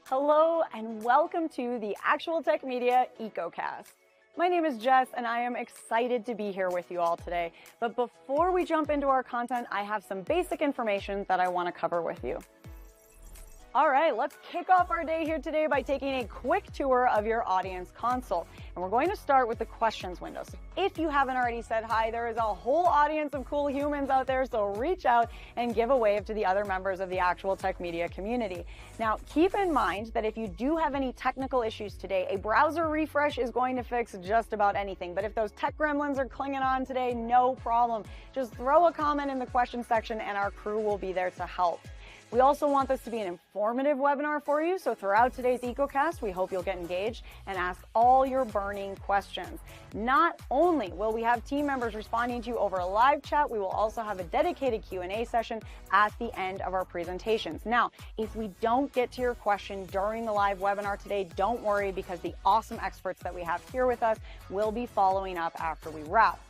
Hello and welcome to the Actual Tech Media EcoCast. My name is Jess and I am excited to be here with you all today. But before we jump into our content, I have some basic information that I want to cover with you. All right, let's kick off our day here today by taking a quick tour of your audience console. And we're going to start with the questions window. So if you haven't already said hi, there is a whole audience of cool humans out there, so reach out and give a wave to the other members of the Actual Tech Media community. Now, keep in mind that if you do have any technical issues today, a browser refresh is going to fix just about anything. But if those tech gremlins are clinging on today, no problem. Just throw a comment in the question section and our crew will be there to help. We also want this to be an informative webinar for you, so throughout today's EcoCast, we hope you'll get engaged and ask all your burning questions. Not only will we have team members responding to you over a live chat, we will also have a dedicated Q&A session at the end of our presentations. Now, if we don't get to your question during the live webinar today, don't worry, because the awesome experts that we have here with us will be following up after we wrap.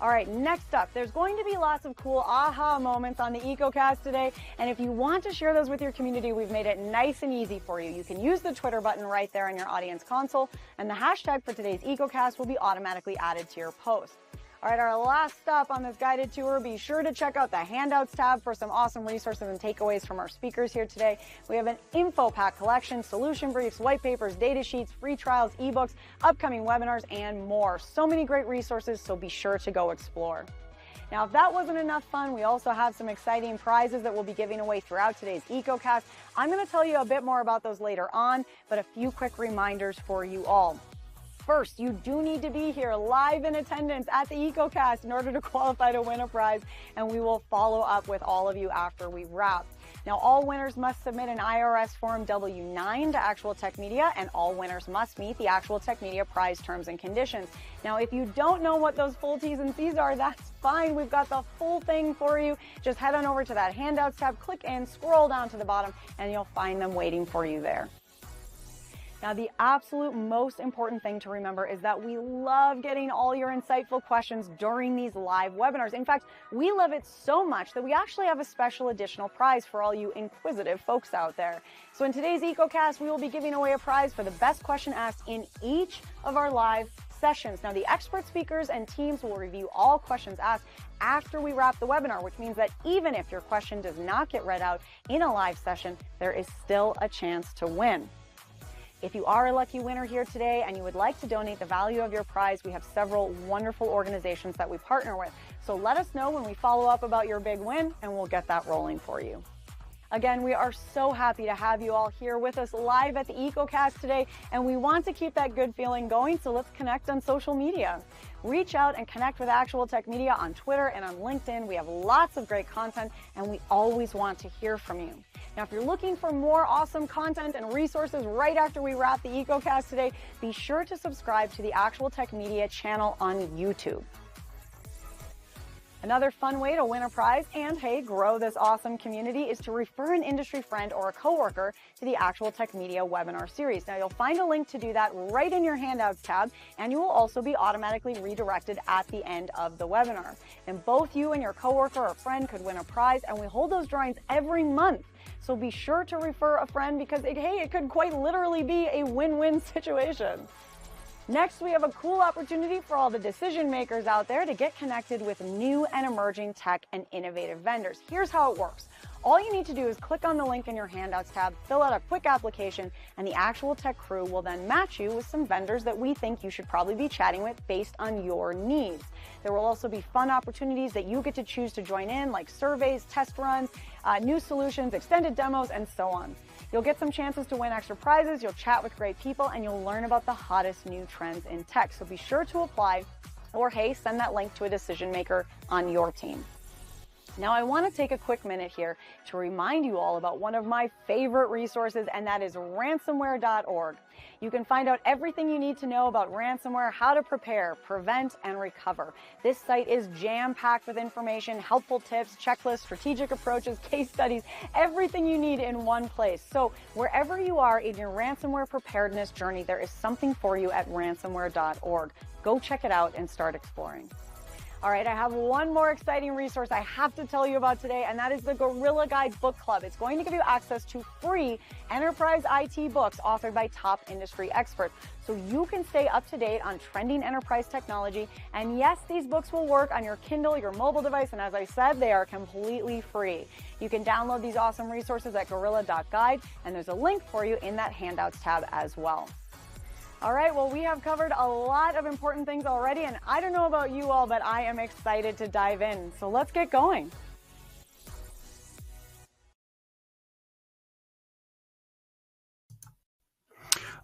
All right, next up, there's going to be lots of cool aha moments on the EcoCast today. And if you want to share those with your community, we've made it nice and easy for you. You can use the Twitter button right there in your audience console, and the hashtag for today's EcoCast will be automatically added to your post. All right, our last stop on this guided tour, be sure to check out the handouts tab for some awesome resources and takeaways from our speakers here today. We have an info pack collection, solution briefs, white papers, data sheets, free trials, ebooks, upcoming webinars, and more. So many great resources, so be sure to go explore. Now, if that wasn't enough fun, we also have some exciting prizes that we'll be giving away throughout today's EcoCast. I'm going to tell you a bit more about those later on, but a few quick reminders for you all. First, you do need to be here live in attendance at the EcoCast in order to qualify to win a prize, and we will follow up with all of you after we wrap. Now, all winners must submit an IRS Form W-9 to Actual Tech Media, and all winners must meet the Actual Tech Media prize terms and conditions. Now, if you don't know what those full T's and C's are, that's fine. We've got the full thing for you. Just head on over to that handouts tab, click in, scroll down to the bottom, and you'll find them waiting for you there. Now, the absolute most important thing to remember is that we love getting all your insightful questions during these live webinars. In fact, we love it so much that we actually have a special additional prize for all you inquisitive folks out there. So in today's EcoCast, we will be giving away a prize for the best question asked in each of our live sessions. Now, the expert speakers and teams will review all questions asked after we wrap the webinar, which means that even if your question does not get read out in a live session, there is still a chance to win. If you are a lucky winner here today and you would like to donate the value of your prize, we have several wonderful organizations that we partner with. So let us know when we follow up about your big win, and we'll get that rolling for you. Again, we are so happy to have you all here with us live at the EcoCast today, and we want to keep that good feeling going, so let's connect on social media. Reach out and connect with Actual Tech Media on Twitter and on LinkedIn. We have lots of great content, and we always want to hear from you. Now, if you're looking for more awesome content and resources right after we wrap the EcoCast today, be sure to subscribe to the Actual Tech Media channel on YouTube. Another fun way to win a prize and, hey, grow this awesome community is to refer an industry friend or a coworker to the Actual Tech Media webinar series. Now, you'll find a link to do that right in your handouts tab, and you will also be automatically redirected at the end of the webinar. And both you and your coworker or friend could win a prize, and we hold those drawings every month. So be sure to refer a friend because, hey, it could quite literally be a win-win situation. Next, we have a cool opportunity for all the decision makers out there to get connected with new and emerging tech and innovative vendors. Here's how it works. All you need to do is click on the link in your handouts tab, fill out a quick application, and the Actual Tech crew will then match you with some vendors that we think you should probably be chatting with based on your needs. There will also be fun opportunities that you get to choose to join in, like surveys, test runs, new solutions, extended demos, and so on. You'll get some chances to win extra prizes, you'll chat with great people, and you'll learn about the hottest new trends in tech. So be sure to apply, or hey, send that link to a decision maker on your team. Now, I want to take a quick minute here to remind you all about one of my favorite resources, and that is ransomware.org. You can find out everything you need to know about ransomware, how to prepare, prevent, and recover. This site is jam-packed with information, helpful tips, checklists, strategic approaches, case studies, everything you need in one place. So wherever you are in your ransomware preparedness journey, there is something for you at ransomware.org. Go check it out and start exploring. All right, I have one more exciting resource I have to tell you about today, and that is the Gorilla Guide Book Club. It's going to give you access to free enterprise IT books authored by top industry experts, so you can stay up to date on trending enterprise technology. And yes, these books will work on your Kindle, your mobile device, and as I said, they are completely free. You can download these awesome resources at gorilla.guide, and there's a link for you in that handouts tab as well. All right, well, we have covered a lot of important things already, and I don't know about you all, but I am excited to dive in. So let's get going.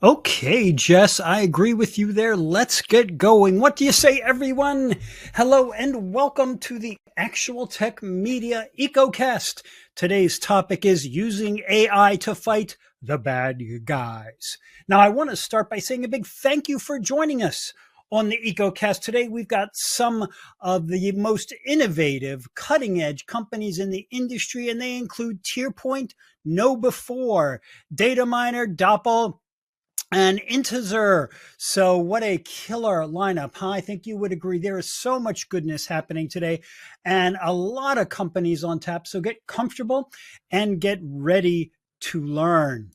Okay, Jess, I agree with you there. Let's get going. What do you say, everyone? Hello and welcome to the Actual Tech Media EcoCast. Today's topic is using AI to fight the bad guys. Now, I want to start by saying a big thank you for joining us on the EcoCast. Today, we've got some of the most innovative, cutting-edge companies in the industry, and they include TierPoint, KnowBe4, Dataminr, Doppel, and Intezer. So what a killer lineup, huh? I think you would agree. There is so much goodness happening today and a lot of companies on tap. So get comfortable and get ready to learn.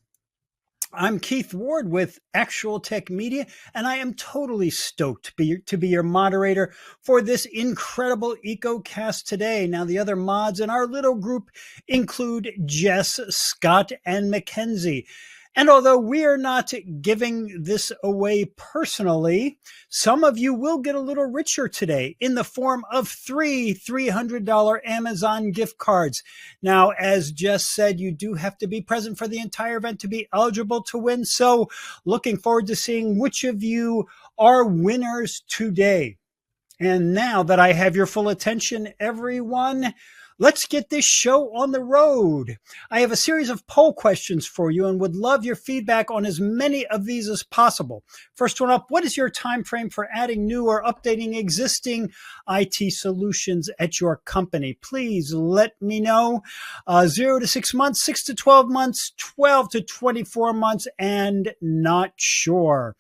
I'm Keith Ward with Actual Tech Media, and I am totally stoked to be your moderator for this incredible EcoCast today. Now, the other mods in our little group include Jess, Scott, and Mackenzie. And although we are not giving this away personally, some of you will get a little richer today in the form of three $300 Amazon gift cards. Now, as Jess said, you do have to be present for the entire event to be eligible to win. So looking forward to seeing which of you are winners today. And now that I have your full attention, everyone, let's get this show on the road. I have a series of poll questions for you and would love your feedback on as many of these as possible. First one up, what is your time frame for adding new or updating existing IT solutions at your company? Please let me know. 0 to 6 months, 6 to 12 months, 12 to 24 months, and not sure.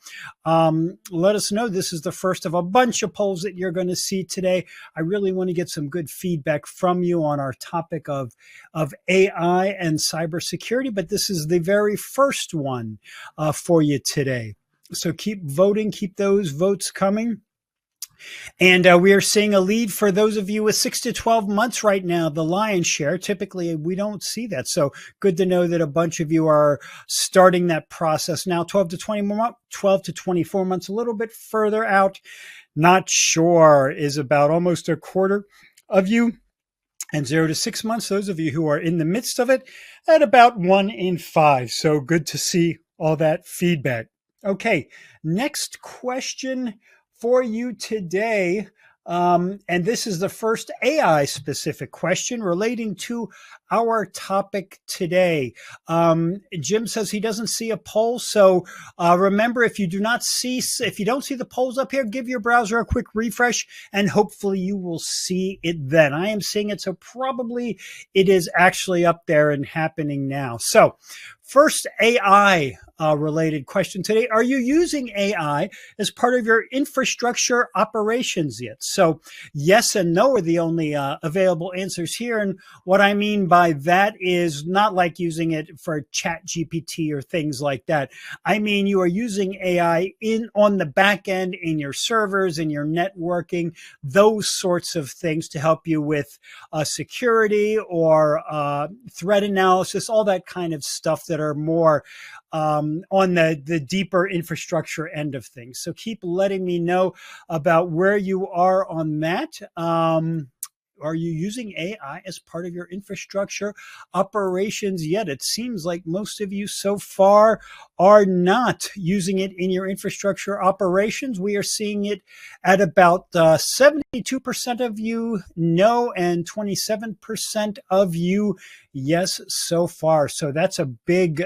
Let us know. This is the first of a bunch of polls that you're going to see today. I really want to get some good feedback from you on our topic of AI and cybersecurity, but this is the very first one for you today. So keep voting, keep those votes coming. And we are seeing a lead for those of you with 6 to 12 months right now, the lion's share. Typically, we don't see that. So good to know that a bunch of you are starting that process now. 12 to 24 months, a little bit further out. Not sure is about almost a quarter of you. And 0 to 6 months, those of you who are in the midst of it, at about 1 in 5. So good to see all that feedback. Okay, next question for you today. And this is the first AI specific question relating to our topic today. Jim says he doesn't see a poll. So remember, if you don't see the polls up here, give your browser a quick refresh and hopefully you will see it then. I am seeing it. So probably it is actually up there and happening now. So first AI related question today. Are you using AI as part of your infrastructure operations yet? So yes and no are the only available answers here. And what I mean by that is not like using it for chat GPT or things like that. I mean, you are using AI on the back end in your servers, in your networking, those sorts of things to help you with security or threat analysis, all that kind of stuff that are more on the deeper infrastructure end of things. So keep letting me know about where you are on that. Are you using AI as part of your infrastructure operations yet? It seems like most of you so far are not using it in your infrastructure operations. We are seeing it at about 72% of you no, and 27% of you yes so far. So that's a big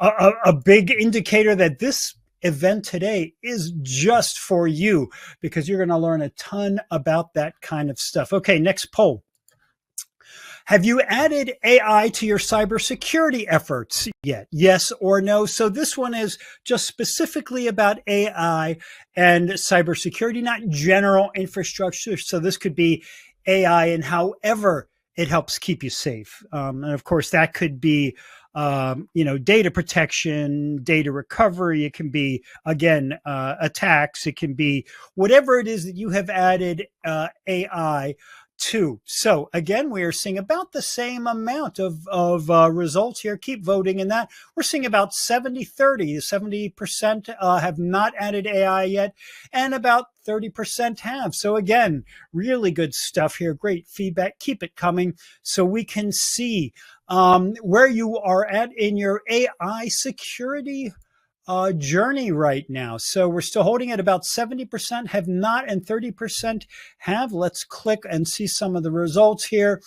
indicator that this event today is just for you because you're going to learn a ton about that kind of stuff. Okay, next poll. Have you added AI to your cybersecurity efforts yet? Yes or no? So this one is just specifically about AI and cybersecurity, not general infrastructure. So this could be AI and however it helps keep you safe. And of course, that could be data protection, data recovery. It can be, again, attacks. It can be whatever it is that you have added AI to. So again, we are seeing about the same amount of results here. Keep voting in that. We're seeing about 70-30. 70% have not added AI yet, and about 30% have. So again, really good stuff here. Great feedback. Keep it coming so we can see where you are at in your AI security journey right now. So we're still holding at about 70% have not and 30% have. Let's click and see some of the results here.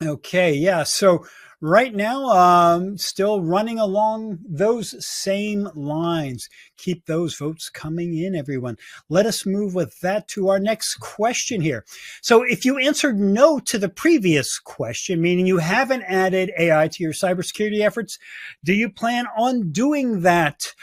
Okay, yeah. So right now, still running along those same lines. Keep those votes coming in, everyone. Let us move with that to our next question here. So if you answered no to the previous question, meaning you haven't added AI to your cybersecurity efforts, do you plan on doing that?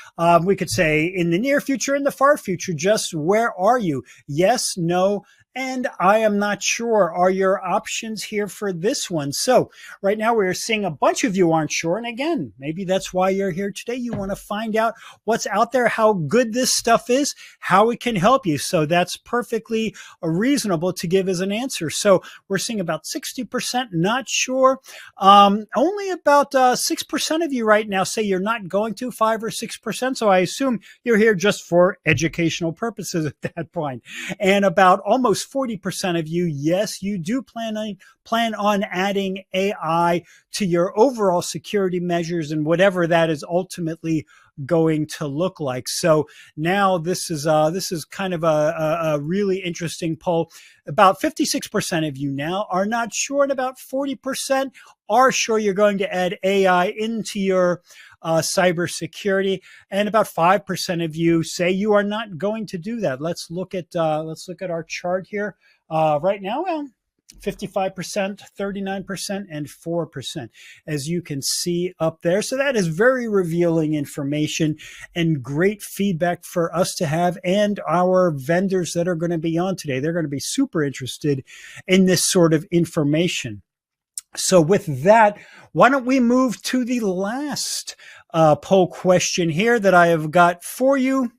We could say in the near future, in the far future, just where are you? Yes, no, and I am not sure are your options here for this one. So right now we're seeing a bunch of you aren't sure. And again, maybe that's why you're here today. You want to find out what's out there, how good this stuff is, how it can help you. So that's perfectly reasonable to give as an answer. So we're seeing about 60% not sure. Only about 6% of you right now say you're not going to, 5 or 6%. So I assume you're here just for educational purposes at that point. And about almost 40% of you, yes, you do plan on adding AI to your overall security measures and whatever that is ultimately going to look like. So now this is kind of a really interesting poll. About 56% of you now are not sure, and about 40% are sure you're going to add AI into your cybersecurity, and about 5% of you say you are not going to do that. Let's look at our chart here right now. Well, 55%, 39%, and 4%, as you can see up there. So that is very revealing information and great feedback for us to have, and our vendors that are going to be on today. They're going to be super interested in this sort of information. So with that, why don't we move to the last poll question here that I have got for you?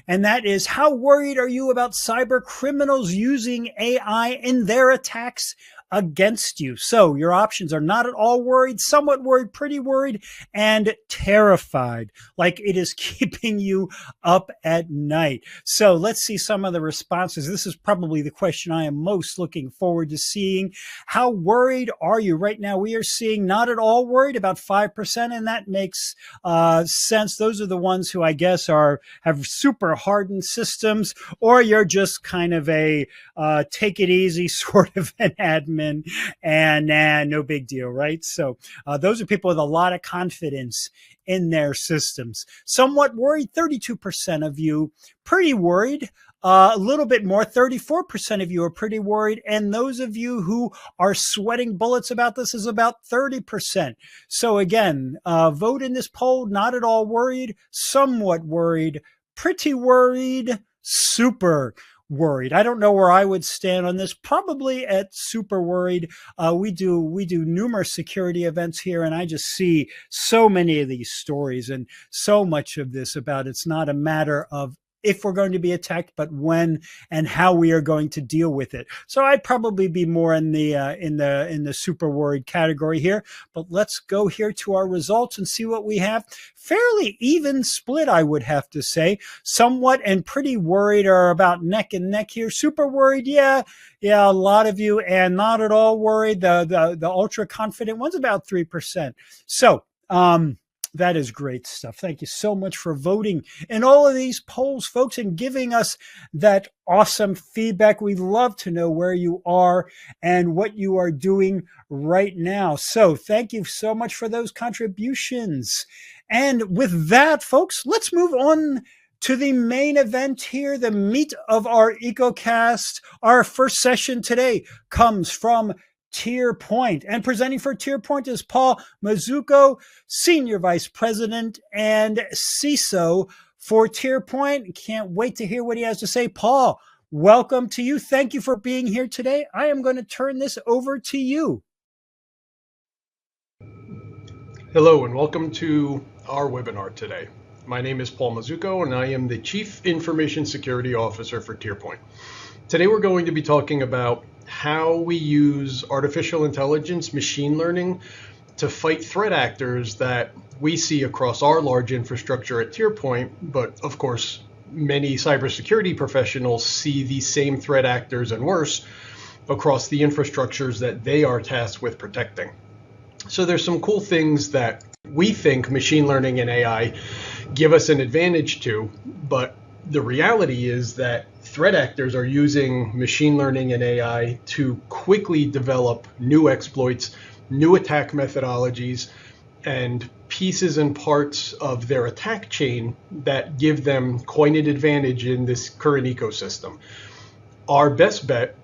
And that is, how worried are you about cyber criminals using AI in their attacks against you? So your options are not at all worried, somewhat worried, pretty worried, and terrified, like it is keeping you up at night. So let's see some of the responses. This is probably the question I am most looking forward to seeing. How worried are you? Right now we are seeing not at all worried, about 5%, and that makes sense. Those are the ones who I guess have super hardened systems, or you're just kind of a take it easy sort of an admin, and no big deal, right? So those are people with a lot of confidence in their systems. Somewhat worried, 32% of you, pretty worried. A little bit more, 34% of you are pretty worried. And those of you who are sweating bullets about this is about 30%. So again, vote in this poll, not at all worried, somewhat worried, pretty worried, super worried. I don't know where I would stand on this. Probably at super worried. We do numerous security events here, and I just see so many of these stories and so much of this about it's not a matter of if we're going to be attacked, but when and how we are going to deal with it. So I'd probably be more in the super worried category here. But let's go here to our results and see what we have. Fairly even split, I would have to say. Somewhat and pretty worried are about neck and neck here. Super worried, yeah, a lot of you, and not at all worried. The ultra confident one's about 3%. So that is great stuff. Thank you so much for voting in all of these polls, folks, and giving us that awesome feedback. We'd love to know where you are and what you are doing right now. So thank you so much for those contributions. And with that, folks, let's move on to the main event here, the meat of our EcoCast. Our first session today comes from TierPoint. And presenting for TierPoint is Paul Mazzucco, Senior Vice President and CISO for TierPoint. Can't wait to hear what he has to say. Paul, welcome to you. Thank you for being here today. I am going to turn this over to you. Hello and welcome to our webinar today. My name is Paul Mazzucco and I am the Chief Information Security Officer for TierPoint. Today we're going to be talking about how we use artificial intelligence, machine learning, to fight threat actors that we see across our large infrastructure at TierPoint, but of course many cybersecurity professionals see these same threat actors and worse across the infrastructures that they are tasked with protecting. So there's some cool things that we think machine learning and AI give us an advantage to, but the reality is that threat actors are using machine learning and AI to quickly develop new exploits, new attack methodologies, and pieces and parts of their attack chain that give them quite an advantage in this current ecosystem. Our best bet,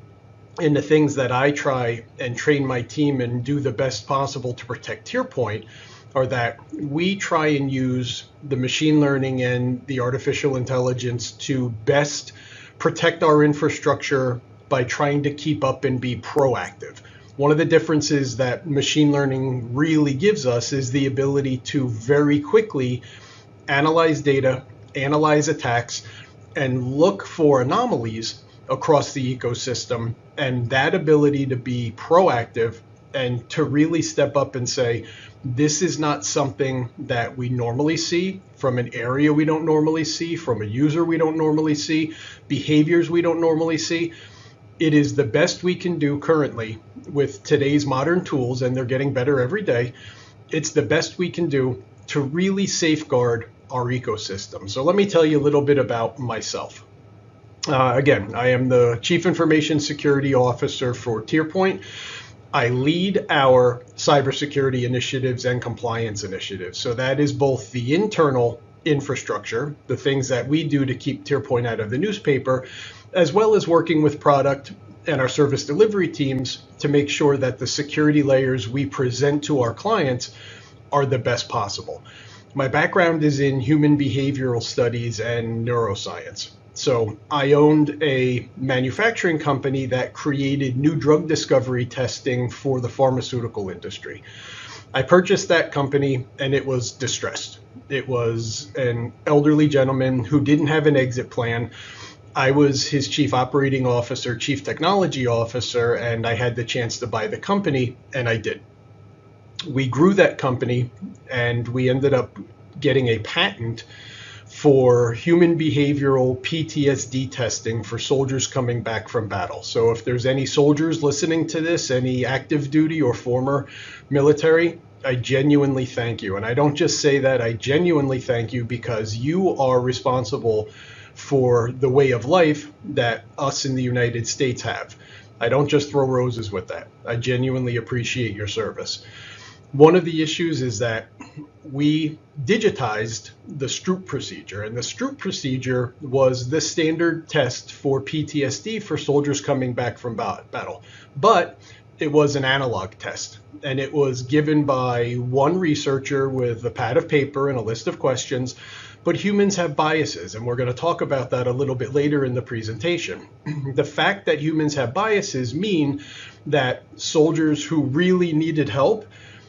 and the things that I try and train my team and do the best possible to protect TierPoint, are that we try and use the machine learning and the artificial intelligence to best protect our infrastructure by trying to keep up and be proactive. One of the differences that machine learning really gives us is the ability to very quickly analyze data, analyze attacks, and look for anomalies across the ecosystem. And that ability to be proactive and to really step up and say, this is not something that we normally see from an area we don't normally see, from a user we don't normally see, behaviors we don't normally see. It is the best we can do currently with today's modern tools, and they're getting better every day. It's the best we can do to really safeguard our ecosystem. So let me tell you a little bit about myself. Again, I am the Chief Information Security Officer for TierPoint. I lead our cybersecurity initiatives and compliance initiatives. So that is both the internal infrastructure, the things that we do to keep TierPoint out of the newspaper, as well as working with product and our service delivery teams to make sure that the security layers we present to our clients are the best possible. My background is in human behavioral studies and neuroscience. So I owned a manufacturing company that created new drug discovery testing for the pharmaceutical industry. I purchased that company and it was distressed. It was an elderly gentleman who didn't have an exit plan. I was his chief operating officer, chief technology officer, and I had the chance to buy the company, and I did. We grew that company and we ended up getting a patent for human behavioral PTSD testing for soldiers coming back from battle. So if there's any soldiers listening to this, any active duty or former military, I genuinely thank you. And I don't just say that, I genuinely thank you because you are responsible for the way of life that us in the United States have. I don't just throw roses with that. I genuinely appreciate your service. One of the issues is that we digitized the Stroop procedure, and the Stroop procedure was the standard test for PTSD for soldiers coming back from battle. But it was an analog test, and it was given by one researcher with a pad of paper and a list of questions. But humans have biases, and we're going to talk about that a little bit later in the presentation. The fact that humans have biases mean that soldiers who really needed help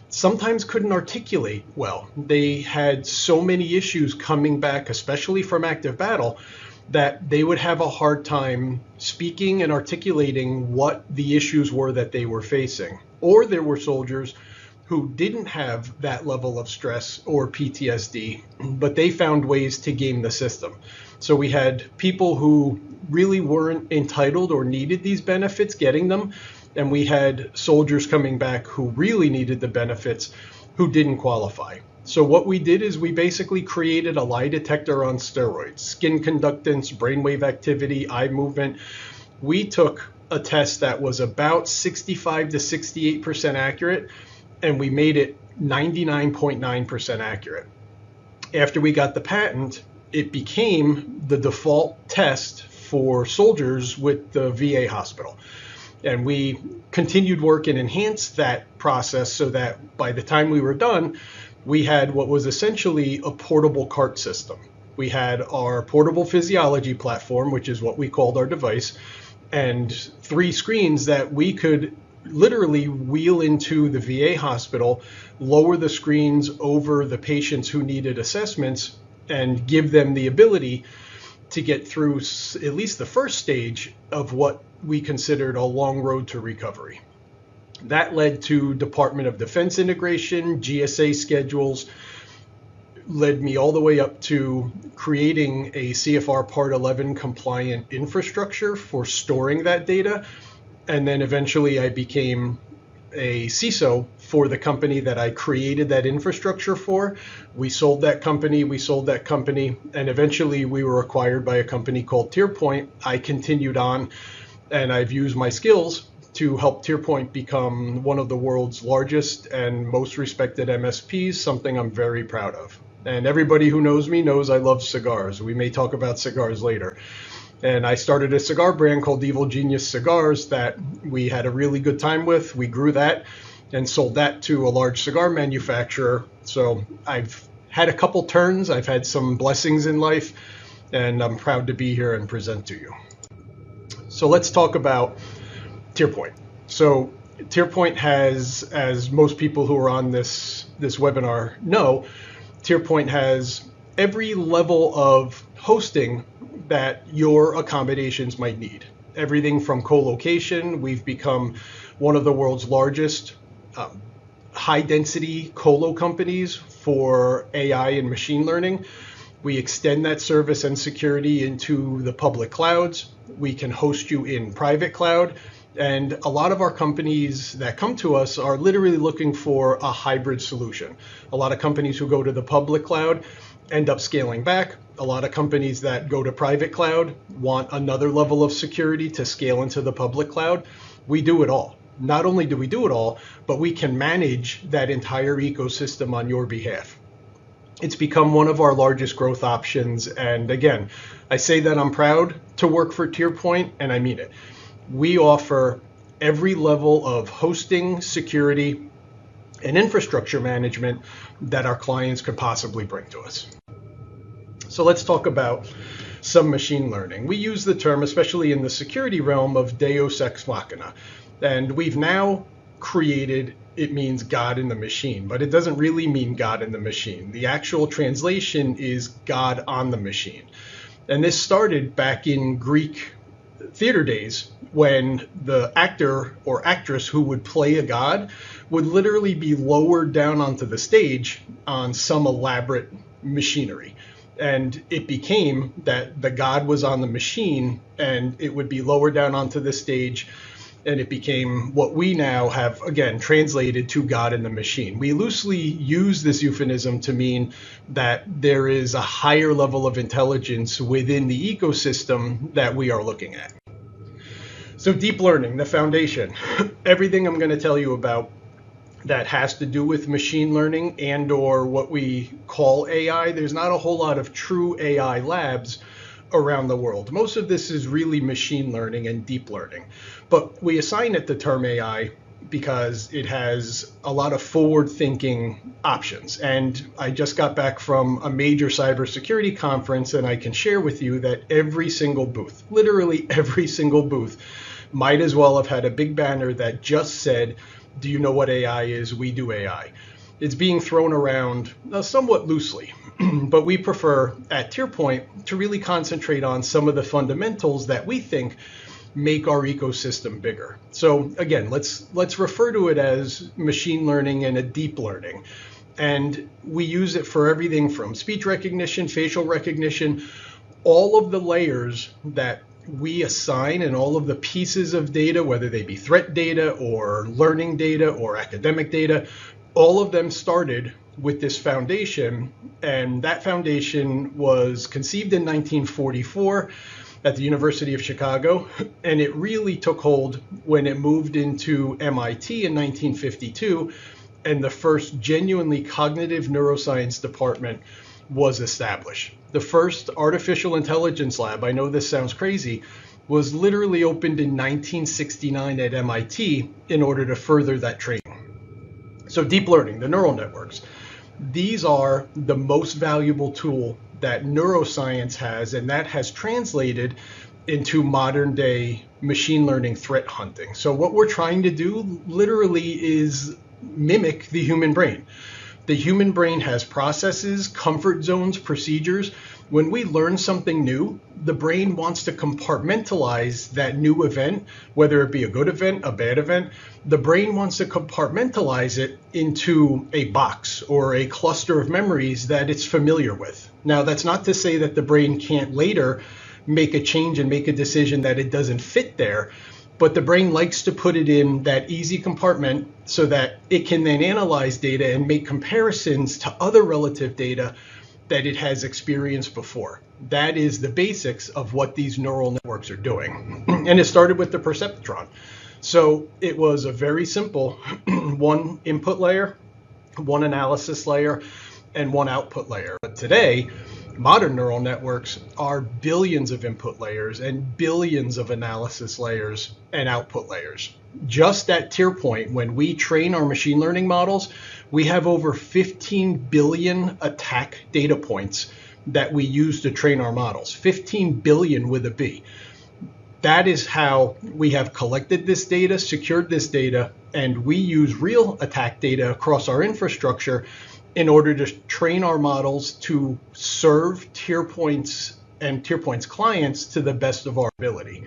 sometimes couldn't articulate well. They had so many issues coming back, especially from active battle, that they would have a hard time speaking and articulating what the issues were that they were facing. Or there were soldiers who didn't have that level of stress or PTSD, but they found ways to game the system. So we had people who really weren't entitled or needed these benefits getting them, and we had soldiers coming back who really needed the benefits who didn't qualify. So what we did is we basically created a lie detector on steroids, skin conductance, brainwave activity, eye movement. We took a test that was about 65 to 68% accurate, and we made it 99.9% accurate. After we got the patent, it became the default test for soldiers with the VA hospital. And we continued work and enhanced that process so that by the time we were done, we had what was essentially a portable cart system. We had our portable physiology platform, which is what we called our device, and 3 screens that we could literally wheel into the VA hospital, lower the screens over the patients who needed assessments, and give them the ability to get through at least the first stage of what we considered a long road to recovery. That led to Department of Defense integration, GSA schedules, led me all the way up to creating a CFR Part 11 compliant infrastructure for storing that data. And then eventually I became a CISO for the company that I created that infrastructure for. We sold that company, and eventually we were acquired by a company called TierPoint. I continued on, and I've used my skills to help TierPoint become one of the world's largest and most respected MSPs, something I'm very proud of. And everybody who knows me knows I love cigars. We may talk about cigars later. And I started a cigar brand called Evil Genius Cigars that we had a really good time with. We grew that and sold that to a large cigar manufacturer. So I've had a couple turns. I've had some blessings in life, and I'm proud to be here and present to you. So let's talk about TierPoint. So TierPoint has, as most people who are on this webinar know, TierPoint has every level of hosting that your accommodations might need. Everything from co-location. We've become one of the world's largest high-density colo companies for AI and machine learning. We extend that service and security into the public clouds. We can host you in private cloud. And a lot of our companies that come to us are literally looking for a hybrid solution. A lot of companies who go to the public cloud end up scaling back. A lot of companies that go to private cloud want another level of security to scale into the public cloud. We do it all. Not only do we do it all, but we can manage that entire ecosystem on your behalf. It's become one of our largest growth options. And again, I say that I'm proud to work for TierPoint, and I mean it. We offer every level of hosting, security, and infrastructure management that our clients could possibly bring to us. So let's talk about some machine learning. We use the term, especially in the security realm, of Deus ex machina. And we've now created, it means God in the machine, but it doesn't really mean God in the machine. The actual translation is God on the machine. And this started back in Greek theater days, when the actor or actress who would play a god would literally be lowered down onto the stage on some elaborate machinery. And it became that the god was on the machine and it would be lowered down onto the stage. And it became what we now have, again, translated to God in the machine. We loosely use this euphemism to mean that there is a higher level of intelligence within the ecosystem that we are looking at. So deep learning, the foundation, everything I'm going to tell you about that has to do with machine learning and or what we call AI, there's not a whole lot of true AI labs around the world. Most of this is really machine learning and deep learning. But we assign it the term AI because it has a lot of forward-thinking options. And I just got back from a major cybersecurity conference, and I can share with you that every single booth, literally every single booth, might as well have had a big banner that just said, "Do you know what AI is? We do AI." It's being thrown around somewhat loosely, but we prefer at TierPoint to really concentrate on some of the fundamentals that we think make our ecosystem bigger. So again, let's refer to it as machine learning and a deep learning. And we use it for everything from speech recognition, facial recognition, all of the layers that we assign and all of the pieces of data, whether they be threat data or learning data or academic data, all of them started with this foundation. And that foundation was conceived in 1944 at the University of Chicago. And it really took hold when it moved into MIT in 1952. And the first genuinely cognitive neuroscience department was established. The first artificial intelligence lab, I know this sounds crazy, was literally opened in 1969 at MIT in order to further that training. So deep learning, the neural networks, these are the most valuable tool that neuroscience has, and that has translated into modern day machine learning threat hunting. So what we're trying to do literally is mimic the human brain. The human brain has processes, comfort zones, procedures. When we learn something new, the brain wants to compartmentalize that new event, whether it be a good event, a bad event. The brain wants to compartmentalize it into a box or a cluster of memories that it's familiar with. Now, that's not to say that the brain can't later make a change and make a decision that it doesn't fit there, but the brain likes to put it in that easy compartment so that it can then analyze data and make comparisons to other relative data that it has experienced before. That is the basics of what these neural networks are doing. And it started with the perceptron. So it was a very simple one input layer, one analysis layer, and one output layer. But today, modern neural networks are billions of input layers and billions of analysis layers and output layers. Just at tier point, when we train our machine learning models, we have over 15 billion attack data points that we use to train our models. 15 billion with a B. That is how we have collected this data, secured this data, and we use real attack data across our infrastructure in order to train our models to serve tier points and tier points clients to the best of our ability.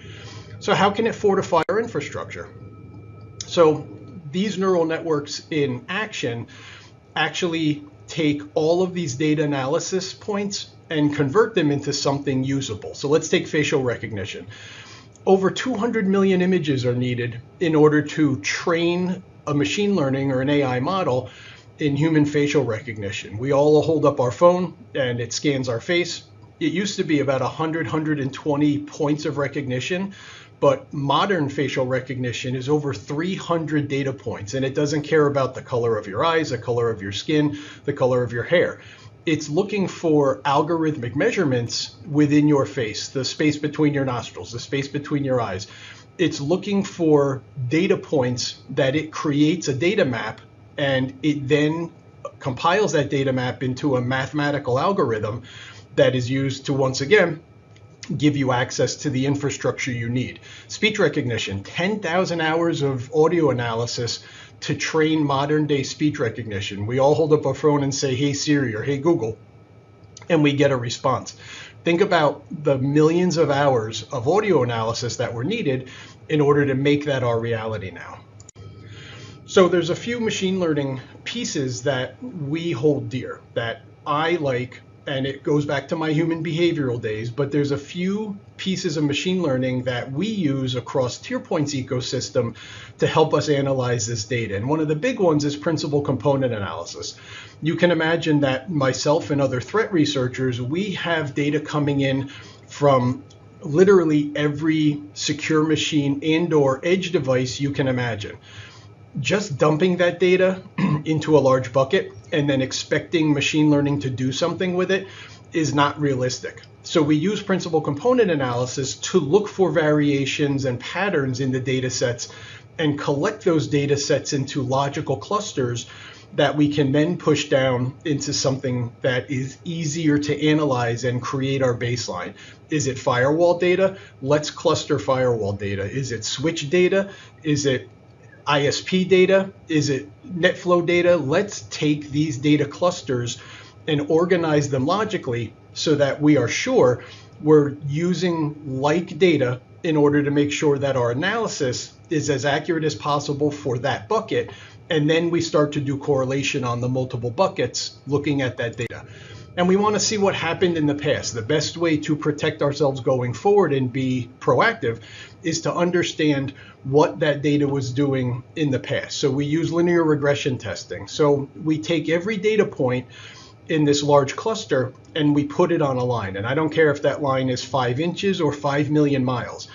So how can it fortify our infrastructure? So these neural networks in action actually take all of these data analysis points and convert them into something usable. So let's take facial recognition. Over 200 million images are needed in order to train a machine learning or an AI model in human facial recognition. We all hold up our phone and it scans our face. It used to be about 120 points of recognition, but modern facial recognition is over 300 data points, and it doesn't care about the color of your eyes, the color of your skin, the color of your hair. It's looking for algorithmic measurements within your face, the space between your nostrils, the space between your eyes. It's looking for data points that it creates a data map, and it then compiles that data map into a mathematical algorithm that is used to, once again, give you access to the infrastructure you need. Speech recognition, 10,000 hours of audio analysis to train modern day speech recognition. We all hold up our phone and say, "Hey Siri" or "Hey Google," and we get a response. Think about the millions of hours of audio analysis that were needed in order to make that our reality now. So there's a few machine learning pieces that we hold dear, that I like, and it goes back to my human behavioral days, but there's a few pieces of machine learning that we use across TierPoint's ecosystem to help us analyze this data. And one of the big ones is principal component analysis. You can imagine that myself and other threat researchers, we have data coming in from literally every secure machine and/or edge device you can imagine. Just dumping that data into a large bucket and then expecting machine learning to do something with it is not realistic. So we use principal component analysis to look for variations and patterns in the data sets and collect those data sets into logical clusters that we can then push down into something that is easier to analyze and create our baseline. Is it firewall data? Let's cluster firewall data. Is it switch data? Is it ISP data? Is it NetFlow data? Let's take these data clusters and organize them logically so that we are sure we're using like data in order to make sure that our analysis is as accurate as possible for that bucket. And then we start to do correlation on the multiple buckets looking at that data. And we want to see what happened in the past. The best way to protect ourselves going forward and be proactive is to understand what that data was doing in the past. So we use linear regression testing. So we take every data point in this large cluster and we put it on a line. And I don't care if that line is 5 inches or 5 million miles.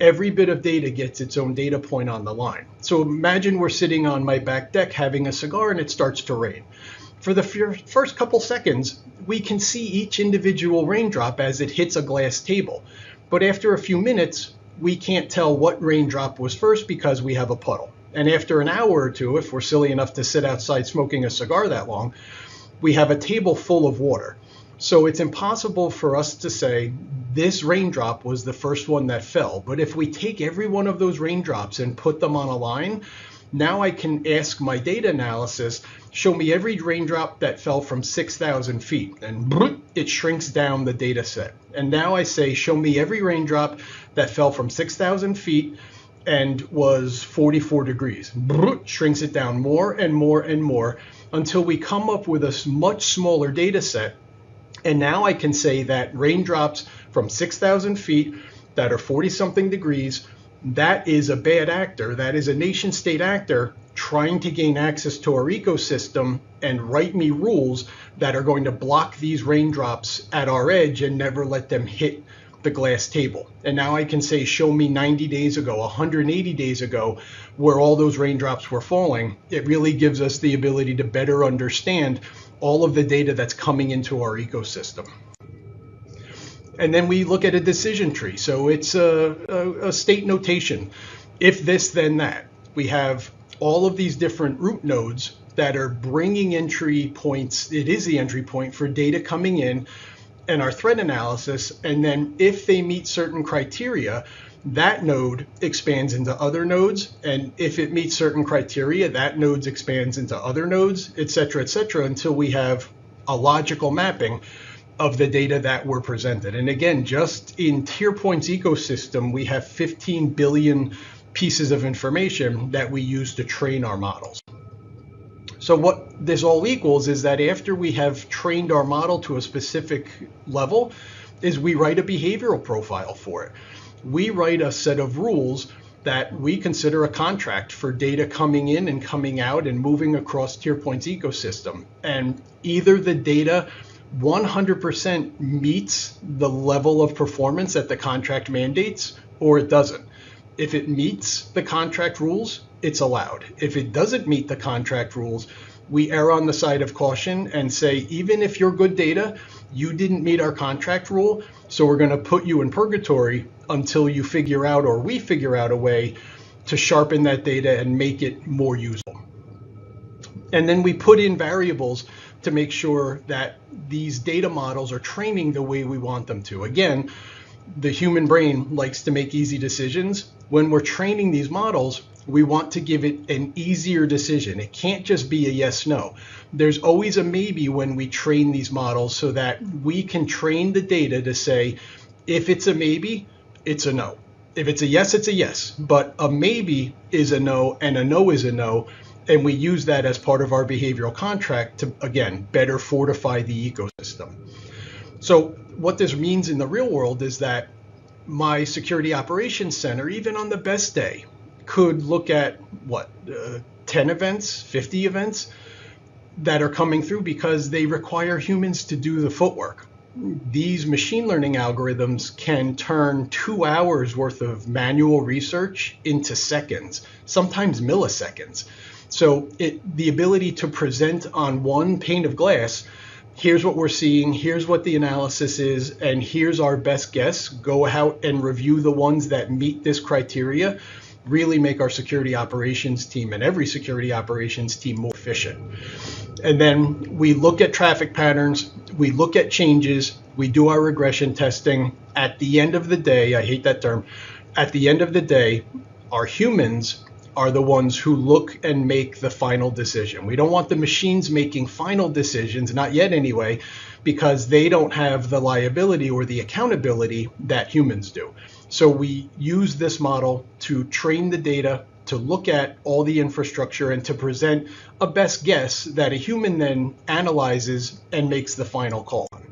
Every bit of data gets its own data point on the line. So imagine we're sitting on my back deck having a cigar and it starts to rain. For the first couple seconds, we can see each individual raindrop as it hits a glass table. But after a few minutes, we can't tell what raindrop was first because we have a puddle. And after an hour or two, if we're silly enough to sit outside smoking a cigar that long, we have a table full of water. So it's impossible for us to say this raindrop was the first one that fell. But if we take every one of those raindrops and put them on a line, now I can ask my data analysis, show me every raindrop that fell from 6,000 feet, and it shrinks down the data set. And now I say, show me every raindrop that fell from 6,000 feet and was 44 degrees. Shrinks it down more and more and more until we come up with a much smaller data set. And now I can say that raindrops from 6,000 feet that are 40-something degrees, that is a bad actor. That is a nation state actor trying to gain access to our ecosystem and write me rules that are going to block these raindrops at our edge and never let them hit the glass table. And now I can say, show me 90 days ago, 180 days ago, where all those raindrops were falling. It really gives us the ability to better understand all of the data that's coming into our ecosystem. And then we look at a decision tree. So it's a state notation. If this, then that. We have all of these different root nodes that are bringing entry points. It is the entry point for data coming in and our threat analysis. And then if they meet certain criteria, that node expands into other nodes. And if it meets certain criteria, that node expands into other nodes, et cetera, until we have a logical mapping of the data that were presented. And again, just in TierPoint's ecosystem, we have 15 billion pieces of information that we use to train our models. So what this all equals is that after we have trained our model to a specific level, is we write a behavioral profile for it. We write a set of rules that we consider a contract for data coming in and coming out and moving across TierPoint's ecosystem. And either the data 100% meets the level of performance that the contract mandates, or it doesn't. If it meets the contract rules, it's allowed. If it doesn't meet the contract rules, we err on the side of caution and say, even if you're good data, you didn't meet our contract rule, so we're going to put you in purgatory until you figure out, or we figure out, a way to sharpen that data and make it more usable. And then we put in variables to make sure that these data models are training the way we want them to. Again, the human brain likes to make easy decisions. When we're training these models, we want to give it an easier decision. It can't just be a yes, no. There's always a maybe when we train these models, so that we can train the data to say, if it's a maybe, it's a no. If it's a yes, it's a yes. But a maybe is a no and a no is a no. And we use that as part of our behavioral contract to, again, better fortify the ecosystem. So what this means in the real world is that my security operations center, even on the best day, could look at 10 events, 50 events that are coming through because they require humans to do the footwork. These machine learning algorithms can turn 2 hours worth of manual research into seconds, sometimes milliseconds. So the ability to present on one pane of glass, here's what we're seeing, here's what the analysis is, and here's our best guess. Go out and review the ones that meet this criteria, really make our security operations team and every security operations team more efficient. And then we look at traffic patterns, we look at changes, we do our regression testing. At the end of the day, I hate that term, at the end of the day, our humans are the ones who look and make the final decision. We don't want the machines making final decisions, not yet anyway, because they don't have the liability or the accountability that humans do. So we use this model to train the data, to look at all the infrastructure, and to present a best guess that a human then analyzes and makes the final call on.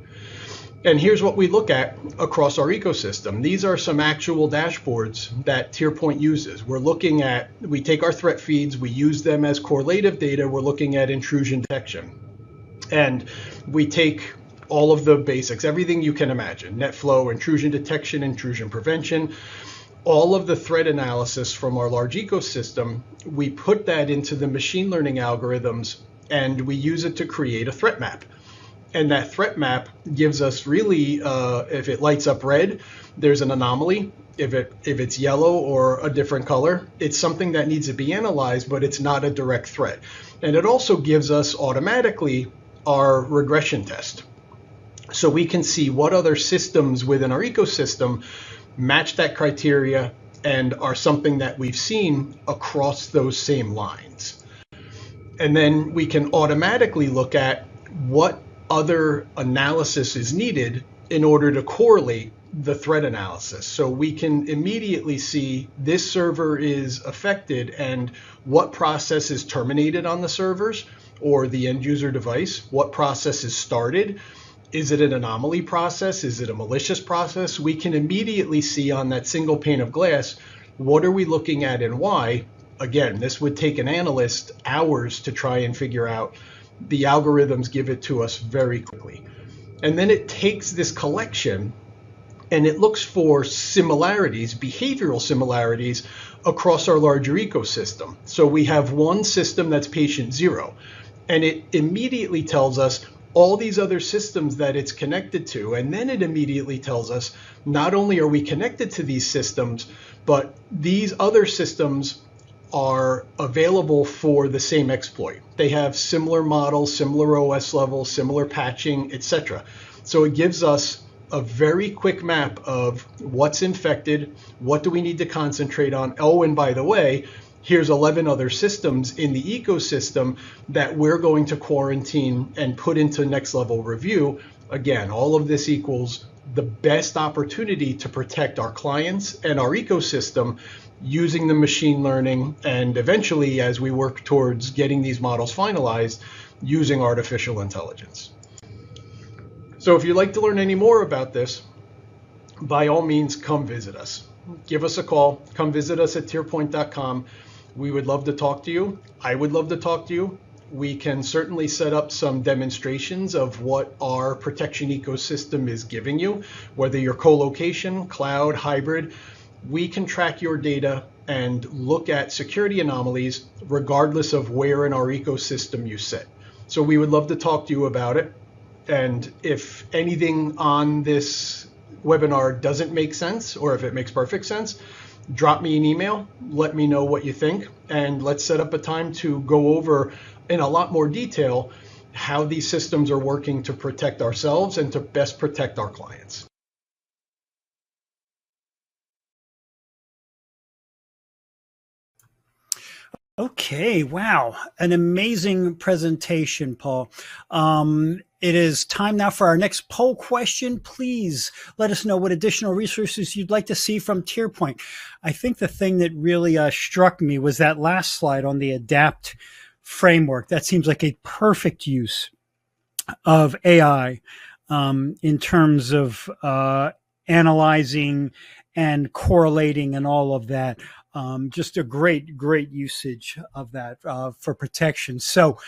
And here's what we look at across our ecosystem. These are some actual dashboards that TierPoint uses. We take our threat feeds, we use them as correlative data. We're looking at intrusion detection. And we take all of the basics, everything you can imagine, NetFlow, intrusion detection, intrusion prevention, all of the threat analysis from our large ecosystem. We put that into the machine learning algorithms and we use it to create a threat map. And that threat map gives us really, if it lights up red, there's an anomaly. If it's yellow or a different color, it's something that needs to be analyzed, but it's not a direct threat. And it also gives us automatically our regression test. So we can see what other systems within our ecosystem match that criteria and are something that we've seen across those same lines. And then we can automatically look at what other analysis is needed in order to correlate the threat analysis. So we can immediately see this server is affected and what process is terminated on the servers or the end user device, what process is started. Is it an anomaly process? Is it a malicious process? We can immediately see on that single pane of glass, what are we looking at and why? Again, this would take an analyst hours to try and figure out. The algorithms give it to us very quickly. And then it takes this collection and it looks for similarities, behavioral similarities across our larger ecosystem. So we have one system that's patient zero, and it immediately tells us all these other systems that it's connected to. And then it immediately tells us not only are we connected to these systems, but these other systems are available for the same exploit. They have similar models, similar OS levels, similar patching, etc. So it gives us a very quick map of what's infected, what do we need to concentrate on. Oh, and by the way, here's 11 other systems in the ecosystem that we're going to quarantine and put into next level review. Again, all of this equals the best opportunity to protect our clients and our ecosystem using the machine learning, and eventually, as we work towards getting these models finalized, using artificial intelligence. So if you'd like to learn any more about this, by all means, come visit us. Give us a call. Come visit us at tierpoint.com. We would love to talk to you. I would love to talk to you. We can certainly set up some demonstrations of what our protection ecosystem is giving you, whether you're co-location, cloud, hybrid. We can track your data and look at security anomalies regardless of where in our ecosystem you sit. So we would love to talk to you about it. And if anything on this webinar doesn't make sense, or if it makes perfect sense, drop me an email, let me know what you think, and let's set up a time to go over in a lot more detail how these systems are working to protect ourselves and to best protect our clients. Okay, wow. An amazing presentation, Paul. It is time now for our next poll question. Please let us know what additional resources you'd like to see from TierPoint. I think the thing that really struck me was that last slide on the ADAPT framework. That seems like a perfect use of AI in terms of analyzing and correlating and all of that. Just a great usage of that for protection. So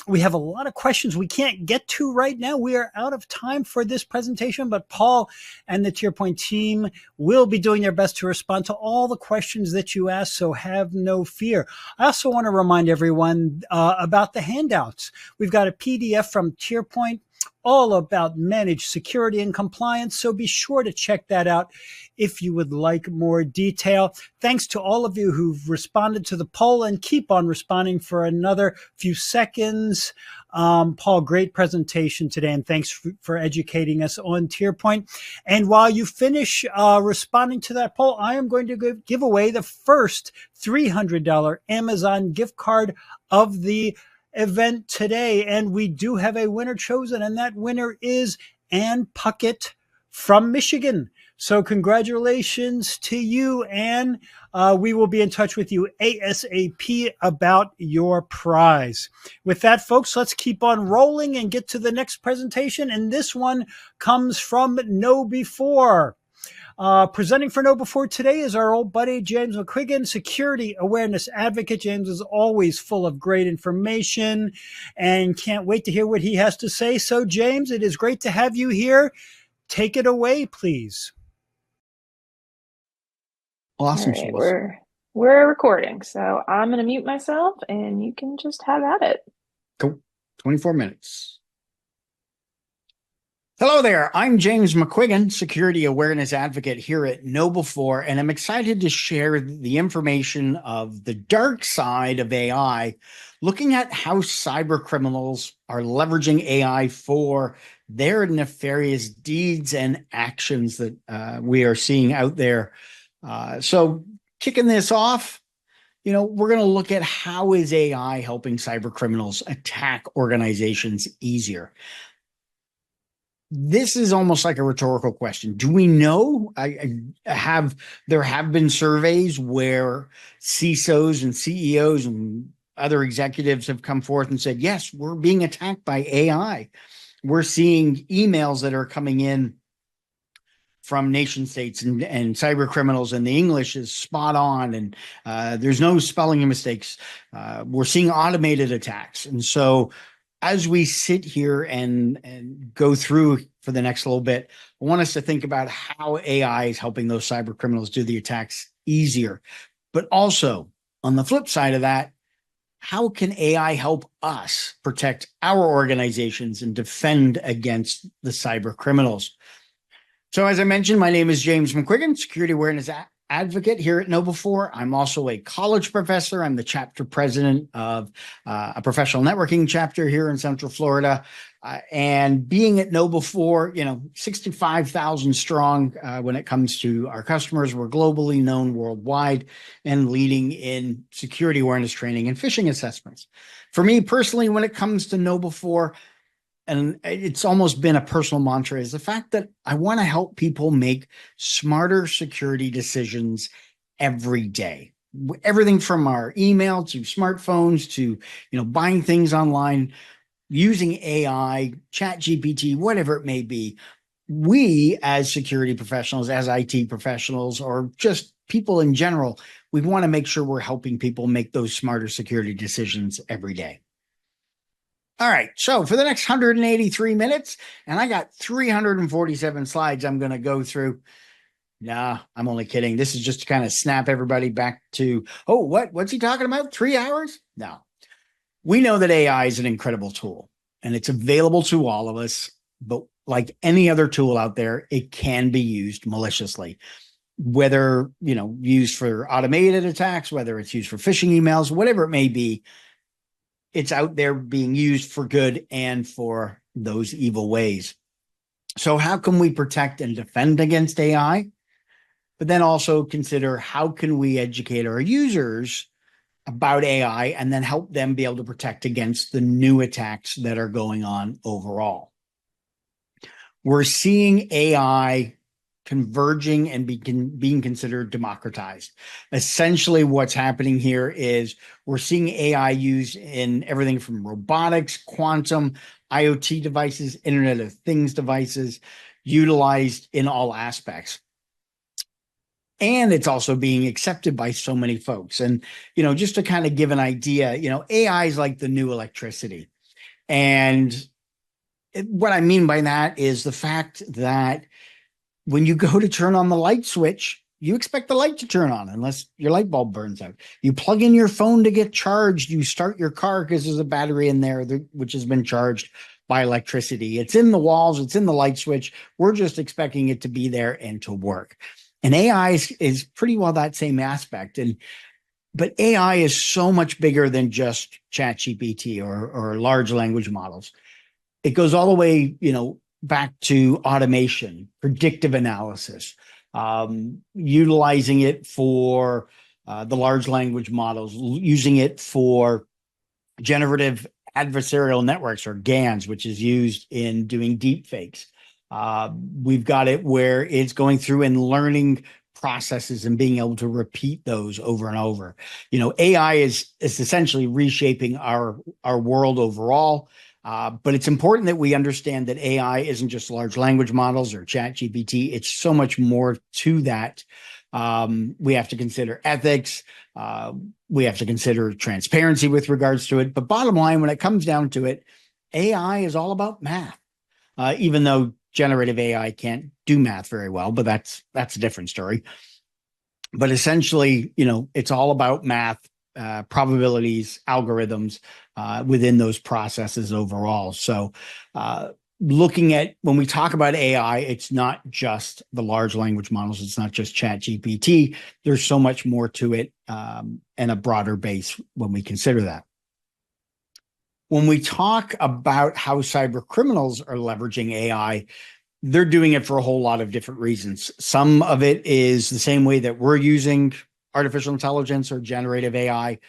we have a lot of questions we can't get to right now. We are out of time for this presentation, but Paul and the TierPoint team will be doing their best to respond to all the questions that you ask, so have no fear. I also want to remind everyone about the handouts. We've got a PDF from TierPoint all about managed security and compliance. So be sure to check that out if you would like more detail. Thanks to all of you who've responded to the poll and keep on responding for another few seconds. Paul, great presentation today, and thanks for educating us on TierPoint. And while you finish responding to that poll, I am going to give away the first $300 Amazon gift card of the event today, and we do have a winner chosen, and that winner is Ann Puckett from Michigan. So congratulations to you, Ann. We will be in touch with you ASAP about your prize. With that, folks, let's keep on rolling and get to the next presentation, and this one comes from KnowBe4. Presenting for KnowBe4 today is our old buddy, James McQuiggan, security awareness advocate. James is always full of great information and can't wait to hear what he has to say. So, James, it is great to have you here. Take it away, please. Awesome. All right, we're recording, so I'm going to mute myself and you can just have at it. Cool. 24 minutes. Hello there. I'm James McQuiggan, security awareness advocate here at KnowBe4, and I'm excited to share the information of the dark side of AI, looking at how cyber criminals are leveraging AI for their nefarious deeds and actions that we are seeing out there. So kicking this off, we're going to look at how is AI helping cyber criminals attack organizations easier. This is almost like a rhetorical question. Do we know? There have been surveys where CISOs and CEOs and other executives have come forth and said, yes, we're being attacked by AI. We're seeing emails that are coming in from nation states and cyber criminals, and the English is spot on, and there's no spelling mistakes. We're seeing automated attacks. And so as we sit here and go through for the next little bit, I want us to think about how AI is helping those cyber criminals do the attacks easier. But also, on the flip side of that, how can AI help us protect our organizations and defend against the cyber criminals? So as I mentioned, my name is James McQuiggan, security awareness advocate here at KnowBe4. I'm also a college professor. I'm the chapter president of a professional networking chapter here in Central Florida. And being at KnowBe4, 65,000 strong when it comes to our customers. We're globally known worldwide and leading in security awareness training and phishing assessments. For me personally, when it comes to KnowBe4, and it's almost been a personal mantra, is the fact that I want to help people make smarter security decisions every day. Everything from our email to smartphones to, buying things online, using AI, chat GPT, whatever it may be. We as security professionals, as IT professionals, or just people in general, we want to make sure we're helping people make those smarter security decisions every day. All right, so for the next 183 minutes, and I got 347 slides I'm going to go through. Nah, I'm only kidding. This is just to kind of snap everybody back to, what's he talking about? 3 hours? No. We know that AI is an incredible tool, and it's available to all of us, but like any other tool out there, it can be used maliciously. Whether, used for automated attacks, whether it's used for phishing emails, whatever it may be, it's out there being used for good and for those evil ways. So how can we protect and defend against AI? But then also consider how can we educate our users about AI and then help them be able to protect against the new attacks that are going on overall. We're seeing AI converging and being considered democratized. Essentially, what's happening here is we're seeing AI used in everything from robotics, quantum, IoT devices, Internet of Things devices, utilized in all aspects. And it's also being accepted by so many folks. And, just to kind of give an idea, AI is like the new electricity. And what I mean by that is the fact that when you go to turn on the light switch, you expect the light to turn on unless your light bulb burns out. You plug in your phone to get charged. You start your car because there's a battery in there which has been charged by electricity. It's in the walls. It's in the light switch. We're just expecting it to be there and to work. And AI is pretty well that same aspect. But AI is so much bigger than just ChatGPT or large language models. It goes all the way, back to automation, predictive analysis, utilizing it for the large language models, using it for generative adversarial networks or GANs, which is used in doing deep fakes. We've got it where it's going through and learning processes and being able to repeat those over and over. AI is essentially reshaping our world overall. But it's important that we understand that AI isn't just large language models or chat GPT. It's so much more to that. We have to consider ethics. We have to consider transparency with regards to it. But bottom line, when it comes down to it, AI is all about math, even though generative AI can't do math very well, but that's a different story. But essentially, it's all about math, probabilities, algorithms within those processes overall. So looking at, when we talk about AI, it's not just the large language models. It's not just ChatGPT. There's so much more to it, and a broader base when we consider that. When we talk about how cyber criminals are leveraging AI, they're doing it for a whole lot of different reasons. Some of it is the same way that we're using artificial intelligence or generative AI.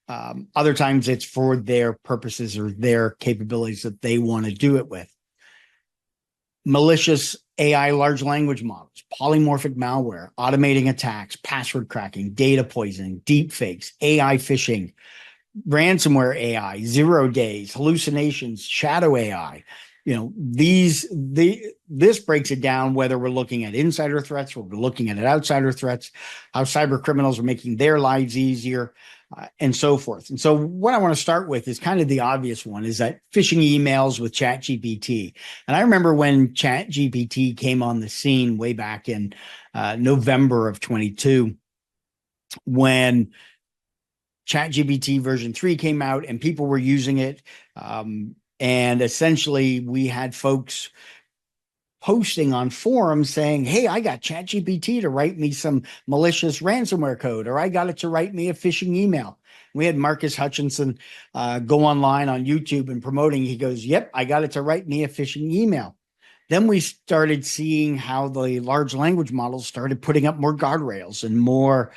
Other times it's for their purposes or their capabilities that they want to do it with. Malicious AI large language models, polymorphic malware, automating attacks, password cracking, data poisoning, deep fakes, AI phishing, ransomware AI, 0 days, hallucinations, shadow AI. This breaks it down, whether we're looking at insider threats or we're looking at outsider threats, how cyber criminals are making their lives easier, and so forth. And so what I want to start with is kind of the obvious one, is that phishing emails with ChatGPT. And I remember when ChatGPT came on the scene way back in November of 22, when ChatGPT version 3 came out and people were using it. And essentially we had folks posting on forums saying, hey, I got ChatGPT to write me some malicious ransomware code, or I got it to write me a phishing email. We had Marcus Hutchinson go online on YouTube and promoting. He goes, yep, I got it to write me a phishing email. Then we started seeing how the large language models started putting up more guardrails and more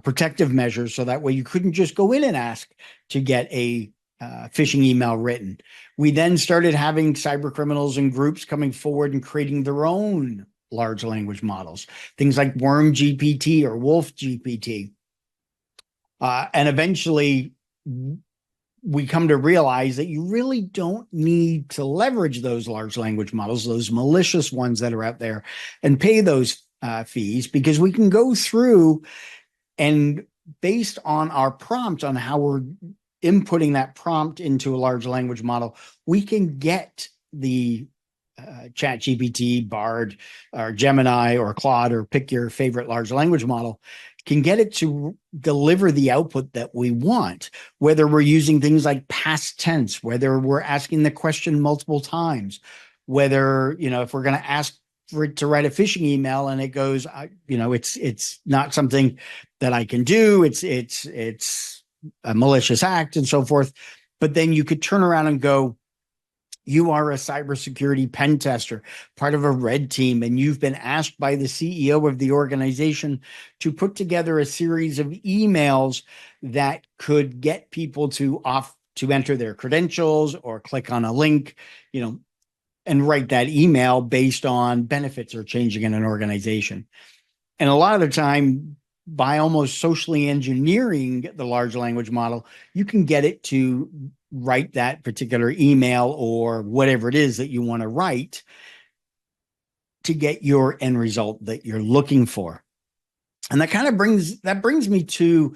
protective measures, so that way you couldn't just go in and ask to get a phishing email written. We then started having cyber criminals and groups coming forward and creating their own large language models, things like Worm GPT or Wolf GPT. And eventually we come to realize that you really don't need to leverage those large language models, those malicious ones that are out there, and pay those fees, because we can go through and, based on our prompt, on how we're inputting that prompt into a large language model, we can get the ChatGPT, Bard, or Gemini, or Claude, or pick your favorite large language model, can get it to deliver the output that we want, whether we're using things like past tense, whether we're asking the question multiple times, whether, if we're going to ask for it to write a phishing email and it goes, it's not something that I can do. It's a malicious act and so forth. But then you could turn around and go, you are a cybersecurity pen tester, part of a red team, and you've been asked by the CEO of the organization to put together a series of emails that could get people to enter their credentials or click on a link, and write that email based on benefits or changing in an organization. And a lot of the time, by almost socially engineering the large language model, you can get it to write that particular email or whatever it is that you want to write to get your end result that you're looking for. And that brings me to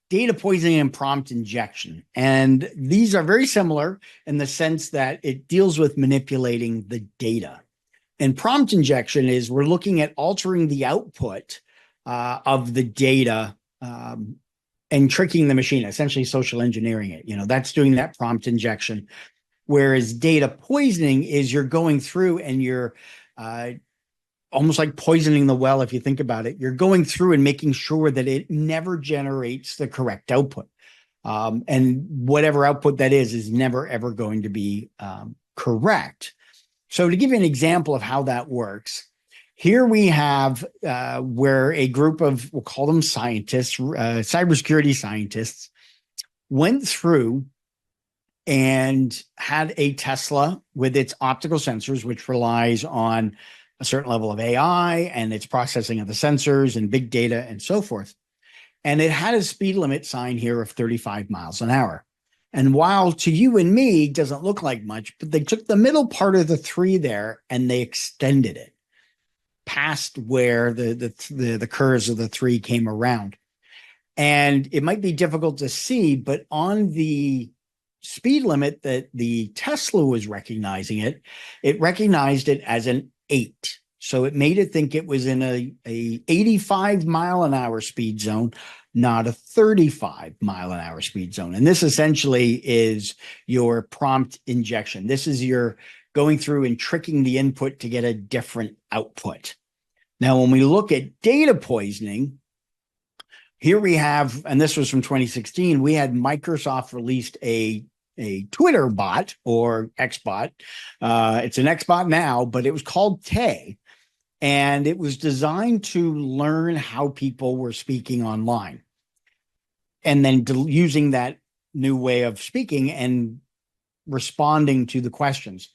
data poisoning and prompt injection. And these are very similar in the sense that it deals with manipulating the data. And prompt injection is, we're looking at altering the output of the data and tricking the machine, essentially social engineering it. That's doing that prompt injection. Whereas data poisoning is, you're going through and you're almost like poisoning the well, if you think about it. You're going through and making sure that it never generates the correct output. And whatever output that is never, ever going to be correct. So to give you an example of how that works, here we have where a group of, we'll call them scientists, cybersecurity scientists, went through and had a Tesla with its optical sensors, which relies on a certain level of AI and its processing of the sensors and big data and so forth. And it had a speed limit sign here of 35 miles an hour. And while to you and me doesn't look like much, but they took the middle part of the 3 there and they extended it past where the curves of the 3 came around. And it might be difficult to see, but on the speed limit that the Tesla was recognizing it recognized it as an 8. So it made it think it was in a 85 mile an hour speed zone, not a 35 mile an hour speed zone. And this essentially is your prompt injection. This is your going through and tricking the input to get a different output. Now, when we look at data poisoning, here we have, and this was from 2016, we had Microsoft released a Twitter bot or Xbot. It's an Xbot now, but it was called Tay. And it was designed to learn how people were speaking online. And then using that new way of speaking and responding to the questions.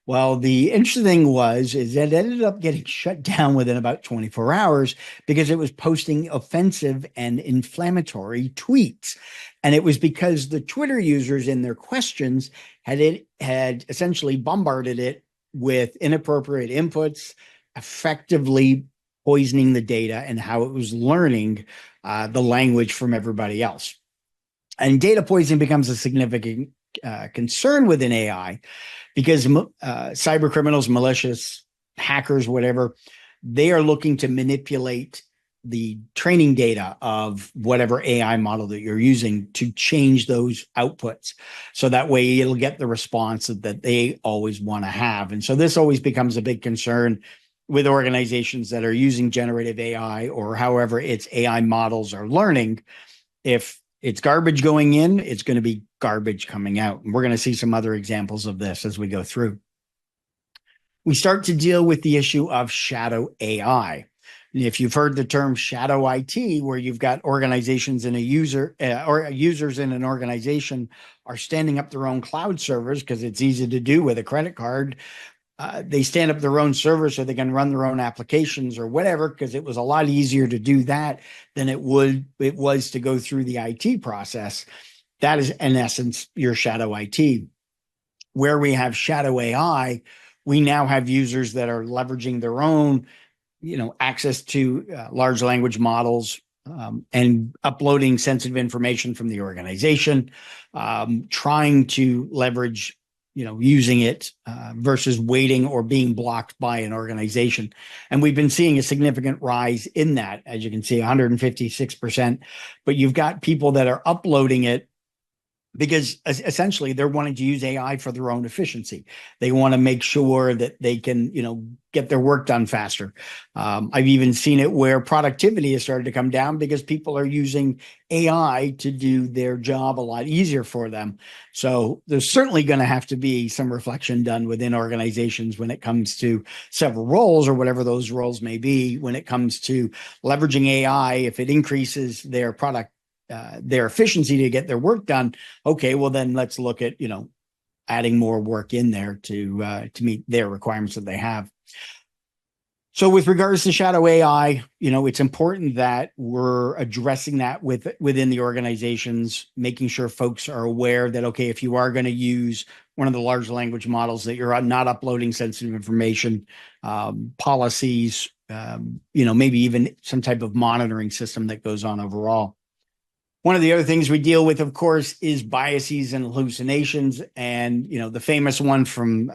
Well, the interesting thing is that it ended up getting shut down within about 24 hours because it was posting offensive and inflammatory tweets. And it was because the Twitter users in their questions had essentially bombarded it with inappropriate inputs, effectively poisoning the data and how it was learning the language from everybody else. And data poisoning becomes a significant concern within AI because cyber criminals, malicious hackers, whatever, they are looking to manipulate the training data of whatever AI model that you're using to change those outputs. So that way it'll get the response that they always want to have. And so this always becomes a big concern with organizations that are using generative AI or however its AI models are learning. If it's garbage going in, it's going to be garbage coming out. And we're going to see some other examples of this as we go through. We start to deal with the issue of shadow AI. If you've heard the term shadow IT, where you've got organizations in a user or users in an organization are standing up their own cloud servers because it's easy to do with a credit card. They stand up their own servers so they can run their own applications or whatever, because it was a lot easier to do that than it was to go through the IT process. That is, in essence, your shadow IT. Where we have shadow AI, we now have users that are leveraging their own, access to large language models and uploading sensitive information from the organization, trying to leverage using it versus waiting or being blocked by an organization. And we've been seeing a significant rise in that, as you can see, 156%. But you've got people that are uploading it because essentially they're wanting to use AI for their own efficiency. They want to make sure that they can, get their work done faster. I've even seen it where productivity has started to come down because people are using AI to do their job a lot easier for them. So there's certainly going to have to be some reflection done within organizations when it comes to several roles or whatever those roles may be, when it comes to leveraging AI. If it increases their their efficiency to get their work done, okay, well then let's look at adding more work in there to meet their requirements that they have. So with regards to shadow AI, it's important that we're addressing that within the organizations, making sure folks are aware that, okay, if you are going to use one of the large language models, that you're not uploading sensitive information, policies, maybe even some type of monitoring system that goes on overall. One of the other things we deal with, of course, is biases and hallucinations. And, the famous one from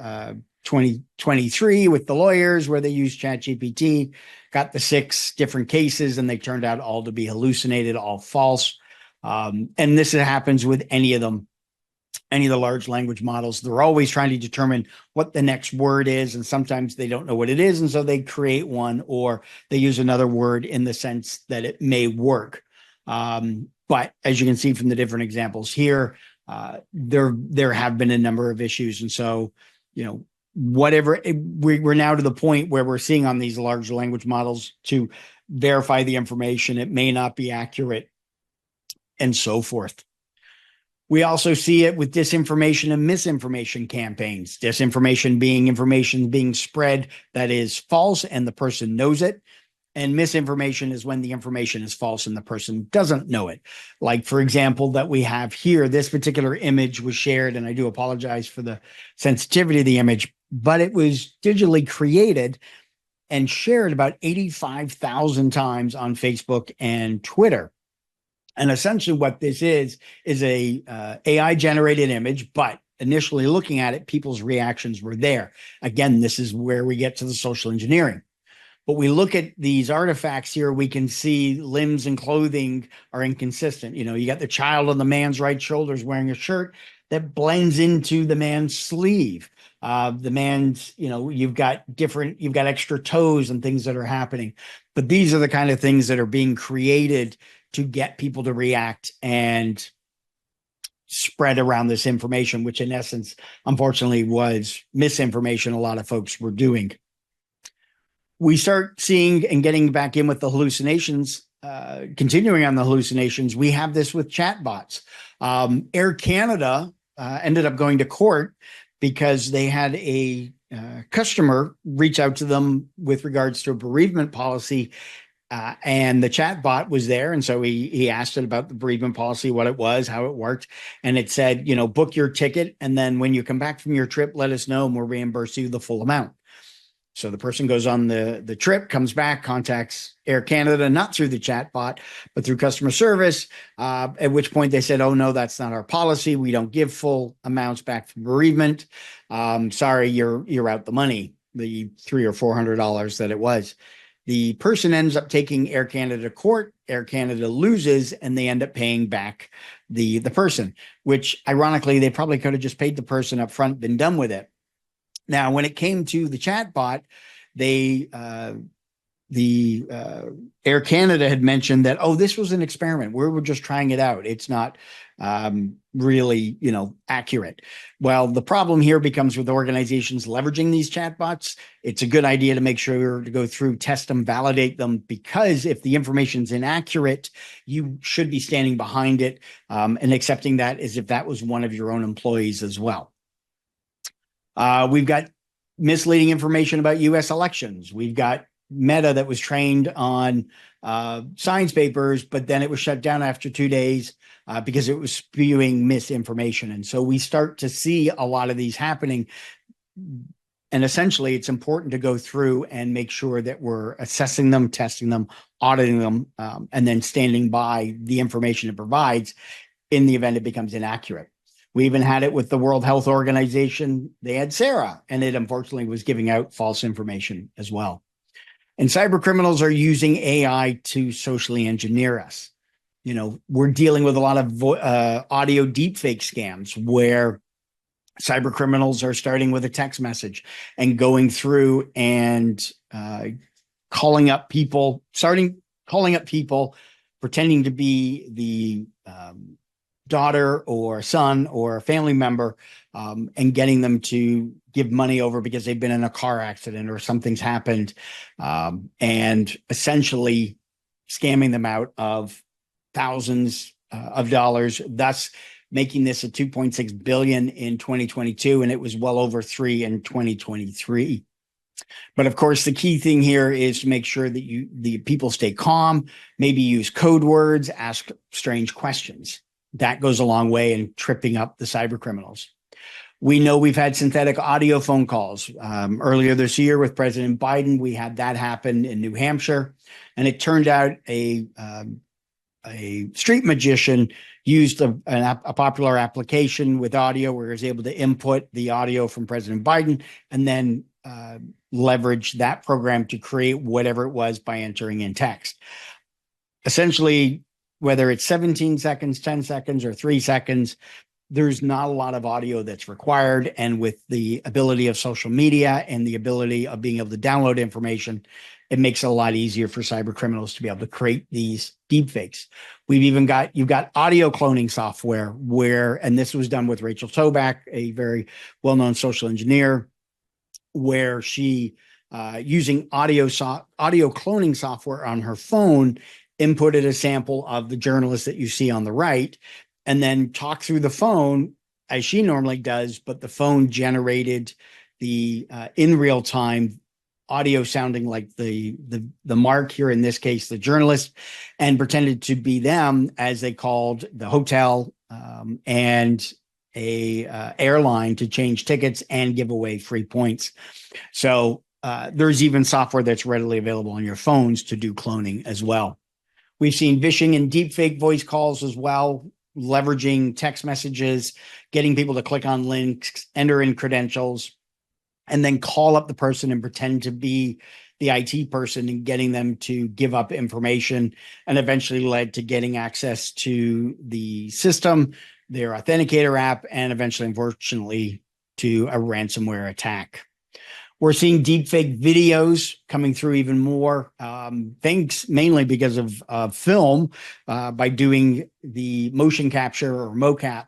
2023 with the lawyers where they used ChatGPT, got the 6 different cases and they turned out all to be hallucinated, all false. And this happens with any of them, any of the large language models. They're always trying to determine what the next word is. And sometimes they don't know what it is. And so they create one, or they use another word in the sense that it may work. But as you can see from the different examples here, there have been a number of issues. And so, we're now to the point where we're seeing on these large language models to verify the information, it may not be accurate, and so forth. We also see it with disinformation and misinformation campaigns. Disinformation being information being spread that is false and the person knows it. And misinformation is when the information is false and the person doesn't know it. Like, for example, that we have here, this particular image was shared, and I do apologize for the sensitivity of the image, but it was digitally created and shared about 85,000 times on Facebook and Twitter. And essentially what this is a AI generated image, but initially looking at it, people's reactions were there. Again, this is where we get to the social engineering. But we look at these artifacts here, we can see limbs and clothing are inconsistent. You got the child on the man's right shoulder is wearing a shirt. that blends into the man's sleeve. The man's, you've got extra toes and things that are happening. But these are the kind of things that are being created to get people to react and spread around this information, which in essence, unfortunately, was misinformation a lot of folks were doing. We start seeing and getting back in with the hallucinations, continuing on the hallucinations. We have this with chatbots. Air Canada ended up going to court because they had a customer reach out to them with regards to a bereavement policy. And the chat bot was there. And so he asked it about the bereavement policy, what it was, how it worked. And it said, book your ticket. And then when you come back from your trip, let us know and we'll reimburse you the full amount. So the person goes on the trip, comes back, contacts Air Canada, not through the chat bot, but through customer service, at which point they said, oh, no, that's not our policy. We don't give full amounts back from bereavement. Sorry, you're out the money, the $300 or $400 that it was. The person ends up taking Air Canada to court. Air Canada loses, and they end up paying back the person, which ironically, they probably could have just paid the person up front, been done with it. Now, when it came to the chat bot, Air Canada had mentioned that, oh, this was an experiment. We were just trying it out. It's not really, accurate. Well, the problem here becomes with organizations leveraging these chatbots. It's a good idea to make sure to go through, test them, validate them, because if the information's inaccurate, you should be standing behind it and accepting that as if that was one of your own employees as well. We've got misleading information about U.S. elections. We've got Meta that was trained on science papers, but then it was shut down after 2 days because it was spewing misinformation. And so we start to see a lot of these happening. And essentially, it's important to go through and make sure that we're assessing them, testing them, auditing them, and then standing by the information it provides in the event it becomes inaccurate. We even had it with the World Health Organization. They had Sarah, and it unfortunately was giving out false information as well. And cyber criminals are using AI to socially engineer us. We're dealing with a lot of audio deepfake scams where cyber criminals are starting with a text message and going through and calling up people, pretending to be the daughter or son or a family member, and getting them to give money over because they've been in a car accident or something's happened, and essentially scamming them out of thousands of dollars, thus making this a 2.6 billion in 2022, and it was well over 3 in 2023. But of course, the key thing here is to make sure that the people stay calm, maybe use code words, ask strange questions. That goes a long way in tripping up the cyber criminals. We know we've had synthetic audio phone calls. Earlier this year with President Biden, we had that happen in New Hampshire, and it turned out a street magician used a popular application with audio where he was able to input the audio from President Biden and then leverage that program to create whatever it was by entering in text. Essentially, whether it's 17 seconds, 10 seconds, or 3 seconds, there's not a lot of audio that's required. And with the ability of social media and the ability of being able to download information, it makes it a lot easier for cyber criminals to be able to create these deepfakes. You've got audio cloning software and this was done with Rachel Toback, a very well-known social engineer, where she, using audio cloning software on her phone, inputted a sample of the journalist that you see on the right, and then talked through the phone as she normally does, but the phone generated the in real time audio sounding like the mark here, in this case, the journalist, and pretended to be them as they called the hotel and a airline to change tickets and give away free points. So there's even software that's readily available on your phones to do cloning as well. We've seen phishing and deepfake voice calls as well, leveraging text messages, getting people to click on links, enter in credentials, and then call up the person and pretend to be the IT person and getting them to give up information, and eventually led to getting access to the system, their authenticator app, and eventually, unfortunately, to a ransomware attack. We're seeing deepfake videos coming through even more, thanks mainly because of film, by doing the motion capture or mocap.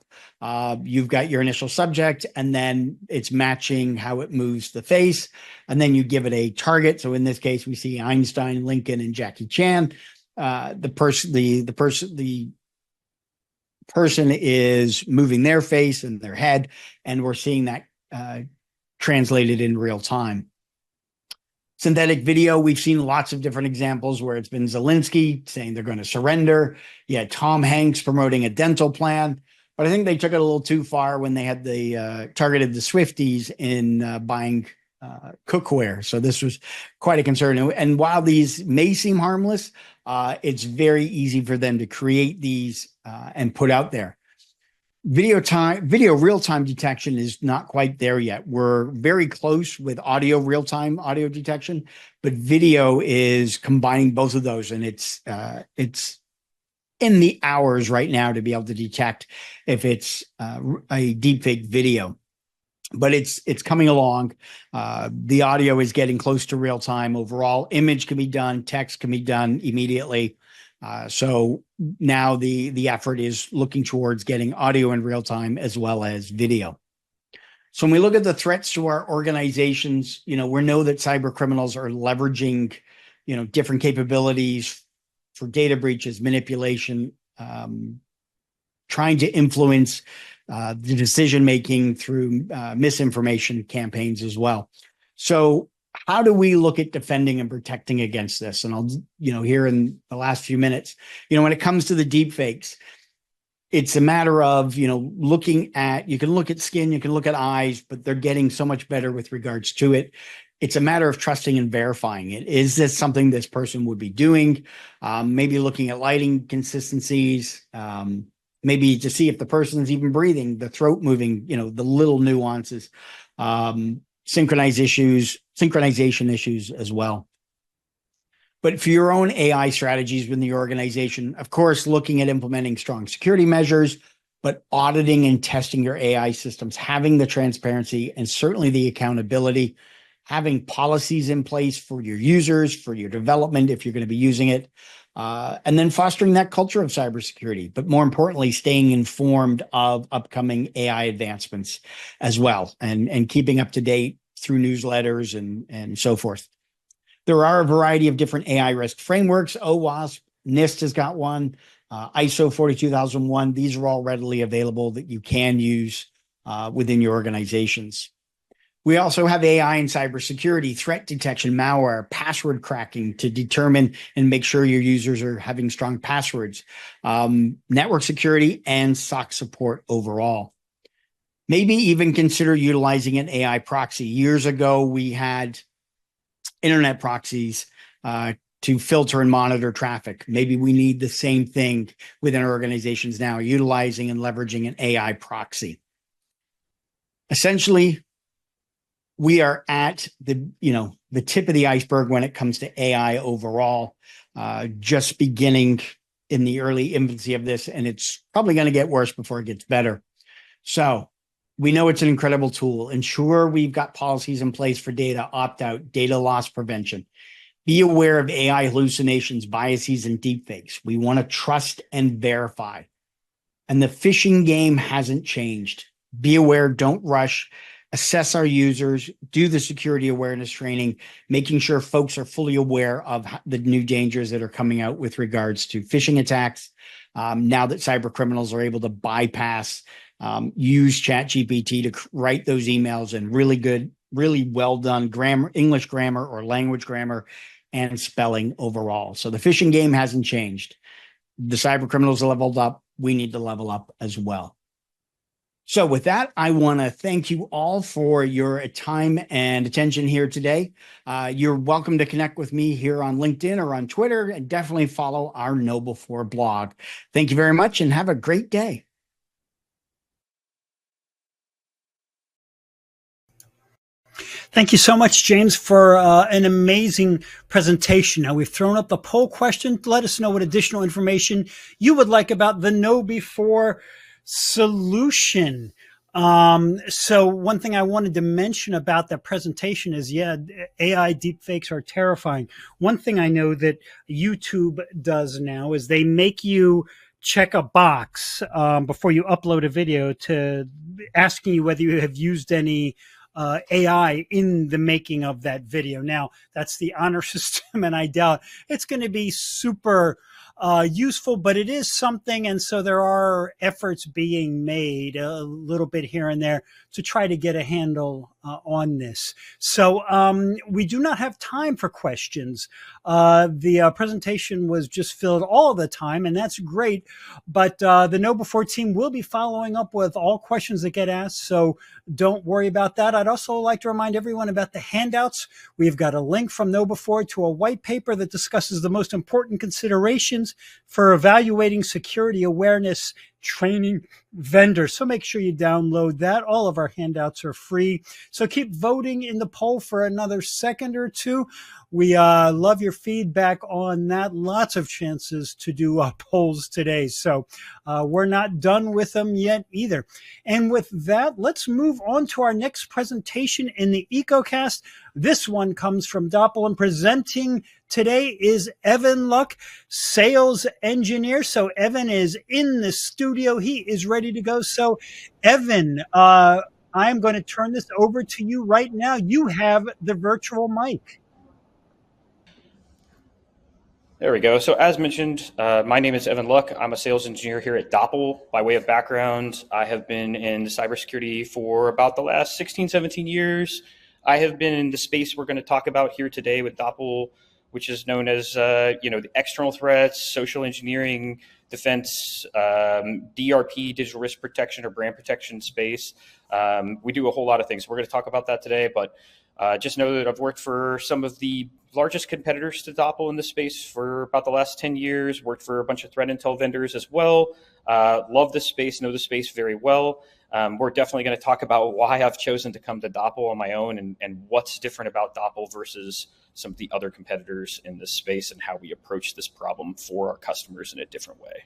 You've got your initial subject, and then it's matching how it moves the face, and then you give it a target. So in this case, we see Einstein, Lincoln, and Jackie Chan. The person is moving their face and their head, and we're seeing that translated in real time. Synthetic video, we've seen lots of different examples where it's been Zelensky saying they're going to surrender. Yeah, Tom Hanks promoting a dental plan. But I think they took it a little too far when they had the targeted the Swifties in buying cookware. So this was quite a concern. And while these may seem harmless, it's very easy for them to create these and put out there. Video real-time detection is not quite there yet. We're very close with real-time audio detection, but video is combining both of those, and it's in the hours right now to be able to detect if it's a deepfake video. But it's coming along. The audio is getting close to real time overall. Image can be done, text can be done immediately. So now the effort is looking towards getting audio in real time as well as video. So when we look at the threats to our organizations, we know that cyber criminals are leveraging, different capabilities for data breaches, manipulation, trying to influence the decision-making through misinformation campaigns as well. So how do we look at defending and protecting against this? And I'll, here in the last few minutes, when it comes to the deep fakes, it's a matter of, looking at, you can look at skin, you can look at eyes, but they're getting so much better with regards to it. It's a matter of trusting and verifying it. Is this something this person would be doing? Maybe looking at lighting consistencies, maybe to see if the person's even breathing, the throat moving, the little nuances, synchronization issues as well. But for your own AI strategies within the organization, of course, looking at implementing strong security measures, but auditing and testing your AI systems, having the transparency and certainly the accountability, having policies in place for your users, for your development, if you're going to be using it, and then fostering that culture of cybersecurity, but more importantly, staying informed of upcoming AI advancements as well, and keeping up to date through newsletters and so forth. There are a variety of different AI risk frameworks. OWASP, NIST has got one, ISO 42001. These are all readily available that you can use within your organizations. We also have AI and cybersecurity, threat detection, malware, password cracking to determine and make sure your users are having strong passwords, network security, and SOC support overall. Maybe even consider utilizing an AI proxy. Years ago, we had internet proxies to filter and monitor traffic. Maybe we need the same thing within our organizations now, utilizing and leveraging an AI proxy. Essentially, we are at the tip of the iceberg when it comes to AI overall, just beginning in the early infancy of this, and it's probably going to get worse before it gets better. So we know it's an incredible tool. Ensure we've got policies in place for data opt-out, data loss prevention. Be aware of AI hallucinations, biases, and deepfakes. We want to trust and verify. And the phishing game hasn't changed. Be aware, don't rush. Assess our users, do the security awareness training, making sure folks are fully aware of the new dangers that are coming out with regards to phishing attacks. Now that cyber criminals are able to bypass, use ChatGPT to write those emails in really good, really well done grammar, English grammar or language grammar and spelling overall. So the phishing game hasn't changed. The cyber criminals leveled up. We need to level up as well. So with that, I want to thank you all for your time and attention here today. You're welcome to connect with me here on LinkedIn or on Twitter, and definitely follow our Noble4 blog. Thank you very much and have a great day. Thank you so much, James, for an amazing presentation. Now, we've thrown up the poll question. Let us know what additional information you would like about the Know Before solution. So one thing I wanted to mention about that presentation is, yeah, AI deepfakes are terrifying. One thing I know that YouTube does now is they make you check a box before you upload a video to asking you whether you have used any AI in the making of that video. Now, that's the honor system, and I doubt it's going to be super useful, but it is something. And so there are efforts being made a little bit here and there to try to get a handle on this. So we do not have time for questions. The presentation was just filled all the time, and that's great. But the Know Before team will be following up with all questions that get asked. So don't worry about that. I'd also like to remind everyone about the handouts. We've got a link from Know Before to a white paper that discusses the most important considerations for evaluating security awareness training vendors. So make sure you download that. All of our handouts are free. So keep voting in the poll for another second or two. We love your feedback on that. Lots of chances to do polls today. So we're not done with them yet either. And with that, let's move on to our next presentation in the EcoCast. This one comes from Doppel, and presenting today is Evan Luck, sales engineer. So Evan is in the studio. He is ready to go. So Evan, I'm going to turn this over to you right now. You have the virtual mic. There we go. So as mentioned, my name is Evan Luck. I'm a sales engineer here at Doppel. By way of background, I have been in cybersecurity for about the last 16, 17 years. I have been in the space we're going to talk about here today with Doppel, which is known as the external threats, social engineering, defense, DRP, digital risk protection or brand protection space. We do a whole lot of things. We're going to talk about that today, but just know that I've worked for some of the largest competitors to Doppel in this space for about the last 10 years, worked for a bunch of threat intel vendors as well. Love this space, know the space very well. We're definitely going to talk about why I've chosen to come to Doppel on my own and what's different about Doppel versus some of the other competitors in this space and how we approach this problem for our customers in a different way.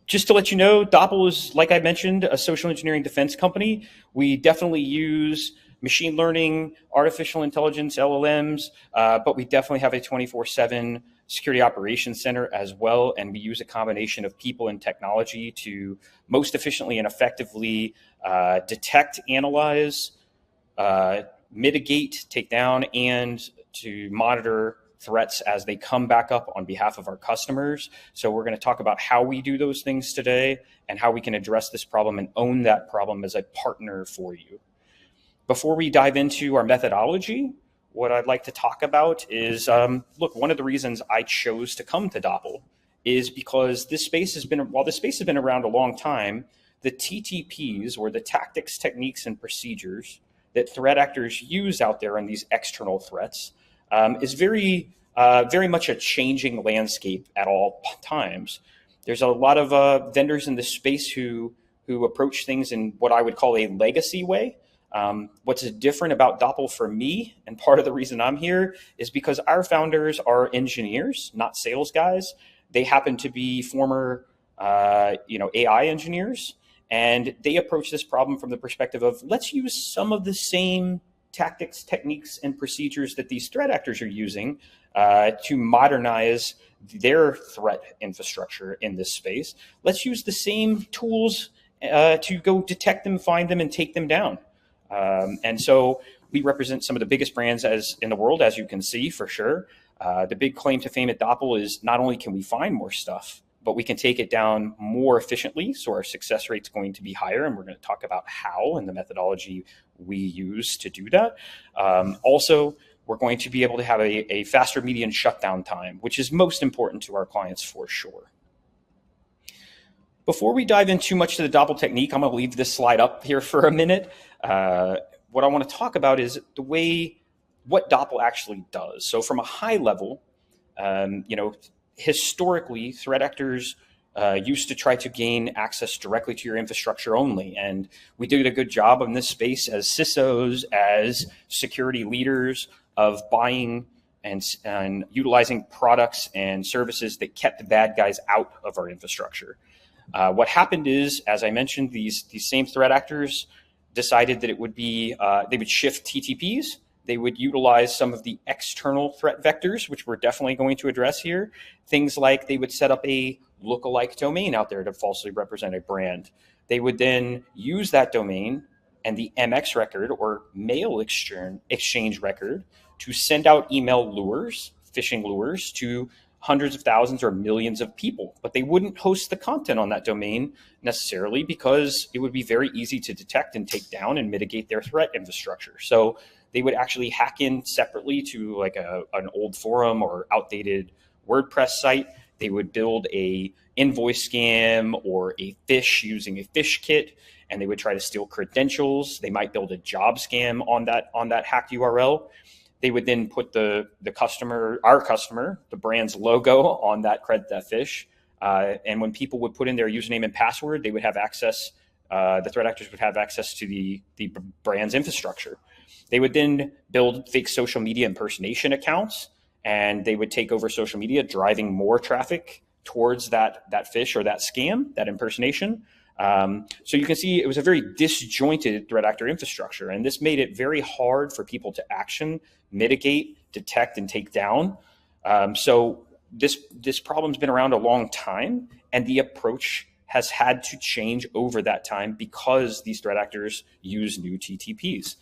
Just to let you know, Doppel is, like I mentioned, a social engineering defense company. We definitely use machine learning, artificial intelligence, LLMs, but we definitely have a 24/7 security operations center as well. And we use a combination of people and technology to most efficiently and effectively detect, analyze, mitigate, take down, and to monitor threats as they come back up on behalf of our customers. So we're going to talk about how we do those things today and how we can address this problem and own that problem as a partner for you. Before we dive into our methodology, what I'd like to talk about is, look, one of the reasons I chose to come to Doppel is because this space has been, while this space has been around a long time, the TTPs, or the tactics, techniques, and procedures that threat actors use out there in these external threats is very much a changing landscape at all times. There's a lot of vendors in this space who approach things in what I would call a legacy way. What's different about Doppel for me, and part of the reason I'm here, is because our founders are engineers, not sales guys. They happen to be former AI engineers, and they approach this problem from the perspective of, let's use some of the same tactics, techniques, and procedures that these threat actors are using to modernize their threat infrastructure in this space. Let's use the same tools to go detect them, find them, and take them down. And so we represent some of the biggest brands in the world, as you can see, for sure. The big claim to fame at Doppel is not only can we find more stuff, but we can take it down more efficiently. So our success rate's going to be higher, and we're going to talk about how and the methodology we use to do that. Also, we're going to be able to have a faster median shutdown time, which is most important to our clients for sure. Before we dive in too much to the Doppel technique, I'm going to leave this slide up here for a minute. What I want to talk about is what Doppel actually does. So from a high level, historically, threat actors used to try to gain access directly to your infrastructure only. And we did a good job in this space as CISOs, as security leaders, of buying and utilizing products and services that kept the bad guys out of our infrastructure. What happened is, as I mentioned, these same threat actors decided that it would be, they would shift TTPs. They would utilize some of the external threat vectors, which we're definitely going to address here. Things like they would set up a lookalike domain out there to falsely represent a brand. They would then use that domain and the MX record, or mail exchange record, to send out email lures, phishing lures, to hundreds of thousands or millions of people. But they wouldn't host the content on that domain necessarily, because it would be very easy to detect and take down and mitigate their threat infrastructure. So they would actually hack in separately to like an old forum or outdated WordPress site. They would build a invoice scam or a phish using a phish kit, and they would try to steal credentials. They might build a job scam on that hacked URL. They would then put the brand's logo on that phish. And when people would put in their username and password, they would have access, the threat actors would have access to the brand's infrastructure. They would then build fake social media impersonation accounts, and they would take over social media, driving more traffic towards that phish or that scam, that impersonation. So you can see it was a very disjointed threat actor infrastructure, and this made it very hard for people to action, mitigate, detect, and take down. So this problem's been around a long time, and the approach has had to change over that time because these threat actors use new TTPs.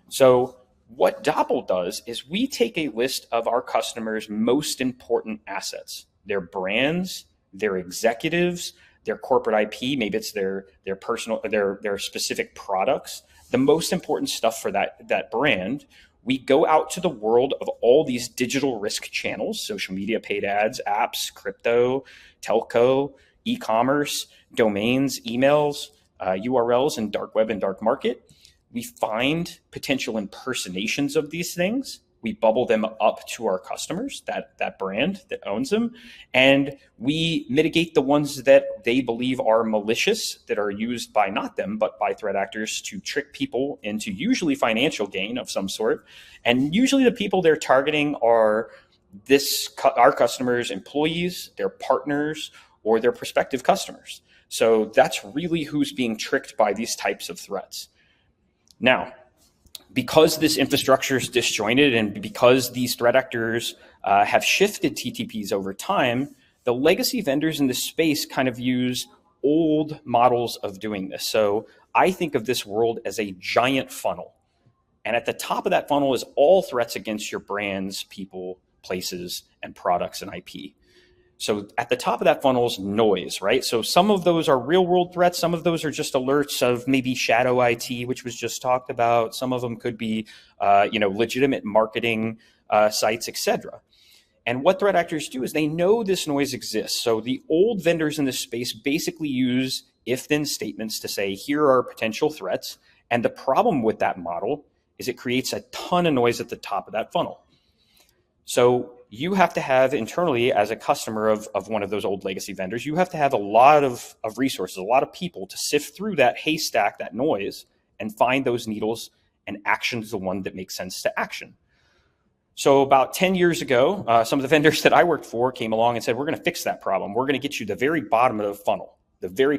So what Doppel does is we take a list of our customers' most important assets, their brands, their executives, their corporate IP, maybe it's their personal, their specific products, the most important stuff for that brand. We go out to the world of all these digital risk channels, social media, paid ads, apps, crypto, telco, e-commerce, domains, emails, URLs, and dark web and dark market. We find potential impersonations of these things. We bubble them up to our customers, that brand that owns them, and we mitigate the ones that they believe are malicious, that are used by not them, but by threat actors to trick people into usually financial gain of some sort. And usually the people they're targeting are our customers' employees, their partners, or their prospective customers. So that's really who's being tricked by these types of threats. Now, because this infrastructure is disjointed and because these threat actors have shifted TTPs over time, the legacy vendors in this space kind of use old models of doing this. So I think of this world as a giant funnel. And at the top of that funnel is all threats against your brands, people, places, and products and IP. So at the top of that funnel is noise, right? So some of those are real world threats. Some of those are just alerts of maybe shadow IT, which was just talked about. Some of them could be, legitimate marketing sites, etc. And what threat actors do is they know this noise exists. So the old vendors in this space basically use if-then statements to say, here are potential threats. And the problem with that model is it creates a ton of noise at the top of that funnel. So you have to have internally, as a customer of one of those old legacy vendors, you have to have a lot of resources, a lot of people to sift through that haystack, that noise, and find those needles and action the one that makes sense to action. So about 10 years ago, some of the vendors that I worked for came along and said, we're going to fix that problem. We're going to get you the very bottom of the funnel, the very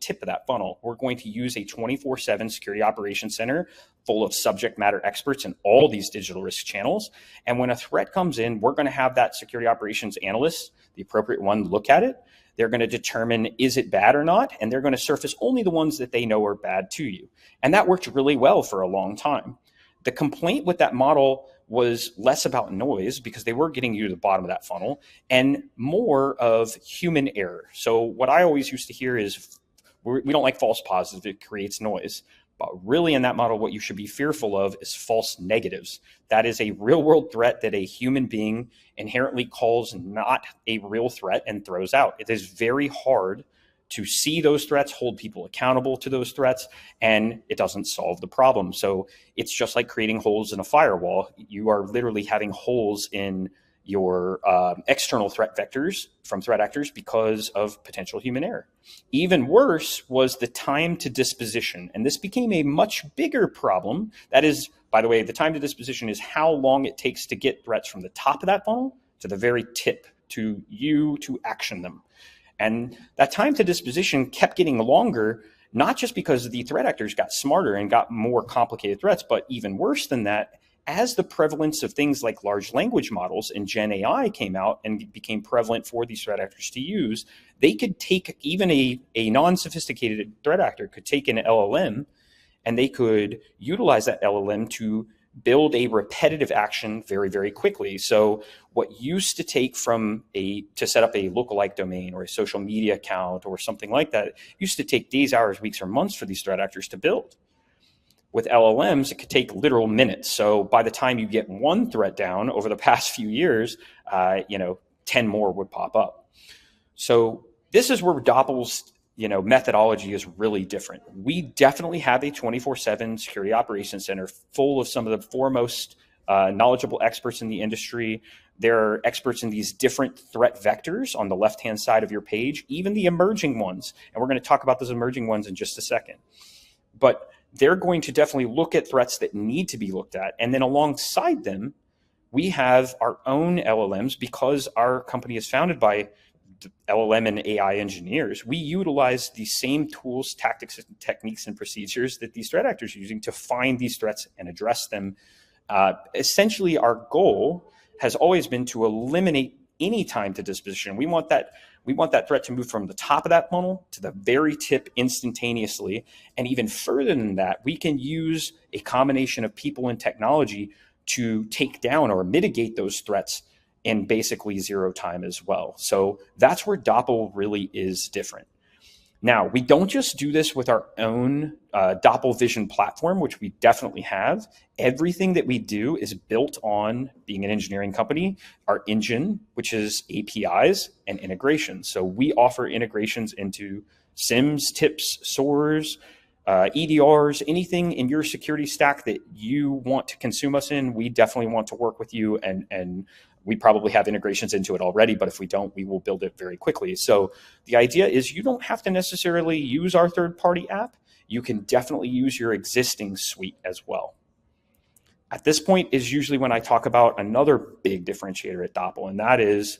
tip of that funnel. We're going to use a 24/7 security operations center full of subject matter experts in all these digital risk channels. And when a threat comes in, we're going to have that security operations analyst, the appropriate one, look at it. They're going to determine, is it bad or not? And they're going to surface only the ones that they know are bad to you. And that worked really well for a long time. The complaint with that model was less about noise, because they were getting you to the bottom of that funnel, and more of human error. So what I always used to hear is, we don't like false positives, it creates noise. But really in that model, what you should be fearful of is false negatives. That is a real world threat that a human being inherently calls not a real threat and throws out. It is very hard to see those threats, hold people accountable to those threats, and it doesn't solve the problem. So it's just like creating holes in a firewall. You are literally having holes in your external threat vectors from threat actors because of potential human error. Even worse was the time to disposition. And this became a much bigger problem. That is, by the way, the time to disposition is how long it takes to get threats from the top of that funnel to the very tip, to you to action them. And that time to disposition kept getting longer, not just because the threat actors got smarter and got more complicated threats, but even worse than that, as the prevalence of things like large language models and Gen AI came out and became prevalent for these threat actors to use, they could take even a non-sophisticated threat actor could take an LLM, and they could utilize that LLM to build a repetitive action very, very quickly. So what used to take to set up a lookalike domain or a social media account or something like that, used to take days, hours, weeks, or months for these threat actors to build. With LLMs, it could take literal minutes. So by the time you get one threat down over the past few years, 10 more would pop up. So this is where Doppel's methodology is really different. We definitely have a 24/7 security operations center full of some of the foremost knowledgeable experts in the industry. They're experts in these different threat vectors on the left-hand side of your page, even the emerging ones. And we're going to talk about those emerging ones in just a second. But they're going to definitely look at threats that need to be looked at. And then alongside them, we have our own LLMs because our company is founded by LLM and AI engineers. We utilize the same tools, tactics, techniques, and procedures that these threat actors are using to find these threats and address them. Essentially, our goal has always been to eliminate any time to disposition. We want that threat to move from the top of that funnel to the very tip instantaneously. And even further than that, we can use a combination of people and technology to take down or mitigate those threats in basically zero time as well. So that's where Doppel really is different. Now, we don't just do this with our own Doppel Vision platform, which we definitely have. Everything that we do is built on being an engineering company, our engine, which is APIs and integrations. So we offer integrations into SIMs, TIPS, SOARs, EDRs, anything in your security stack that you want to consume us in. We definitely want to work with you, and we probably have integrations into it already, but if we don't, we will build it very quickly. So the idea is you don't have to necessarily use our third-party app. You can definitely use your existing suite as well. At this point is usually when I talk about another big differentiator at Doppel, and that is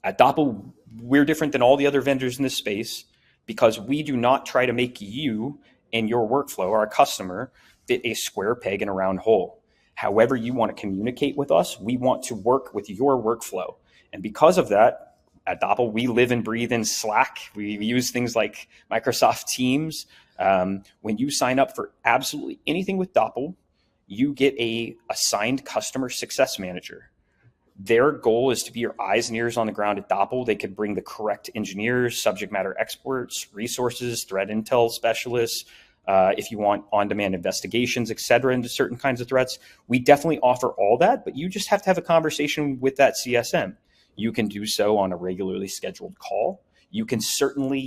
at Doppel, we're different than all the other vendors in this space because we do not try to make you and your workflow, our customer, fit a square peg in a round hole. However you want to communicate with us, we want to work with your workflow. And because of that, at Doppel, we live and breathe in Slack. We use things like Microsoft Teams. When you sign up for absolutely anything with Doppel, you get a assigned customer success manager. Their goal is to be your eyes and ears on the ground at Doppel. They could bring the correct engineers, subject matter experts, resources, threat intel specialists, if you want on-demand investigations, et cetera, into certain kinds of threats. We definitely offer all that, but you just have to have a conversation with that CSM. You can do so on a regularly scheduled call. You can certainly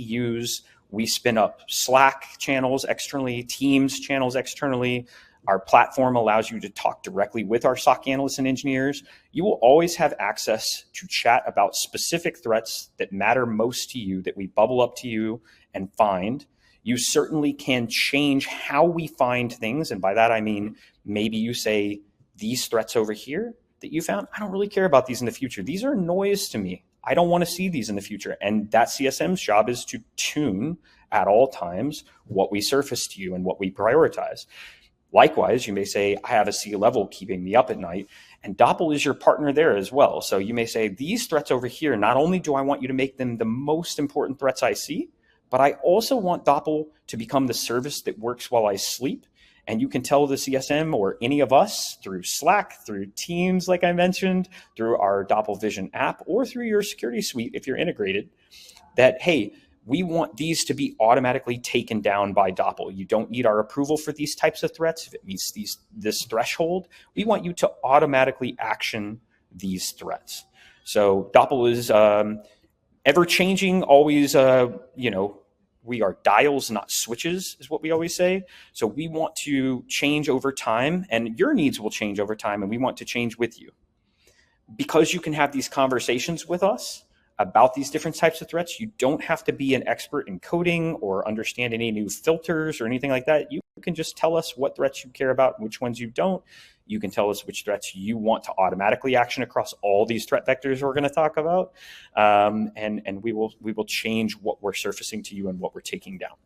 we spin up Slack channels externally, Teams channels externally. Our platform allows you to talk directly with our SOC analysts and engineers. You will always have access to chat about specific threats that matter most to you, that we bubble up to you and find. You certainly can change how we find things. And by that, I mean, maybe you say, these threats over here that you found, I don't really care about these in the future. These are noise to me. I don't want to see these in the future. And that CSM's job is to tune at all times what we surface to you and what we prioritize. Likewise, you may say, I have a C-level keeping me up at night, and Doppel is your partner there as well. So you may say, these threats over here, not only do I want you to make them the most important threats I see, but I also want Doppel to become the service that works while I sleep. And you can tell the CSM or any of us through Slack, through Teams, like I mentioned, through our Doppel Vision app, or through your security suite if you're integrated, that, hey, we want these to be automatically taken down by Doppel. You don't need our approval for these types of threats. If it meets this threshold, we want you to automatically action these threats. So Doppel is ever-changing, always, we are dials, not switches, is what we always say. So we want to change over time, and your needs will change over time, and we want to change with you. Because you can have these conversations with us, about these different types of threats. You don't have to be an expert in coding or understand any new filters or anything like that. You can just tell us what threats you care about, which ones you don't. You can tell us which threats you want to automatically action across all these threat vectors we're going to talk about, and we will change what we're surfacing to you and what we're taking down.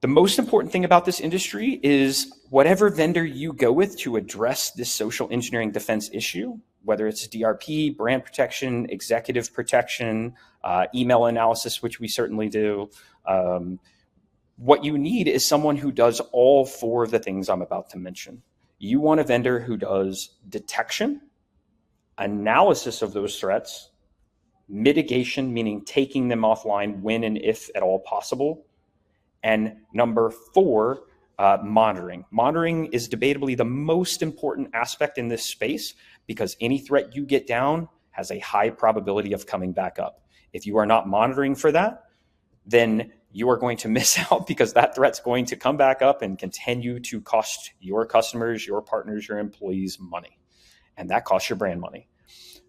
The most important thing about this industry is whatever vendor you go with to address this social engineering defense issue, whether it's DRP, brand protection, executive protection, email analysis, which we certainly do. What you need is someone who does all four of the things I'm about to mention. You want a vendor who does detection, analysis of those threats, mitigation, meaning taking them offline when and if at all possible, and number four, monitoring. Monitoring is debatably the most important aspect in this space because any threat you get down has a high probability of coming back up. If you are not monitoring for that, then you are going to miss out because that threat's going to come back up and continue to cost your customers, your partners, your employees money. And that costs your brand money.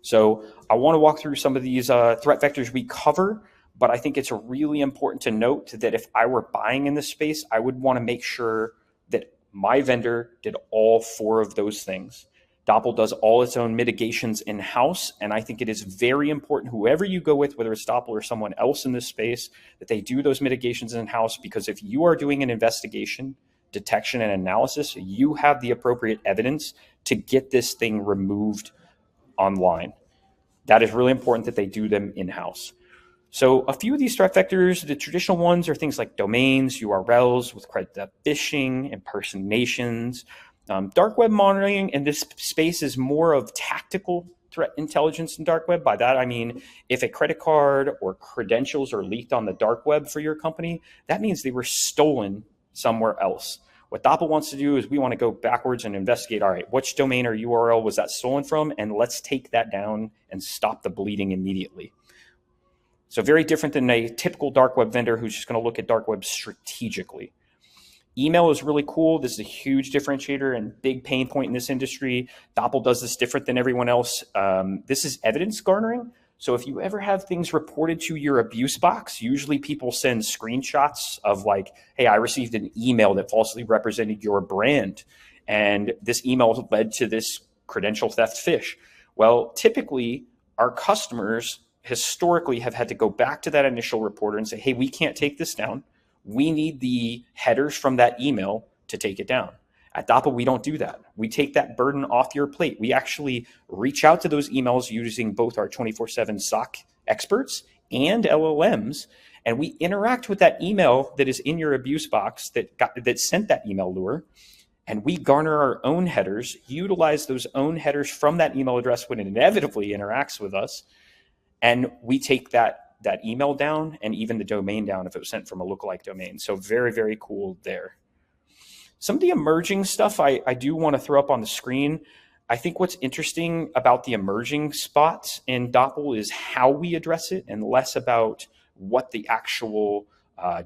So I want to walk through some of these threat vectors we cover, but I think it's really important to note that if I were buying in this space, I would want to make sure that my vendor did all four of those things. Doppel does all its own mitigations in-house, and I think it is very important, whoever you go with, whether it's Doppel or someone else in this space, that they do those mitigations in-house, because if you are doing an investigation, detection, and analysis, you have the appropriate evidence to get this thing removed online. That is really important that they do them in-house. So a few of these threat vectors, the traditional ones are things like domains, URLs with credit phishing, impersonations. Dark web monitoring in this space is more of tactical threat intelligence in dark web. By that, I mean, if a credit card or credentials are leaked on the dark web for your company, that means they were stolen somewhere else. What Doppel wants to do is we want to go backwards and investigate, all right, which domain or URL was that stolen from? And let's take that down and stop the bleeding immediately. So very different than a typical dark web vendor who's just going to look at dark web strategically. Email is really cool. This is a huge differentiator and big pain point in this industry. Doppel does this different than everyone else. This is evidence garnering. So if you ever have things reported to your abuse box, usually people send screenshots of like, hey, I received an email that falsely represented your brand, and this email led to this credential theft phish. Well, typically our customers historically have had to go back to that initial reporter and say, hey, we can't take this down. We need the headers from that email to take it down. At Doppel, we don't do that. We take that burden off your plate. We actually reach out to those emails using both our 24/7 SOC experts and LLMs, and we interact with that email that is in your abuse box that sent that email lure, and we garner our own headers, utilize those own headers from that email address when it inevitably interacts with us, and we take that email down and even the domain down if it was sent from a lookalike domain. So very, very cool there. Some of the emerging stuff I do want to throw up on the screen. I think what's interesting about the emerging spots in Doppel is how we address it and less about what the actual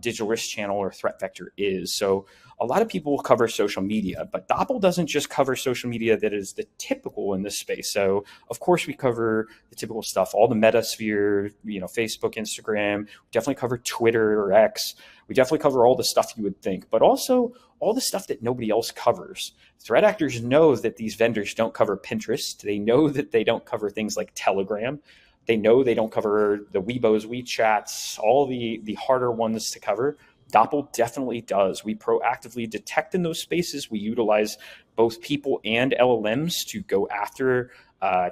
digital risk channel or threat vector is. So a lot of people will cover social media, but Doppel doesn't just cover social media that is the typical in this space. So of course we cover the typical stuff, all the metasphere, Facebook, Instagram. We definitely cover Twitter or X. We definitely cover all the stuff you would think, but also all the stuff that nobody else covers. Threat actors know that these vendors don't cover Pinterest. They know that they don't cover things like Telegram. They know they don't cover the Weibos, WeChats, all the harder ones to cover. Doppel definitely does. We proactively detect in those spaces. We utilize both people and LLMs to go after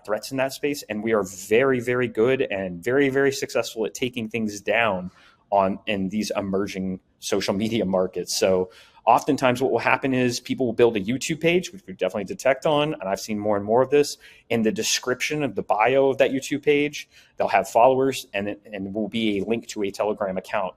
threats in that space. And we are very, very good and very, very successful at taking things down in these emerging social media markets. So oftentimes what will happen is people will build a YouTube page, which we definitely detect on, and I've seen more and more of this. In the description of the bio of that YouTube page, they'll have followers and will be a link to a Telegram account.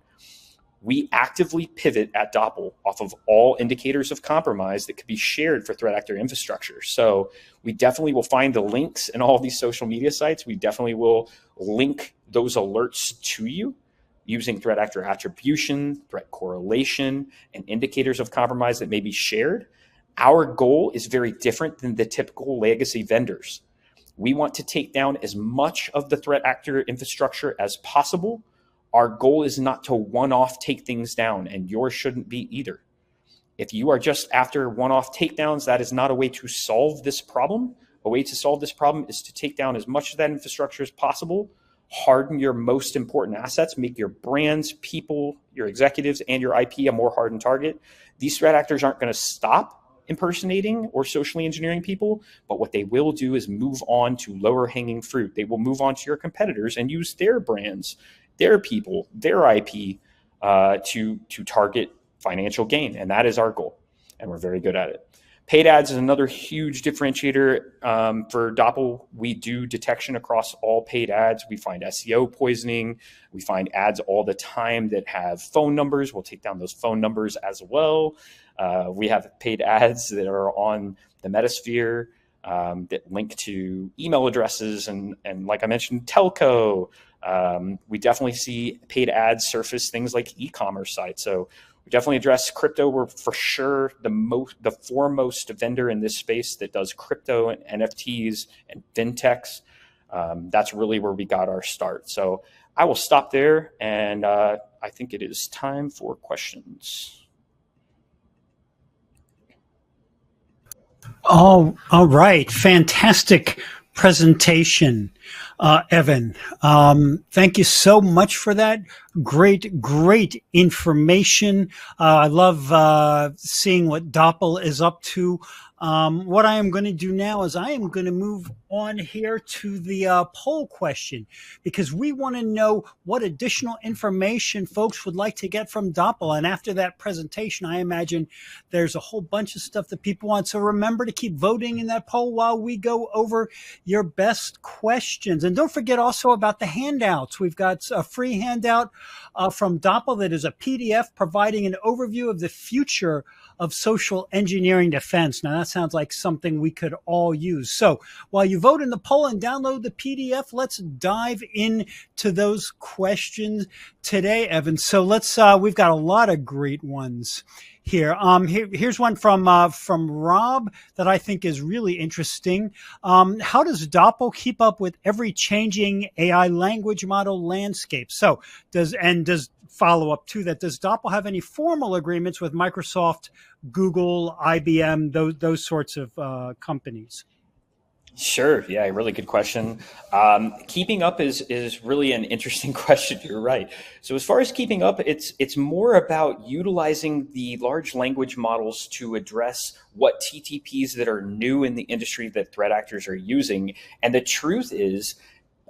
We actively pivot at Doppel off of all indicators of compromise that could be shared for threat actor infrastructure. So we definitely will find the links in all of these social media sites. We definitely will link those alerts to you using threat actor attribution, threat correlation, and indicators of compromise that may be shared. Our goal is very different than the typical legacy vendors. We want to take down as much of the threat actor infrastructure as possible. Our goal is not to one-off take things down, and yours shouldn't be either. If you are just after one-off takedowns, that is not a way to solve this problem. A way to solve this problem is to take down as much of that infrastructure as possible, harden your most important assets, make your brands, people, your executives, and your IP a more hardened target. These threat actors aren't going to stop impersonating or socially engineering people, but what they will do is move on to lower hanging fruit. They will move on to your competitors and use their brands, their people, their IP to target financial gain. And that is our goal. And we're very good at it. Paid ads is another huge differentiator for Doppel. We do detection across all paid ads. We find SEO poisoning. We find ads all the time that have phone numbers. We'll take down those phone numbers as well. We have paid ads that are on the Metasphere that link to email addresses and like I mentioned, telco. We definitely see paid ads surface things like e-commerce sites. So we definitely address crypto. We're for sure the foremost vendor in this space that does crypto and NFTs and fintechs. That's really where we got our start. So I will stop there, and I think it is time for questions. Oh, all right. Fantastic presentation, Evan. Thank you so much for that. Great information. I love seeing what Doppel is up to. What I am going to do now is I am going to move on here to the poll question, because we want to know what additional information folks would like to get from Doppel. And after that presentation, I imagine there's a whole bunch of stuff that people want. So remember to keep voting in that poll while we go over your best questions. And don't forget also about the handouts. We've got a free handout from Doppel that is a PDF providing an overview of the future of social engineering defense. Now, that sounds like something we could all use. So while you vote in the poll and download the PDF, let's dive into those questions today, Evan. So we've got a lot of great ones here. Here's one from Rob that I think is really interesting. How does Doppel keep up with every changing AI language model landscape? So does follow up to that, does Doppel have any formal agreements with Microsoft, Google, IBM, those sorts of companies? Sure. Yeah, really good question. Keeping up is really an interesting question. You're right. So as far as keeping up, it's more about utilizing the large language models to address what TTPs that are new in the industry that threat actors are using. And the truth is,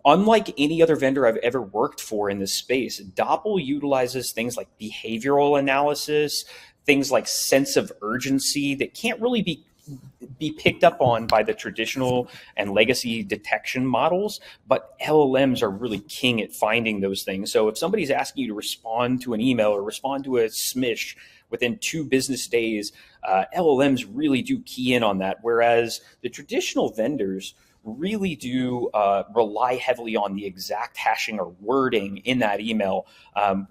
unlike any other vendor I've ever worked for in this space, Doppel utilizes things like behavioral analysis, things like sense of urgency that can't really be picked up on by the traditional and legacy detection models, but LLMs are really king at finding those things. So if somebody's asking you to respond to an email or respond to a smish within 2 business days, LLMs really do key in on that, whereas the traditional vendors really do rely heavily on the exact hashing or wording in that email.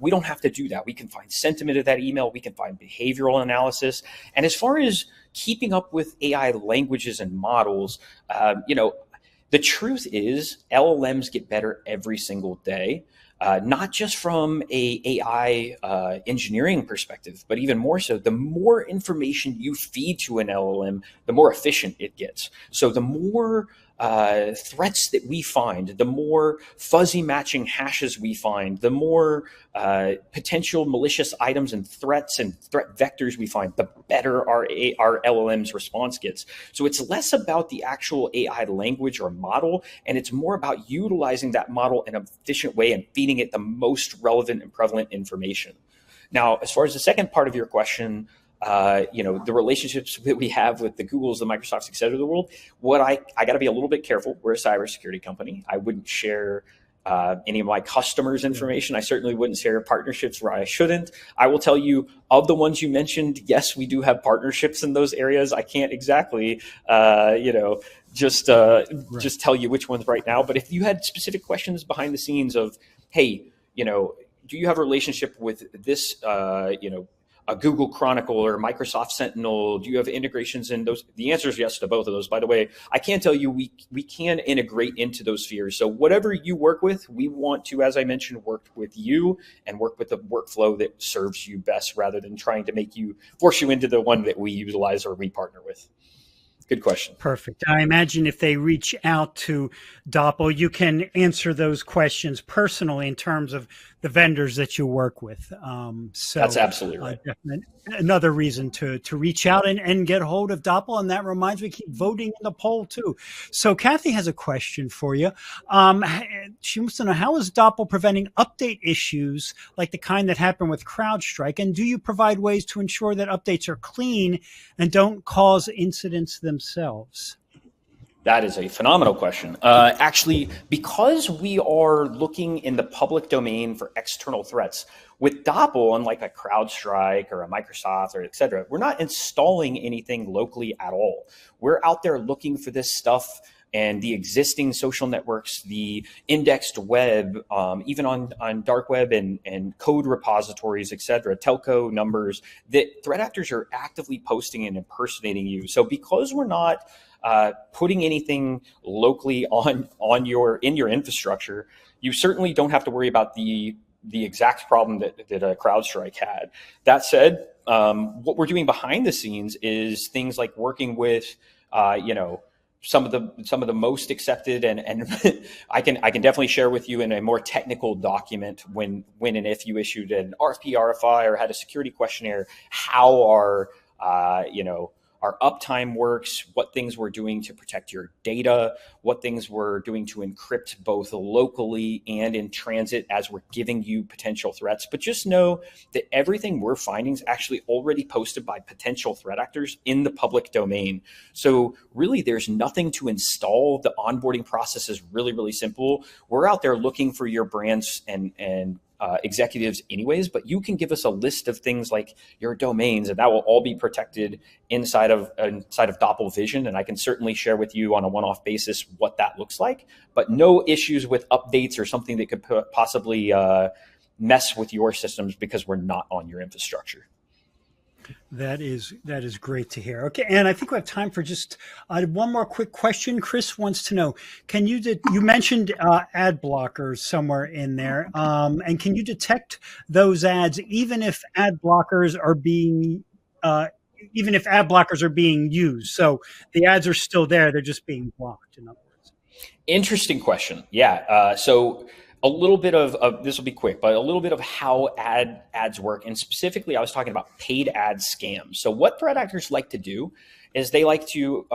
We don't have to do that. We can find sentiment of that email. We can find behavioral analysis. And as far as keeping up with AI languages and models, the truth is LLMs get better every single day. Not just from a AI engineering perspective, but even more so, the more information you feed to an LLM, the more efficient it gets. So the more threats that we find, the more fuzzy matching hashes we find, the more potential malicious items and threats and threat vectors we find, the better our LLM's response gets. So it's less about the actual AI language or model, and it's more about utilizing that model in an efficient way and feeding it the most relevant and prevalent information. Now, as far as the second part of your question, the relationships that we have with the Googles, the Microsofts, et cetera, of the world, I got to be a little bit careful. We're a cybersecurity company. I wouldn't share any of my customers' information. I certainly wouldn't share partnerships where I shouldn't. I will tell you, of the ones you mentioned, yes, we do have partnerships in those areas. I can't exactly, just tell you which ones right now. But if you had specific questions behind the scenes of, hey, do you have a relationship with this, a Google Chronicle or Microsoft Sentinel? Do you have integrations in those? The answer is yes to both of those. By the way, I can tell you we can integrate into those spheres. So whatever you work with, we want to, as I mentioned, work with you and work with the workflow that serves you best rather than trying to force you into the one that we utilize or we partner with. Good question. Perfect. I imagine if they reach out to Doppel, you can answer those questions personally in terms of the vendors that you work with. So that's absolutely right. Another reason to reach out and get a hold of Doppel. And that reminds me, keep voting in the poll too. So Kathy has a question for you. She wants to know, how is Doppel preventing update issues like the kind that happened with CrowdStrike? And do you provide ways to ensure that updates are clean and don't cause incidents themselves? That is a phenomenal question. Actually, because we are looking in the public domain for external threats, with Doppel, unlike a CrowdStrike or a Microsoft or et cetera, we're not installing anything locally at all. We're out there looking for this stuff and the existing social networks, the indexed web, even on dark web and code repositories, et cetera, telco numbers that threat actors are actively posting and impersonating you. So because we're not putting anything locally in your infrastructure, you certainly don't have to worry about the exact problem that CrowdStrike had. That said, what we're doing behind the scenes is things like working with, some of the most accepted and I can definitely share with you in a more technical document when and if you issued an RFP, RFI, or had a security questionnaire, how our uptime works, what things we're doing to protect your data, what things we're doing to encrypt both locally and in transit as we're giving you potential threats. But just know that everything we're finding is actually already posted by potential threat actors in the public domain. So really, there's nothing to install. The onboarding process is really, really simple. We're out there looking for your brands and executives anyways, but you can give us a list of things like your domains, and that will all be protected inside of Doppel Vision. And I can certainly share with you on a one-off basis what that looks like, but no issues with updates or something that could possibly mess with your systems because we're not on your infrastructure. That is great to hear. Okay, and I think we have time for just one more quick question. Chris wants to know: you mentioned ad blockers somewhere in there, and can you detect those ads even if ad blockers are being used? So the ads are still there; they're just being blocked. In other words, interesting question. Yeah. So a little bit of this will be quick, but a little bit of how ads work. And specifically, I was talking about paid ad scams. So what threat actors like to do is they like to,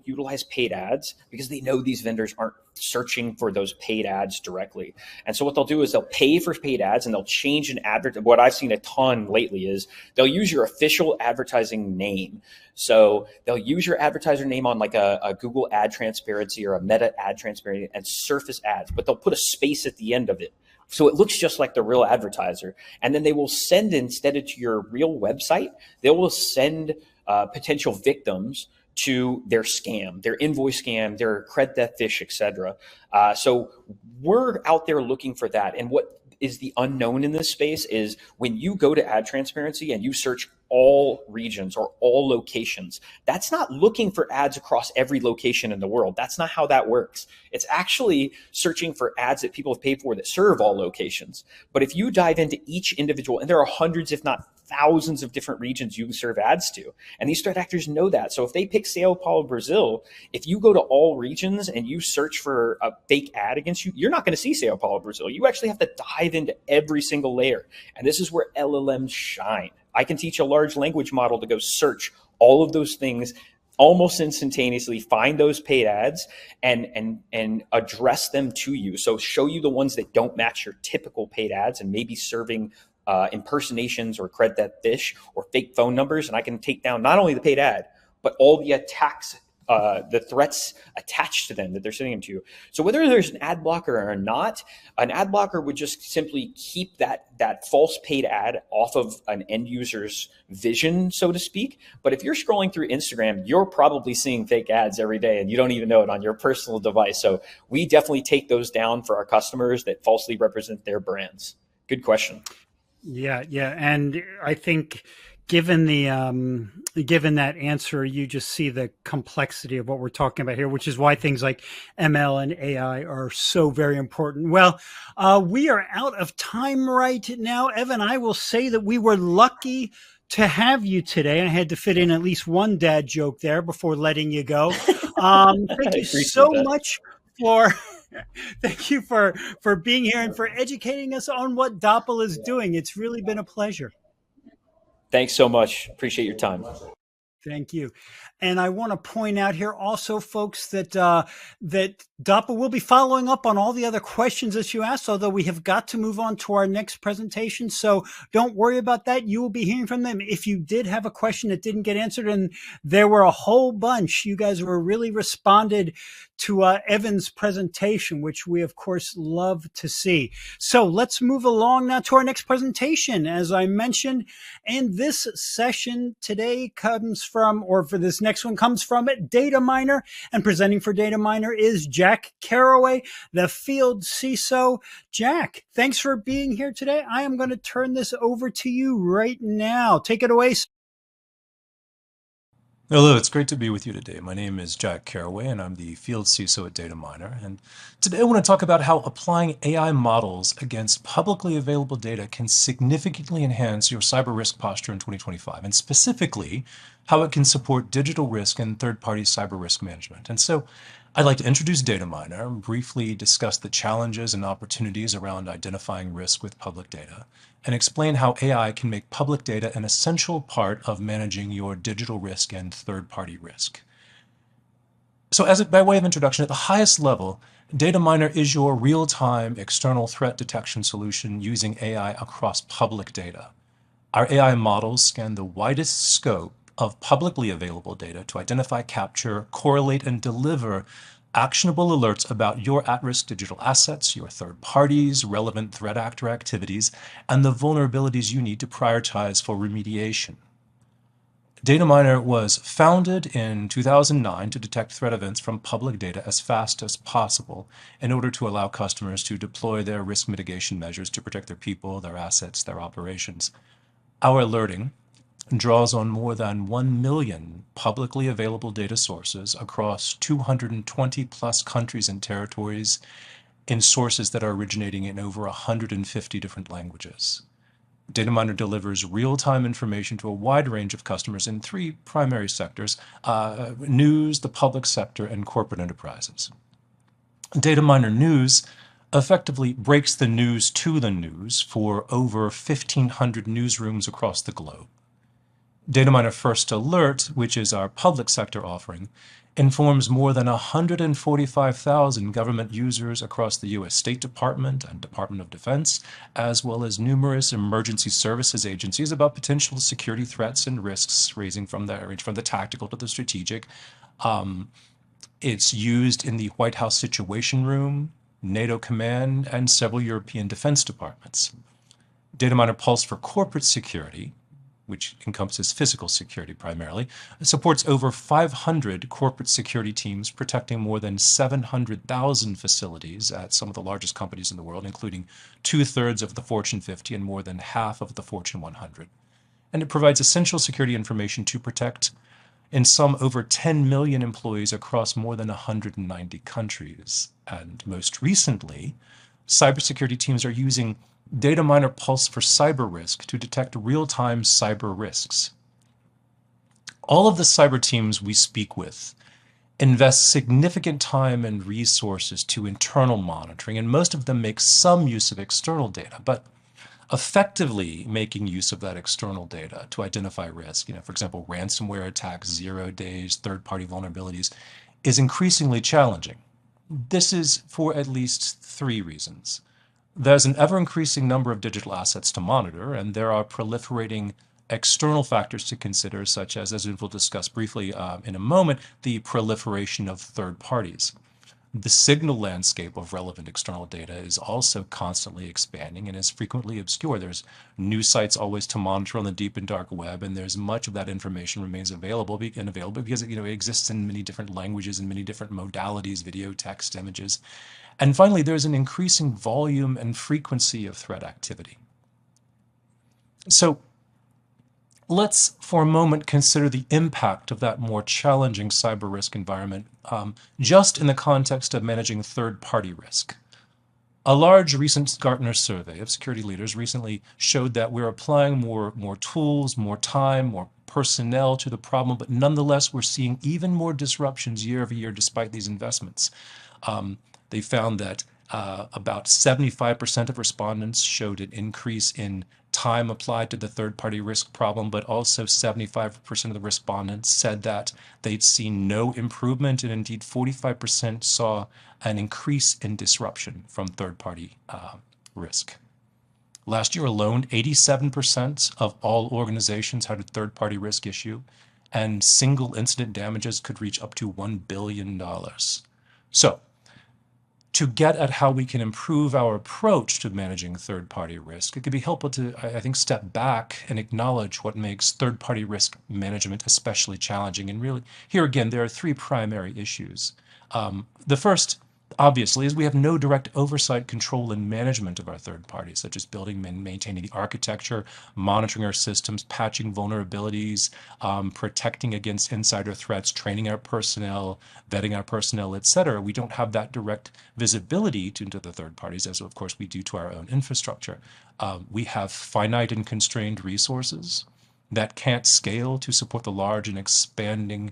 utilize paid ads because they know these vendors aren't searching for those paid ads directly. And so what they'll do is they'll pay for paid ads and they'll change an advert. What I've seen a ton lately is they'll use your official advertising name. So they'll use your advertiser name on like a Google ad transparency or a Meta ad transparency and surface ads, but they'll put a space at the end of it. So it looks just like the real advertiser. And then they will send, instead of to your real website, they will send potential victims to their scam, their invoice scam, their cred theft phish, et cetera. So we're out there looking for that. And what is the unknown in this space is when you go to ad transparency and you search all regions or all locations, that's not looking for ads across every location in the world. That's not how that works. It's actually searching for ads that people have paid for that serve all locations. But if you dive into each individual, and there are hundreds, if not thousands of different regions you can serve ads to. And these threat actors know that. So if they pick Sao Paulo, Brazil, if you go to all regions and you search for a fake ad against you, you're not going to see Sao Paulo, Brazil. You actually have to dive into every single layer. And this is where LLMs shine. I can teach a large language model to go search all of those things almost instantaneously, find those paid ads and address them to you. So show you the ones that don't match your typical paid ads and maybe serving impersonations or cred theft phish or fake phone numbers. And I can take down not only the paid ad, but all the attacks, the threats attached to them that they're sending them to. So whether there's an ad blocker or not, an ad blocker would just simply keep that false paid ad off of an end user's vision, so to speak. But if you're scrolling through Instagram, you're probably seeing fake ads every day and you don't even know it on your personal device. So we definitely take those down for our customers that falsely represent their brands. Good question. Yeah, and I think given the given that answer, you just see the complexity of what we're talking about here, which is why things like ML and AI are so very important. Well, we are out of time right now, Evan. I will say that we were lucky to have you today. I had to fit in at least one dad joke there before letting you go. I Thank you appreciate so that. much for thank you for being here and for educating us on what Doppel is doing. It's really been a pleasure. Thanks so much. Appreciate your time. Thank you. And I want to point out here also, folks, that that Doppel will be following up on all the other questions that you asked, although we have got to move on to our next presentation. So don't worry about that. You will be hearing from them. If you did have a question that didn't get answered, and there were a whole bunch, you guys were really responded to Evan's presentation, which we, of course, love to see. So let's move along now to our next presentation. As I mentioned, and this session today comes from, or for this next one, comes from Data Miner. And presenting for Data Miner is Jack Caraway, the field CISO. Jack, thanks for being here today. I am going to turn this over to you right now. Take it away. Hello, it's great to be with you today. My name is Jack Caraway, and I'm the field CISO at Data Miner. And today I want to talk about how applying AI models against publicly available data can significantly enhance your cyber risk posture in 2025, and specifically how it can support digital risk and third-party cyber risk management. And so I'd like to introduce Data Miner, briefly discuss the challenges and opportunities around identifying risk with public data, and explain how AI can make public data an essential part of managing your digital risk and third-party risk. So by way of introduction, at the highest level, Data Miner is your real-time external threat detection solution using AI across public data. Our AI models scan the widest scope of publicly available data to identify, capture, correlate, and deliver actionable alerts about your at-risk digital assets, your third parties, relevant threat actor activities, and the vulnerabilities you need to prioritize for remediation. Data Miner was founded in 2009 to detect threat events from public data as fast as possible in order to allow customers to deploy their risk mitigation measures to protect their people, their assets, their operations. Our alerting draws on more than 1 million publicly available data sources across 220 plus countries and territories in sources that are originating in over 150 different languages. Data Miner delivers real-time information to a wide range of customers in three primary sectors: news, the public sector, and corporate enterprises. Data Miner News effectively breaks the news to the news for over 1,500 newsrooms across the globe. Data Miner First Alert, which is our public sector offering, informs more than 145,000 government users across the U.S. State Department and Department of Defense, as well as numerous emergency services agencies about potential security threats and risks ranging from the tactical to the strategic. It's used in the White House Situation Room, NATO Command, and several European defense departments. Data Miner Pulse for corporate security, which encompasses physical security primarily, supports over 500 corporate security teams protecting more than 700,000 facilities at some of the largest companies in the world, including 2/3 of the Fortune 50 and more than half of the Fortune 100. And it provides essential security information to protect, in some, over 10 million employees across more than 190 countries. And most recently, cybersecurity teams are using Data Miner Pulse for cyber risk to detect real-time cyber risks. All of the cyber teams we speak with invest significant time and resources to internal monitoring, and most of them make some use of external data, but effectively making use of that external data to identify risk, for example, ransomware attacks, 0 days, third-party vulnerabilities, is increasingly challenging. This is for at least three reasons. There's an ever-increasing number of digital assets to monitor, and there are proliferating external factors to consider, such as we'll discuss briefly in a moment, the proliferation of third parties. The signal landscape of relevant external data is also constantly expanding and is frequently obscure. There's new sites always to monitor on the deep and dark web, and there's much of that information remains available because it exists in many different languages and many different modalities: video, text, images. And finally, there's an increasing volume and frequency of threat activity. So let's for a moment consider the impact of that more challenging cyber risk environment just in the context of managing third-party risk. A large recent Gartner survey of security leaders recently showed that we're applying more tools, more time, more personnel to the problem, but nonetheless, we're seeing even more disruptions year over year despite these investments. They found that about 75% of respondents showed an increase in time applied to the third-party risk problem, but also 75% of the respondents said that they'd seen no improvement, and indeed 45% saw an increase in disruption from third-party risk. Last year alone, 87% of all organizations had a third-party risk issue, and single incident damages could reach up to $1 billion. So, to get at how we can improve our approach to managing third-party risk, it could be helpful to, I think, step back and acknowledge what makes third-party risk management especially challenging. And really, here again, there are three primary issues. The first, obviously, is we have no direct oversight, control, and management of our third parties, such as building and maintaining the architecture, monitoring our systems, patching vulnerabilities, protecting against insider threats, training our personnel, vetting our personnel, etc. We don't have that direct visibility into the third parties, as of course we do to our own infrastructure. We have finite and constrained resources that can't scale to support the large and expanding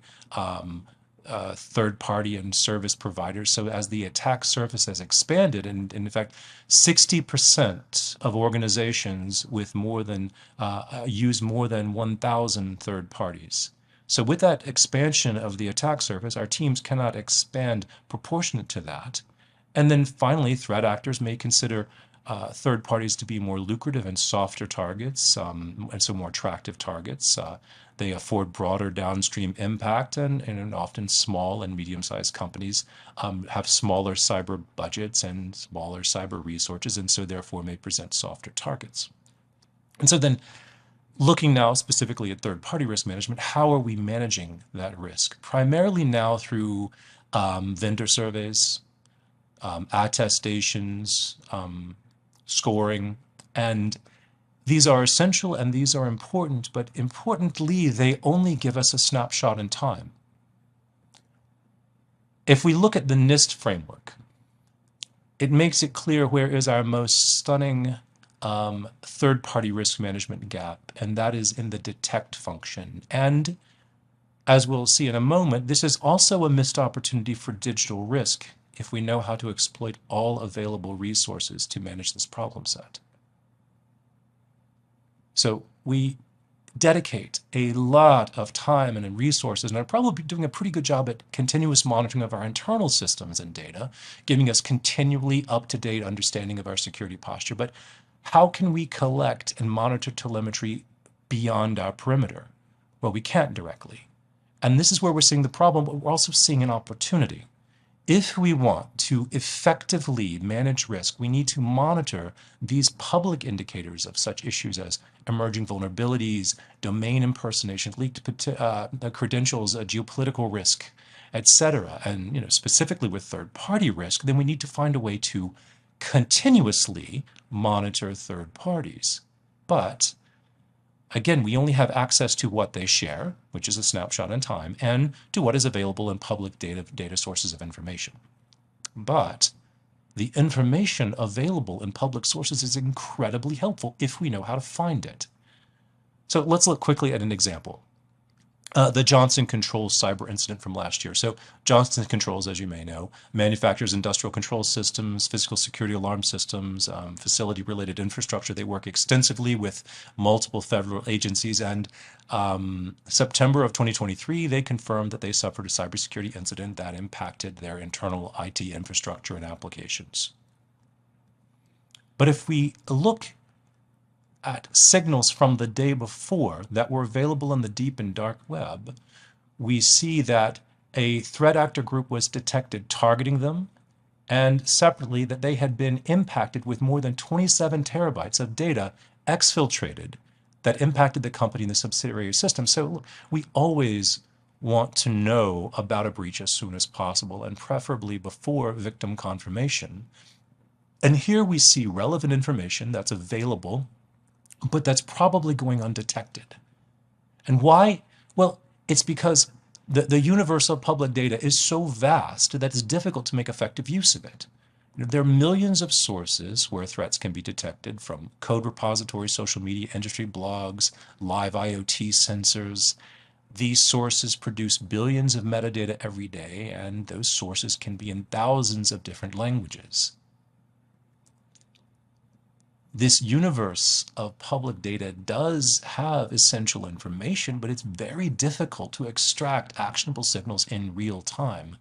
third-party and service providers. So as the attack surface has expanded, and in fact, 60% of organizations with more than use more than 1,000 third parties. So with that expansion of the attack surface, our teams cannot expand proportionate to that. And then finally, threat actors may consider third parties to be more lucrative and softer targets, and so more attractive targets. They afford broader downstream impact, and often small and medium-sized companies have smaller cyber budgets and smaller cyber resources, and so therefore may present softer targets. And so then, looking now specifically at third-party risk management, how are we managing that risk? Primarily now through vendor surveys, attestations, scoring, and these are essential and these are important, but importantly, they only give us a snapshot in time. If we look at the NIST framework, it makes it clear where is our most stunning third-party risk management gap, and that is in the detect function. And as we'll see in a moment, this is also a missed opportunity for digital risk if we know how to exploit all available resources to manage this problem set. So we dedicate a lot of time and resources, and are probably doing a pretty good job at continuous monitoring of our internal systems and data, giving us continually up-to-date understanding of our security posture. But how can we collect and monitor telemetry beyond our perimeter? Well, we can't directly. And this is where we're seeing the problem, but we're also seeing an opportunity. If we want to effectively manage risk, we need to monitor these public indicators of such issues as emerging vulnerabilities, domain impersonation, leaked credentials, geopolitical risk, etc. And specifically with third-party risk, then we need to find a way to continuously monitor third parties. But again, we only have access to what they share, which is a snapshot in time, and to what is available in public data sources of information. But the information available in public sources is incredibly helpful if we know how to find it. So let's look quickly at an example. The Johnson Controls cyber incident from last year. So Johnson Controls, as you may know, manufactures industrial control systems, physical security alarm systems, facility-related infrastructure. They work extensively with multiple federal agencies, and September of 2023, they confirmed that they suffered a cybersecurity incident that impacted their internal IT infrastructure and applications. But if we look at signals from the day before that were available in the deep and dark web, we see that a threat actor group was detected targeting them, and separately that they had been impacted with more than 27 terabytes of data exfiltrated that impacted the company and the subsidiary system. So we always want to know about a breach as soon as possible, and preferably before victim confirmation. And here we see relevant information that's available but that's probably going undetected. And why? Well, it's because the universe of public data is so vast that it's difficult to make effective use of it. There are millions of sources where threats can be detected, from code repositories, social media, industry blogs, live IoT sensors. These sources produce billions of metadata every day, and those sources can be in thousands of different languages. This universe of public data does have essential information, but it's very difficult to extract actionable signals in real time.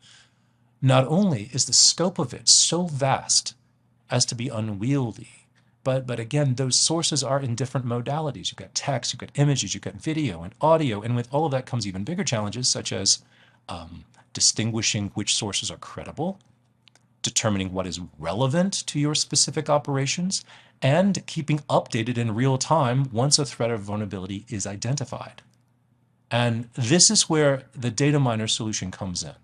Not only is the scope of it so vast as to be unwieldy, but again, those sources are in different modalities. You've got text, you've got images, you've got video and audio, and with all of that comes even bigger challenges, such as distinguishing which sources are credible, determining what is relevant to your specific operations, and keeping updated in real time once a threat or vulnerability is identified. And this is where the data miner solution comes in.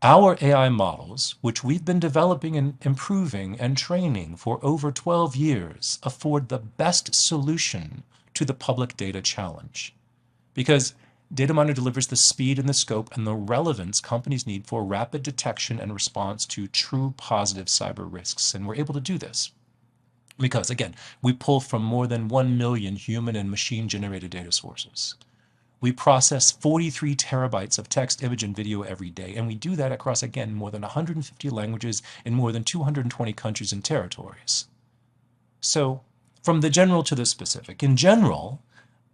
Our AI models, which we've been developing and improving and training for over 12 years, afford the best solution to the public data challenge. Because data miner delivers the speed and the scope and the relevance companies need for rapid detection and response to true positive cyber risks. And we're able to do this because, again, we pull from more than 1 million human and machine-generated data sources. We process 43 terabytes of text, image, and video every day, and we do that across, again, more than 150 languages in more than 220 countries and territories. So, from the general to the specific. In general,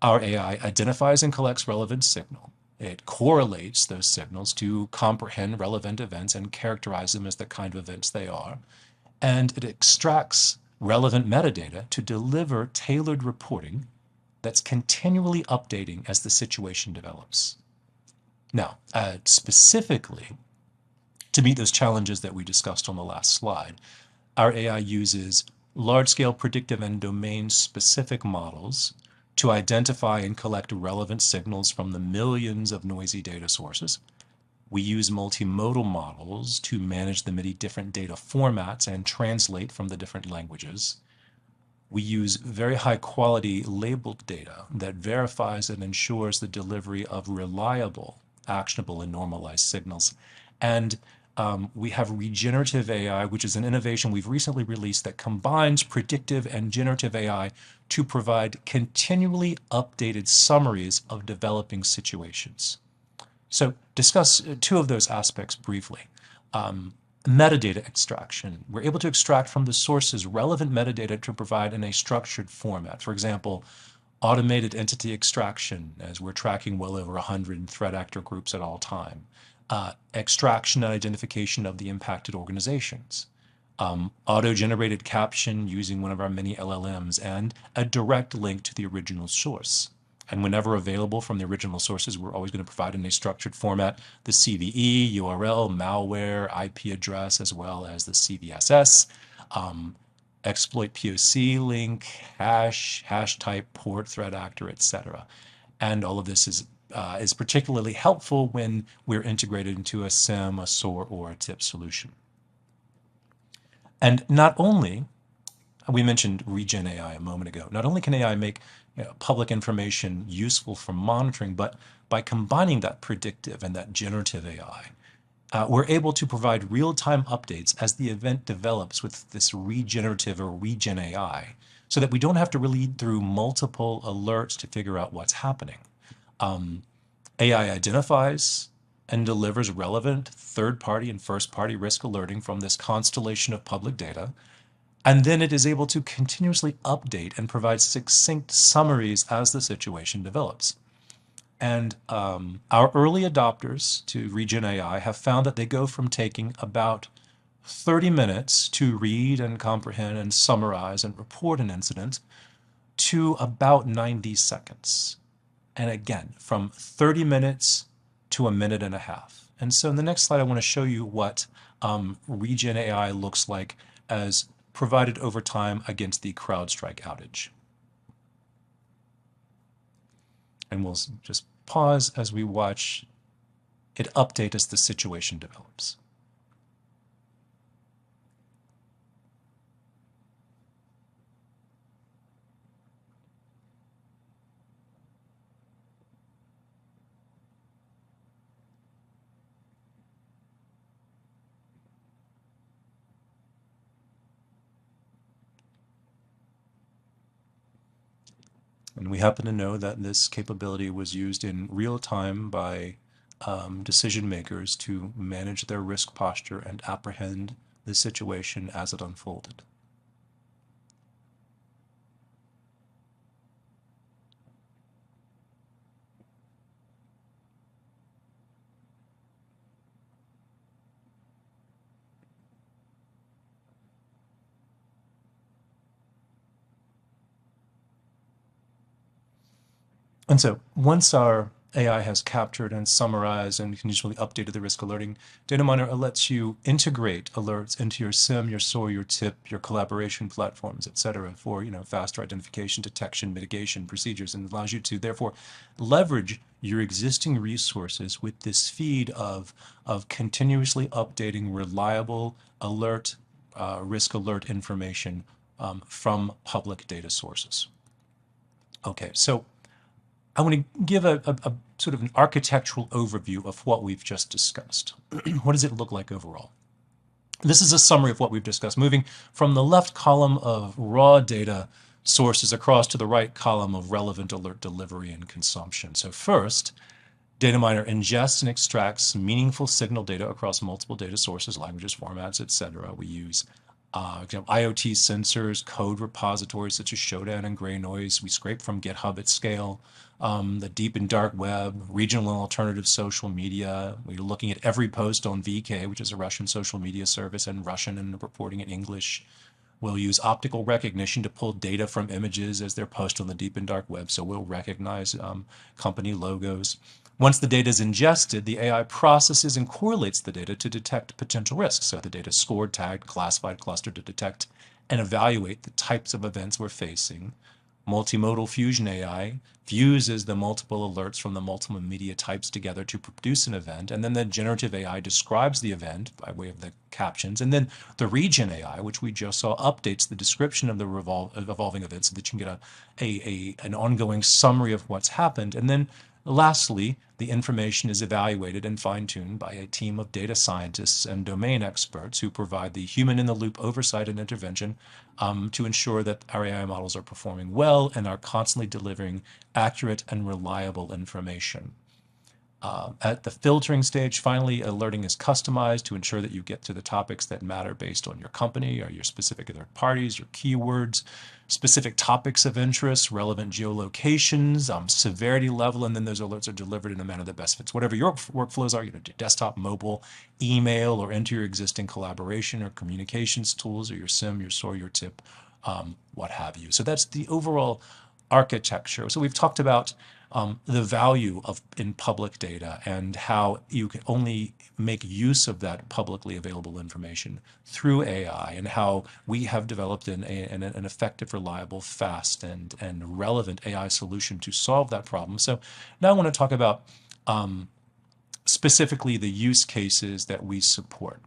our AI identifies and collects relevant signal. It correlates those signals to comprehend relevant events and characterize them as the kind of events they are. And it extracts relevant metadata to deliver tailored reporting that's continually updating as the situation develops. Now, specifically, to meet those challenges that we discussed on the last slide, our AI uses large-scale predictive and domain-specific models to identify and collect relevant signals from the millions of noisy data sources. We use multimodal models to manage the many different data formats and translate from the different languages. We use very high quality labeled data that verifies and ensures the delivery of reliable, actionable, and normalized signals. And we have regenerative AI, which is an innovation we've recently released that combines predictive and generative AI to provide continually updated summaries of developing situations. So discuss two of those aspects briefly. Metadata extraction. We're able to extract from the sources relevant metadata to provide in a structured format. For example, automated entity extraction, as we're tracking well over 100 threat actor groups at all time. Extraction and identification of the impacted organizations. Auto-generated caption using one of our many LLMs, and a direct link to the original source. And whenever available from the original sources, we're always going to provide in a structured format the CVE, URL, malware, IP address, as well as the CVSS, exploit POC link, hash type, port, threat actor, etc. And all of this is particularly helpful when we're integrated into a SIEM, a SOAR, or a TIP solution. And not only, we mentioned Regen AI a moment ago, not only can AI make public information useful for monitoring, but by combining that predictive and that generative AI, we're able to provide real-time updates as the event develops with this regenerative or Regen AI, so that we don't have to read through multiple alerts to figure out what's happening. AI identifies and delivers relevant third-party and first-party risk alerting from this constellation of public data, and then it is able to continuously update and provide succinct summaries as the situation develops. And our early adopters to Regen AI have found that they go from taking about 30 minutes to read and comprehend and summarize and report an incident to about 90 seconds. And again, from 30 minutes to a minute and a half. And so in the next slide, I want to show you what Regen AI looks like as provided over time against the CrowdStrike outage. And we'll just pause as we watch it update as the situation develops. And we happen to know that this capability was used in real time by decision makers to manage their risk posture and apprehend the situation as it unfolded. And so once our AI has captured and summarized and continually updated the risk alerting, Data Miner lets you integrate alerts into your SIM, your SOAR, your TIP, your collaboration platforms, et cetera, for faster identification, detection, mitigation procedures, and allows you to therefore leverage your existing resources with this feed of continuously updating reliable alert, risk alert information from public data sources. Okay, so I want to give a sort of an architectural overview of what we've just discussed. What does it look like overall? This is a summary of what we've discussed, moving from the left column of raw data sources across to the right column of relevant alert delivery and consumption. So first, Data Miner ingests and extracts meaningful signal data across multiple data sources, languages, formats, etc. We use IoT sensors, code repositories such as Shodan and Gray Noise. We scrape from GitHub at scale, the deep and dark web, regional and alternative social media. We're looking at every post on VK, which is a Russian social media service, and Russian and reporting in English. We'll use optical recognition to pull data from images as they're posted on the deep and dark web, so we'll recognize company logos. Once the data is ingested, the AI processes and correlates the data to detect potential risks. So the data is scored, tagged, classified, clustered to detect and evaluate the types of events we're facing. Multimodal Fusion AI fuses the multiple alerts from the multiple media types together to produce an event, and then the generative AI describes the event by way of the captions, and then the Regen AI, which we just saw, updates the description of the evolving events so that you can get an ongoing summary of what's happened. And then lastly, the information is evaluated and fine-tuned by a team of data scientists and domain experts who provide the human-in-the-loop oversight and intervention to ensure that our AI models are performing well and are constantly delivering accurate and reliable information. At the filtering stage, finally, alerting is customized to ensure that you get to the topics that matter based on your company or your specific alert parties, your keywords, specific topics of interest, relevant geolocations, severity level, and then those alerts are delivered in a manner that best fits whatever your workflows are, desktop, mobile, email, or into your existing collaboration or communications tools, or your SIM, your SOAR, your TIP, what have you. So that's the overall architecture. So we've talked about the value of in public data and how you can only make use of that publicly available information through AI, and how we have developed an effective, reliable, fast, and relevant AI solution to solve that problem. So now I want to talk about specifically the use cases that we support.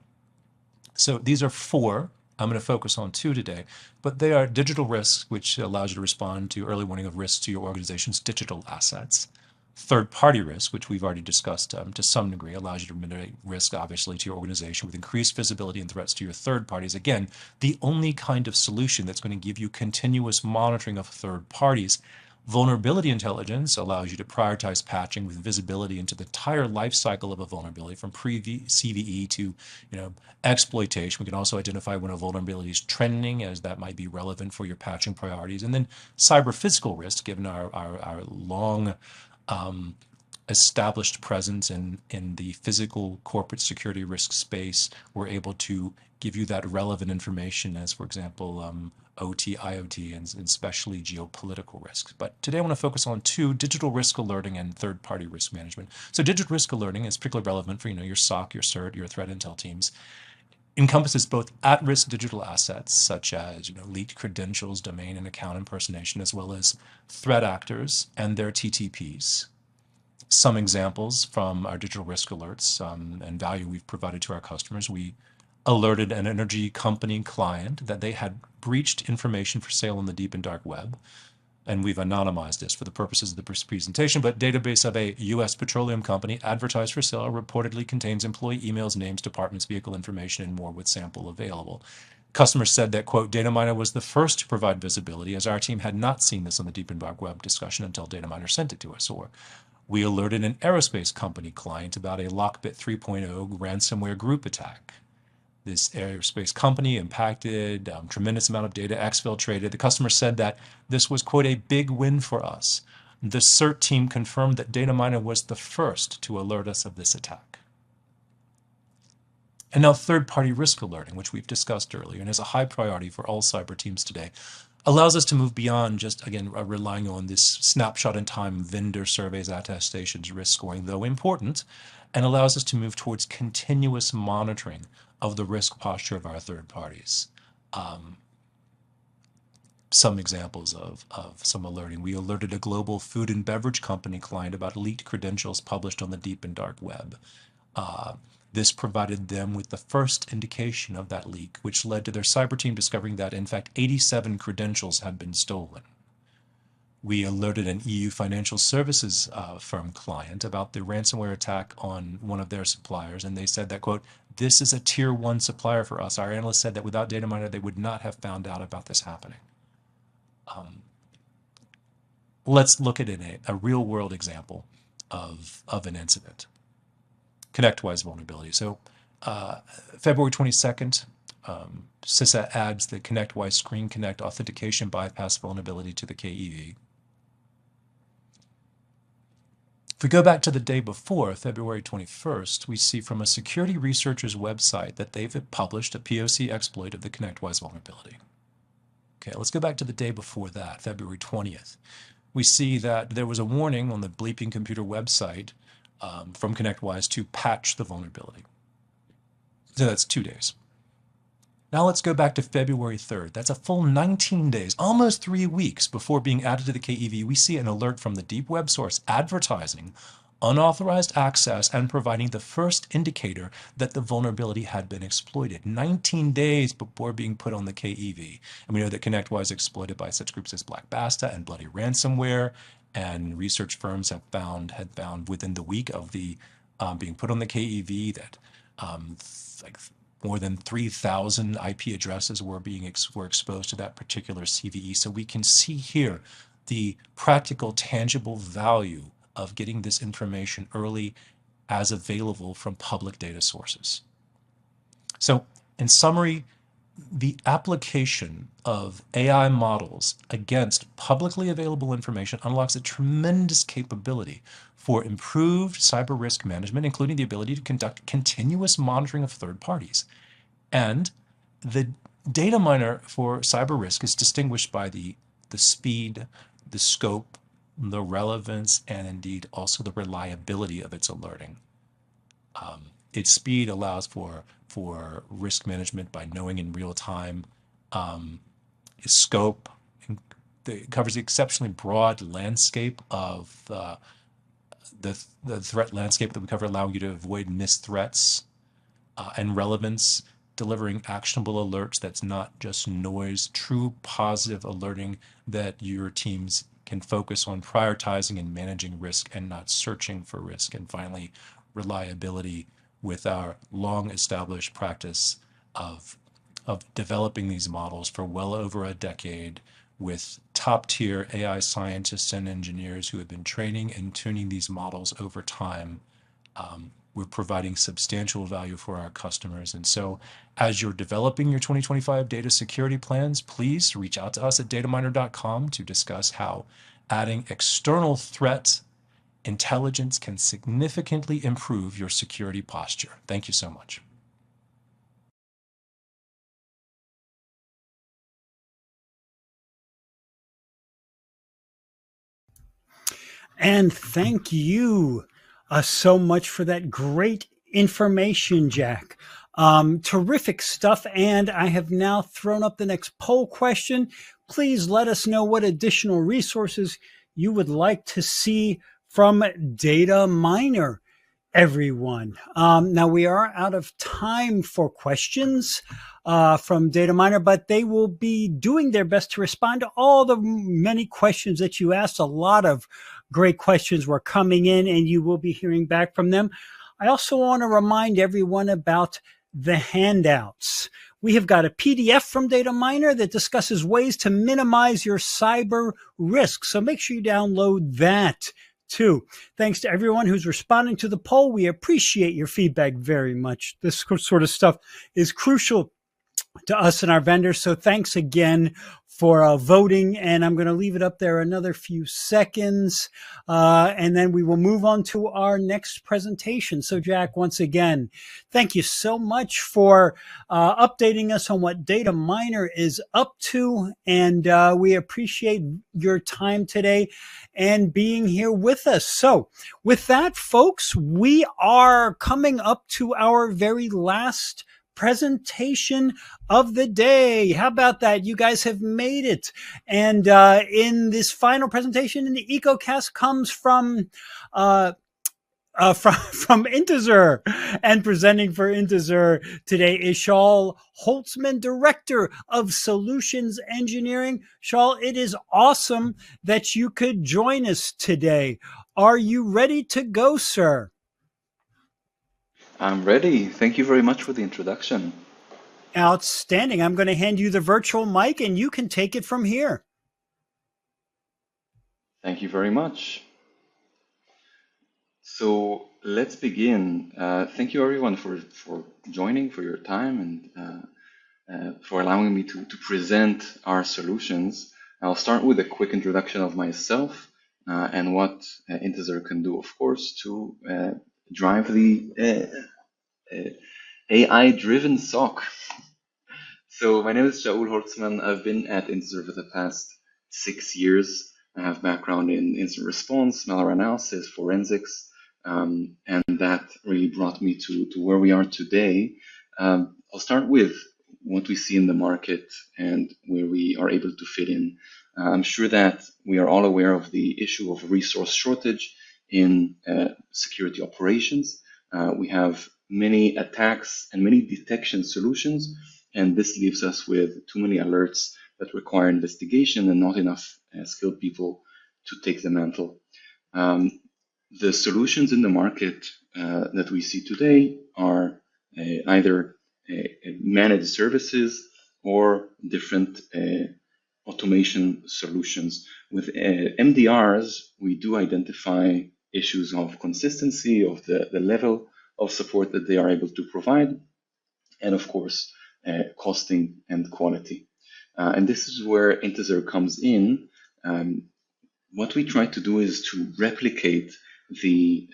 So these are four. I'm going to focus on two today, but they are digital risks, which allows you to respond to early warning of risks to your organization's digital assets. Third-party risk, which we've already discussed to some degree, allows you to mitigate risk, obviously, to your organization with increased visibility and threats to your third parties. Again, the only kind of solution that's going to give you continuous monitoring of third parties. Vulnerability intelligence allows you to prioritize patching with visibility into the entire life cycle of a vulnerability, from pre-CVE to exploitation. We can also identify when a vulnerability is trending, as that might be relevant for your patching priorities. And then cyber physical risk, given our long established presence in the physical corporate security risk space, we're able to give you that relevant information as, for example, OT, IoT, and especially geopolitical risks. But today I want to focus on two: digital risk alerting and third-party risk management. So digital risk alerting is particularly relevant for your SOC, your CERT, your threat intel teams. Encompasses both at-risk digital assets, such as leaked credentials, domain and account impersonation, as well as threat actors and their TTPs. Some examples from our digital risk alerts and value we've provided to our customers: we alerted an energy company client that they had breached information for sale on the deep and dark web. And we've anonymized this for the purposes of the presentation, but database of a U.S. petroleum company advertised for sale reportedly contains employee emails, names, departments, vehicle information, and more, with sample available. Customers said that, quote, Data was the first to provide visibility, as our team had not seen this on the deep and dark web discussion until Data sent it to us. Or we alerted an aerospace company client about a Lockbit 3.0 ransomware group attack. This aerospace company impacted tremendous amount of data exfiltrated. The customer said that this was, quote, a big win for us. The CERT team confirmed that Data was the first to alert us of this attack. And now third-party risk alerting, which we've discussed earlier and is a high priority for all cyber teams today, allows us to move beyond just, again, relying on this snapshot in time vendor surveys, attestations, risk scoring, though important, and allows us to move towards continuous monitoring of the risk posture of our third parties. Some examples of some alerting. We alerted a global food and beverage company client about leaked credentials published on the deep and dark web. This provided them with the first indication of that leak, which led to their cyber team discovering that, in fact, 87 credentials had been stolen. We alerted an EU financial services firm client about the ransomware attack on one of their suppliers, and they said that, quote, this is a tier 1 supplier for us. Our analysts said that without Data they would not have found out about this happening. Let's look at a real-world example of an incident. ConnectWise vulnerability. So February 22nd, CISA adds the ConnectWise Screen Connect authentication bypass vulnerability to the KEV. If we go back to the day before, February 21st, we see from a security researcher's website that they've published a POC exploit of the ConnectWise vulnerability. Okay, let's go back to the day before that, February 20th. We see that there was a warning on the Bleeping Computer website from ConnectWise to patch the vulnerability. So that's 2 days. Now let's go back to February 3rd. That's a full 19 days, almost 3 weeks before being added to the KEV. We see an alert from the deep web source advertising unauthorized access and providing the first indicator that the vulnerability had been exploited 19 days before being put on the KEV. And we know that ConnectWise exploited by such groups as Black Basta and Bloody Ransomware, and research firms had found within the week of the being put on the KEV that like more than 3,000 IP addresses were exposed to that particular CVE. So we can see here the practical, tangible value of getting this information early as available from public data sources. So in summary, the application of AI models against publicly available information unlocks a tremendous capability for improved cyber risk management, including the ability to conduct continuous monitoring of third parties. And the data miner for cyber risk is distinguished by the speed, the scope, the relevance, and indeed also the reliability of its alerting. Its speed allows for risk management by knowing in real time. Its scope it covers the exceptionally broad landscape of the threat landscape that we cover, allowing you to avoid missed threats, and relevance, delivering actionable alerts that's not just noise, true positive alerting that your teams can focus on prioritizing and managing risk and not searching for risk. And finally, reliability with our long established practice of developing these models for well over a decade with top tier AI scientists and engineers who have been training and tuning these models over time. We're providing substantial value for our customers. And so as you're developing your 2025 data security plans, please reach out to us at dataminer.com to discuss how adding external threat intelligence can significantly improve your security posture. Thank you so much. And thank you so much for that great information, Jack. Terrific stuff. And I have now thrown up the next poll question. Please let us know what additional resources you would like to see from Data Miner, everyone. Now we are out of time for questions from Data Miner, but they will be doing their best to respond to all the many questions that you asked. A lot of great questions were coming in, and you will be hearing back from them. I also want to remind everyone about the handouts. We have got a PDF from DataMiner that discusses ways to minimize your cyber risk. So make sure you download that too. Thanks to everyone who's responding to the poll. We appreciate your feedback very much. This sort of stuff is crucial to us and our vendors. So thanks again for voting. And I'm going to leave it up there another few seconds. And then we will move on to our next presentation. So Jack, once again, thank you so much for updating us on what DataMiner is up to. And we appreciate your time today and being here with us. So with that, folks, we are coming up to our very last presentation of the day. How about that? You guys have made it. And in this final presentation in the EcoCast comes from Intezer, and presenting for Intezer today is Shaul Holtzman, Director of Solutions Engineering. Shaul, it is awesome that you could join us today. Are you ready to go, sir? I'm ready. Thank you very much for the introduction. Outstanding. I'm going to hand you the virtual mic and you can take it from here. Thank you very much. So let's begin. Thank you everyone for joining, for your time, and for allowing me to present our solutions. I'll start with a quick introduction of myself and what Intezer can do, of course, to drive the AI-driven SOC. So my name is Shaul Holtzman. I've been at Intezer for the past 6 years. I have background in incident response, malware analysis, forensics, and that really brought me to where we are today. I'll start with what we see in the market and where we are able to fit in. I'm sure that we are all aware of the issue of resource shortage in security operations. We have many attacks and many detection solutions, and this leaves us with too many alerts that require investigation and not enough skilled people to take the mantle. The solutions in the market that we see today are either managed services or different automation solutions. With MDRs, we do identify issues of consistency, of the level of support that they are able to provide, and of course, costing and quality. And this is where Intezer comes in. What we try to do is to replicate the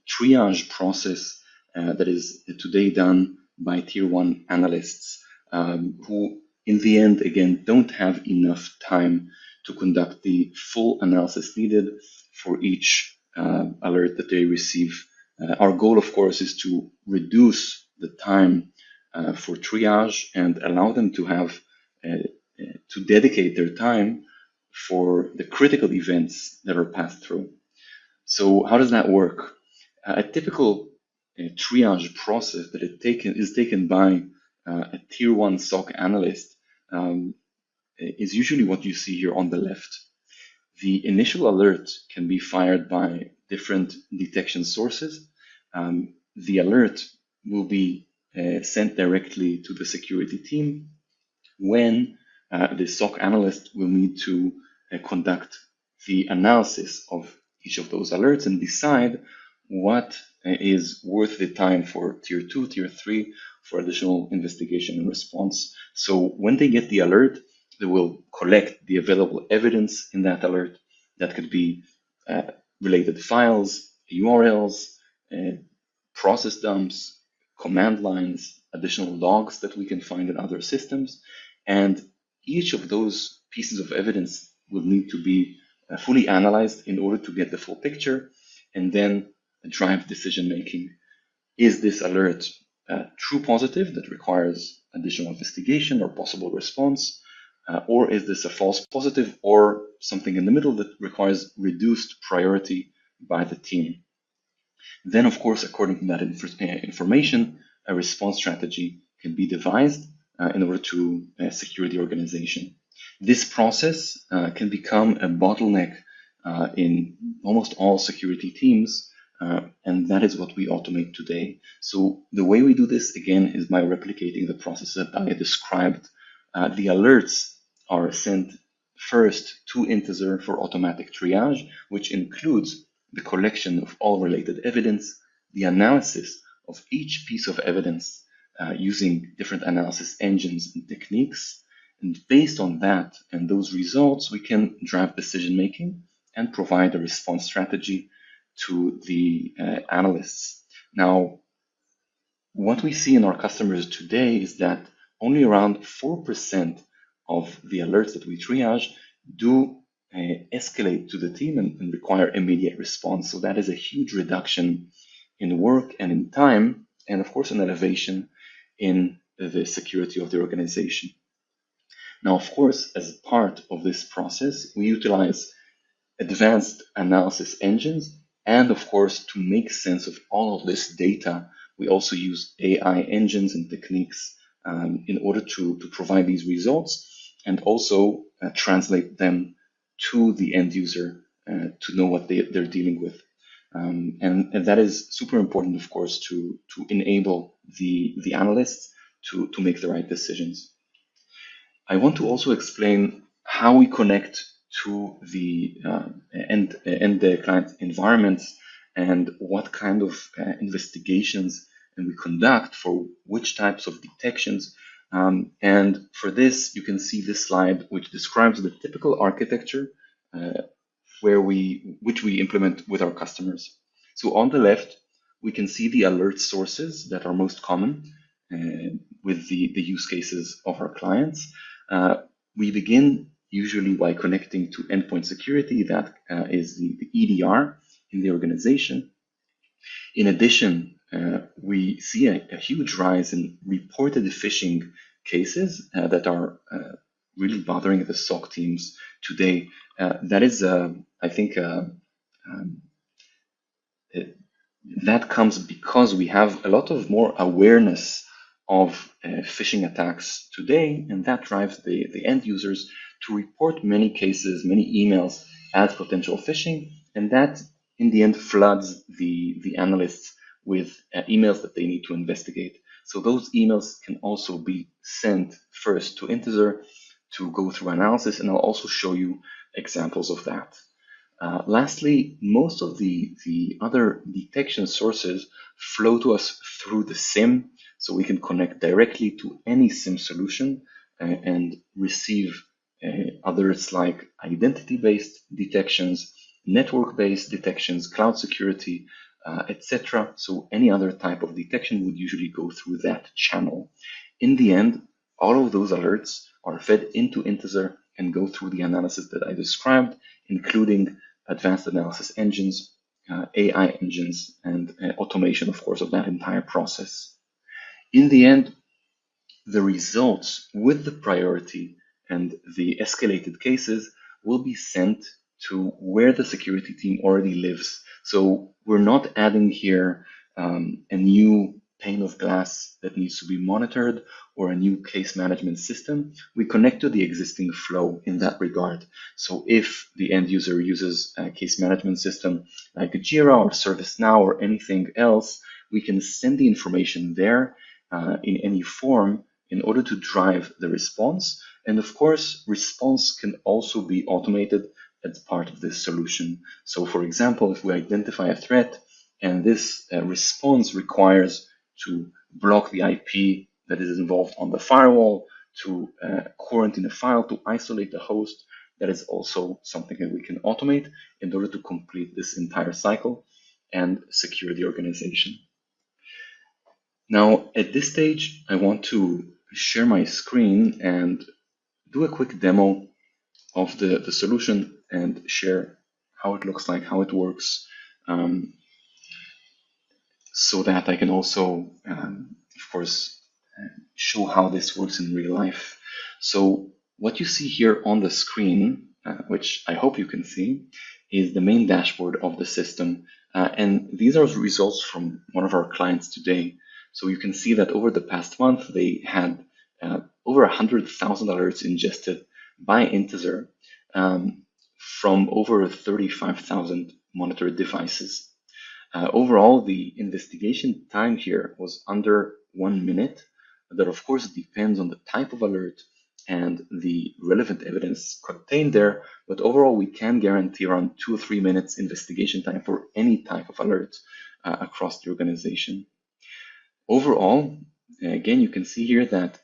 triage process that is today done by tier one analysts who in the end, again, don't have enough time to conduct the full analysis needed for each alert that they receive. Our goal, of course, is to reduce the time for triage and allow them to have to dedicate their time for the critical events that are passed through. So how does that work? A typical triage process that is taken by a tier one SOC analyst is usually what you see here on the left. The initial alert can be fired by different detection sources. The alert will be sent directly to the security team when the SOC analyst will need to conduct the analysis of each of those alerts and decide what is worth the time for tier 2, tier 3 for additional investigation and response. So when they get the alert, they will collect the available evidence in that alert. That could be related files, URLs, process dumps, command lines, additional logs that we can find in other systems. And each of those pieces of evidence will need to be fully analyzed in order to get the full picture and then drive decision making. Is this alert true positive that requires additional investigation or possible response? Or is this a false positive or something in the middle that requires reduced priority by the team? Then, of course, according to that information, a response strategy can be devised in order to secure the organization. This process can become a bottleneck in almost all security teams, and that is what we automate today. So the way we do this, again, is by replicating the process that I described. The alerts are sent first to Intezer for automatic triage, which includes the collection of all related evidence, the analysis of each piece of evidence using different analysis engines and techniques. And based on that and those results, we can drive decision making and provide a response strategy to the analysts. Now, what we see in our customers today is that only around 4% of the alerts that we triage do escalate to the team and require immediate response. So that is a huge reduction in work and in time, and of course, an elevation in the security of the organization. Now, of course, as part of this process, we utilize advanced analysis engines, and of course, to make sense of all of this data, we also use AI engines and techniques in order to provide these results and also translate them to the end user to know what they're dealing with. And that is super important, of course, to enable the analysts to make the right decisions. I want to also explain how we connect to the end client environments and what kind of investigations we conduct for which types of detections. And for this, you can see this slide, which describes the typical architecture which we implement with our customers. So on the left, we can see the alert sources that are most common with the use cases of our clients. We begin usually by connecting to endpoint security, that is the EDR in the organization. In addition, we see a huge rise in reported phishing cases that are really bothering the SOC teams today. That is, I think, that comes because we have a lot of more awareness of phishing attacks today, and that drives the end users to report many cases, many emails as potential phishing, and that in the end floods the analysts with emails that they need to investigate. So those emails can also be sent first to Intezer to go through analysis, and I'll also show you examples of that. Lastly, most of the other detection sources flow to us through the SIM, so we can connect directly to any SIM solution and receive others like identity-based detections, network-based detections, cloud security, etc. So any other type of detection would usually go through that channel. In the end, all of those alerts are fed into Intezer and go through the analysis that I described, including advanced analysis engines, AI engines, and automation, of course, of that entire process. In the end, the results with the priority and the escalated cases will be sent to where the security team already lives. So we're not adding here a new pane of glass that needs to be monitored or a new case management system. We connect to the existing flow in that regard. So if the end user uses a case management system like a Jira or ServiceNow or anything else, we can send the information there in any form in order to drive the response. And of course, response can also be automated as part of this solution. So for example, if we identify a threat and this response requires to block the IP that is involved on the firewall, to quarantine a file, to isolate the host, that is also something that we can automate in order to complete this entire cycle and secure the organization. Now, at this stage, I want to share my screen and do a quick demo of the solution and share how it looks like, how it works, so that I can also, of course, show how this works in real life. So what you see here on the screen, which I hope you can see, is the main dashboard of the system. And these are results from one of our clients today. So you can see that over the past month, they had over 100,000 alerts ingested by Intezer from over 35,000 monitored devices. Overall, the investigation time here was under 1 minute. That, of course, depends on the type of alert and the relevant evidence contained there, but overall, we can guarantee around 2 or 3 minutes investigation time for any type of alert across the organization. Overall, again, you can see here that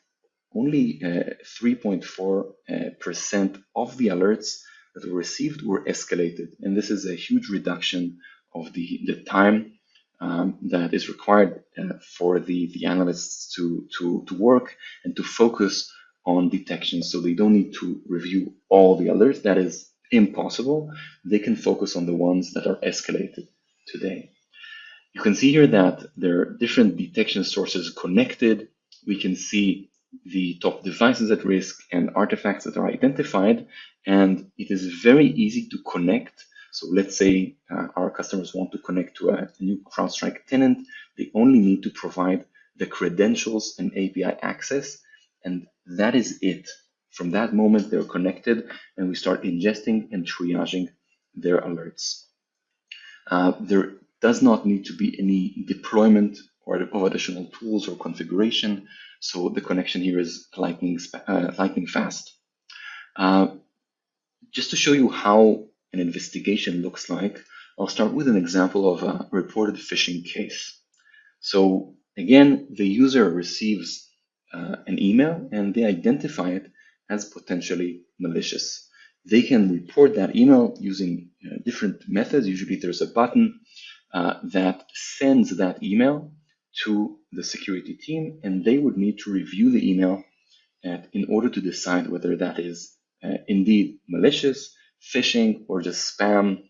only 3.4% of the alerts that were received were escalated, and this is a huge reduction of the time that is required for the analysts to work and to focus on detection. So they don't need to review all the alerts. That is impossible. They can focus on the ones that are escalated today. You can see here that there are different detection sources connected. We can see the top devices at risk and artifacts that are identified, and it is very easy to connect. So let's say our customers want to connect to a new CrowdStrike tenant. They only need to provide the credentials and API access, and that is it. From that moment, they're connected, and we start ingesting and triaging their alerts. There does not need to be any deployment or of additional tools or configuration, so the connection here is lightning fast. Just to show you how an investigation looks like, I'll start with an example of a reported phishing case. So again, the user receives an email and they identify it as potentially malicious. They can report that email using different methods. Usually there's a button that sends that email to the security team, and they would need to review the email in order to decide whether that is indeed malicious, phishing, or just spam,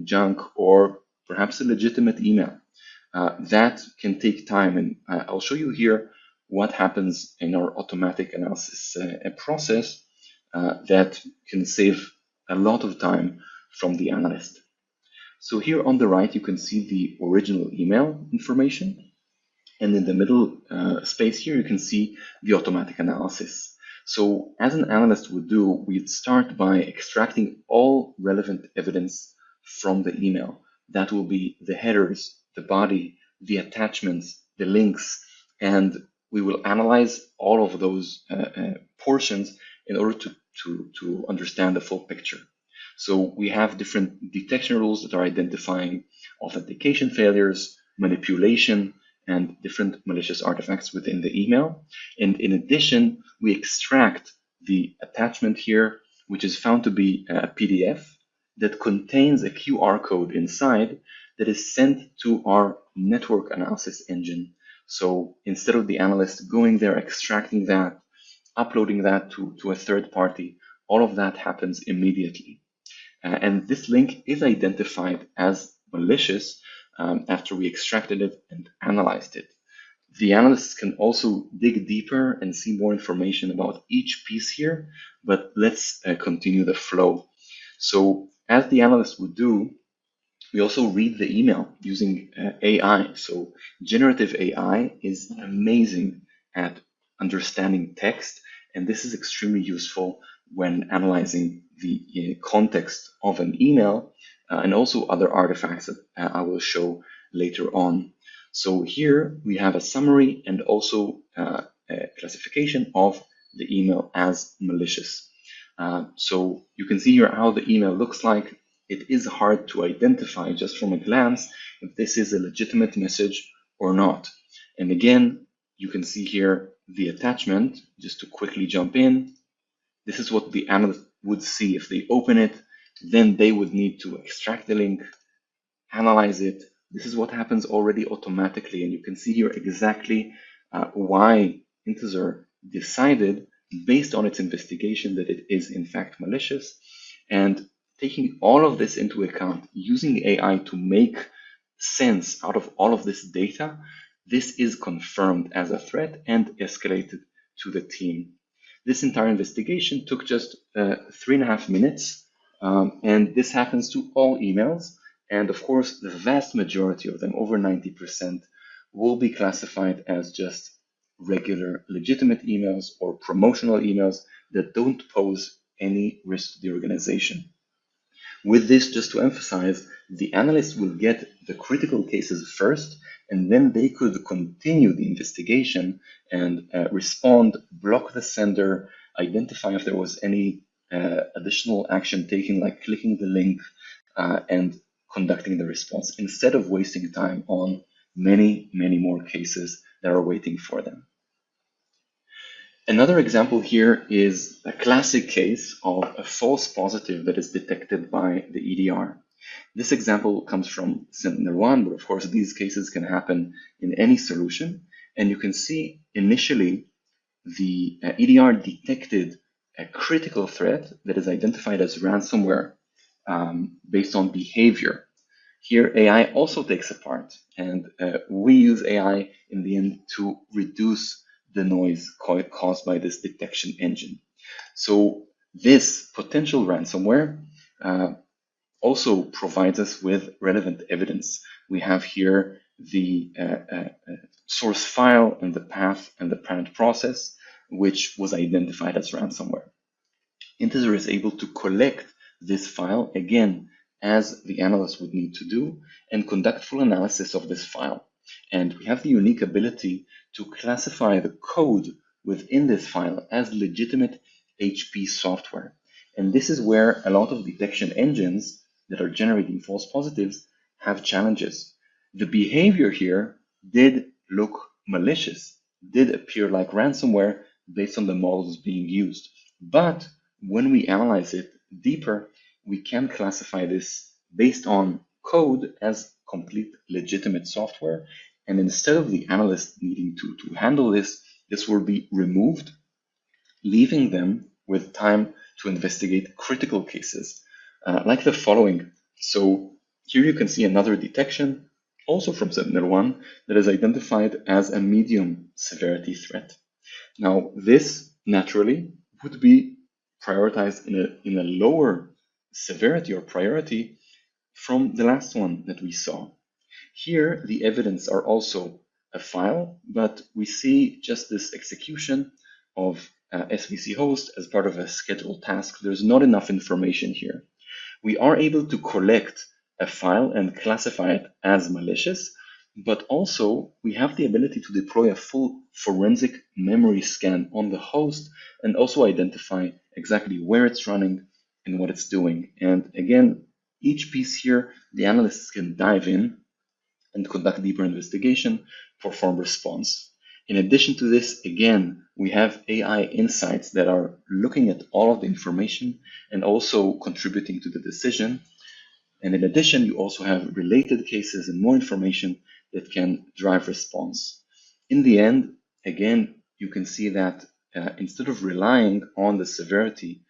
junk, or perhaps a legitimate email. That can take time, and I'll show you here what happens in our automatic analysis process that can save a lot of time from the analyst. So here on the right, you can see the original email information. And in the middle space here, you can see the automatic analysis. So as an analyst would do, we'd start by extracting all relevant evidence from the email. That will be the headers, the body, the attachments, the links, and we will analyze all of those portions in order to understand the full picture. So we have different detection rules that are identifying authentication failures, manipulation, and different malicious artifacts within the email. And in addition, we extract the attachment here, which is found to be a PDF that contains a QR code inside that is sent to our network analysis engine. So instead of the analyst going there, extracting that, uploading that to a third party, all of that happens immediately. And this link is identified as malicious after we extracted it and analyzed it. The analysts can also dig deeper and see more information about each piece here, but let's continue the flow. So as the analyst would do, we also read the email using AI. So generative AI is amazing at understanding text, and this is extremely useful when analyzing the context of an email and also other artifacts that I will show later on. So here we have a summary and also a classification of the email as malicious. So you can see here how the email looks like. It is hard to identify just from a glance if this is a legitimate message or not. And again, you can see here the attachment. Just to quickly jump in, this is what the analyst would see if they open it. Then they would need to extract the link, analyze it. This is what happens already automatically, and you can see here exactly why Intezer decided, based on its investigation, that it is in fact malicious. And taking all of this into account, using AI to make sense out of all of this data, this is confirmed as a threat and escalated to the team. This entire investigation took just 3.5 minutes, and this happens to all emails. And of course, the vast majority of them, over 90%, will be classified as just regular legitimate emails or promotional emails that don't pose any risk to the organization. With this, just to emphasize, the analysts will get the critical cases first, and then they could continue the investigation and respond, block the sender, identify if there was any additional action taken, like clicking the link and conducting the response, instead of wasting time on many, many more cases that are waiting for them. Another example here is a classic case of a false positive that is detected by the EDR. This example comes from Sentinel-1, but of course these cases can happen in any solution. And you can see initially the EDR detected a critical threat that is identified as ransomware based on behavior. Here, AI also takes a part, and we use AI in the end to reduce the noise caused by this detection engine. So this potential ransomware also provides us with relevant evidence. We have here the source file and the path and the parent process, which was identified as ransomware. Intezer is able to collect this file, again, as the analyst would need to do, and conduct full analysis of this file. And we have the unique ability to classify the code within this file as legitimate HP software. And this is where a lot of detection engines that are generating false positives have challenges. The behavior here did look malicious, did appear like ransomware based on the models being used. But when we analyze it deeper, we can classify this based on code as complete legitimate software. And instead of the analyst needing to handle this, this will be removed, leaving them with time to investigate critical cases, like the following. So here you can see another detection, also from Sentinel-1, that is identified as a medium severity threat. Now, this naturally would be prioritized in a lower severity or priority from the last one that we saw. Here, the evidence are also a file, but we see just this execution of SVC host as part of a scheduled task. There's not enough information here. We are able to collect a file and classify it as malicious, but also we have the ability to deploy a full forensic memory scan on the host and also identify exactly where it's running and what it's doing. And again, each piece here, the analysts can dive in and conduct deeper investigation, perform response. In addition to this, again, we have AI insights that are looking at all of the information and also contributing to the decision. And in addition, you also have related cases and more information that can drive response. In the end, again, you can see that instead of relying on the severity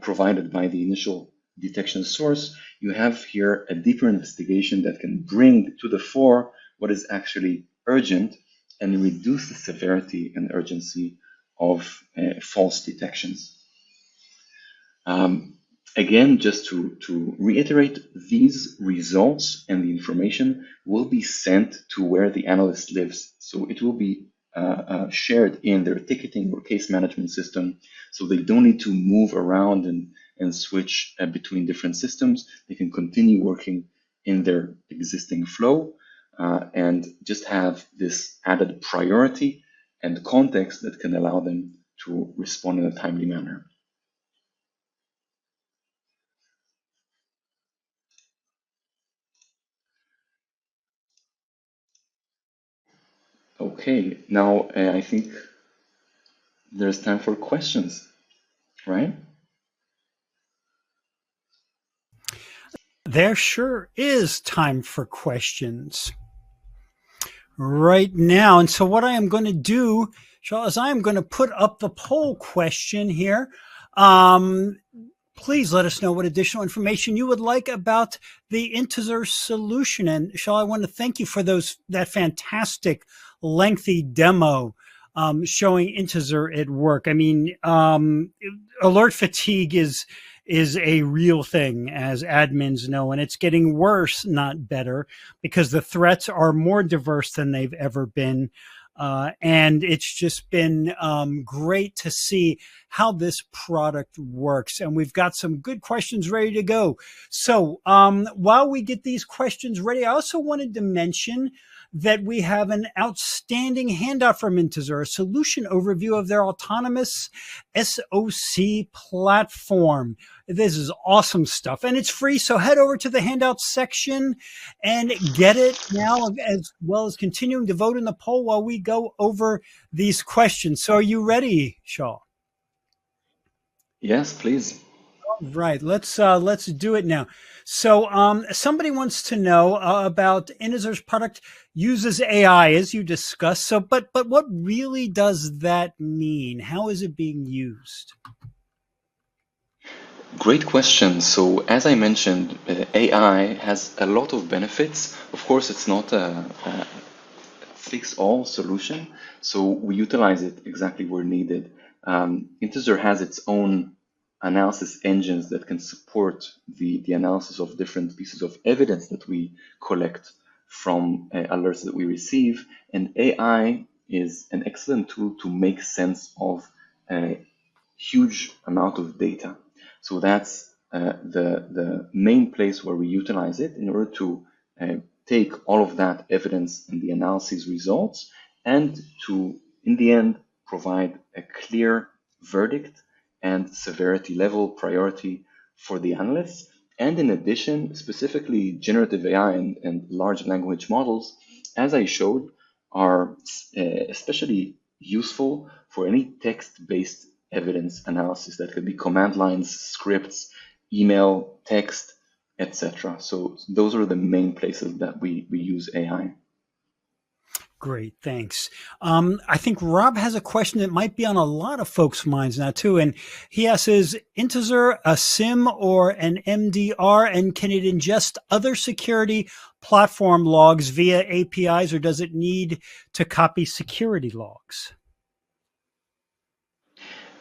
provided by the initial detection source, you have here a deeper investigation that can bring to the fore what is actually urgent and reduce the severity and urgency of false detections. Again, just to reiterate, these results and the information will be sent to where the analyst lives. So it will be shared in their ticketing or case management system, so they don't need to move around and switch between different systems. They can continue working in their existing flow and just have this added priority and context that can allow them to respond in a timely manner. Okay, now I think there's time for questions, right? There sure is time for questions right now. And so what I am going to do, Shaul, is I am going to put up the poll question here. Please let us know what additional information you would like about the Intezer solution. And Shaul, I want to thank you for that fantastic lengthy demo showing Intezer at work. I mean, alert fatigue is a real thing, as admins know, and it's getting worse, not better, because the threats are more diverse than they've ever been. And it's just been great to see how this product works. And we've got some good questions ready to go. So while we get these questions ready, I also wanted to mention that we have an outstanding handout from Intezer, a solution overview of their autonomous SOC platform. This is awesome stuff, and it's free. So head over to the handout section and get it now, as well as continuing to vote in the poll while we go over these questions. So are you ready, Shaw? Yes, please. Right. Let's do it now. So somebody wants to know about Intezer's product uses AI, as you discussed. So, but what really does that mean? How is it being used? Great question. So as I mentioned, AI has a lot of benefits. Of course, it's not a fix-all solution, so we utilize it exactly where needed. Intezer has its own analysis engines that can support the analysis of different pieces of evidence that we collect from alerts that we receive. And AI is an excellent tool to make sense of a huge amount of data. So that's the main place where we utilize it in order to take all of that evidence and the analysis results and to, in the end, provide a clear verdict and severity level priority for the analysts. And in addition, specifically generative AI and large language models, as I showed, are especially useful for any text-based evidence analysis. That could be command lines, scripts, email, text, etc. So those are the main places that we use AI. Great, thanks. I think Rob has a question that might be on a lot of folks' minds now too, and he asks: is Intezer a SIM or an MDR, and can it ingest other security platform logs via APIs, or does it need to copy security logs?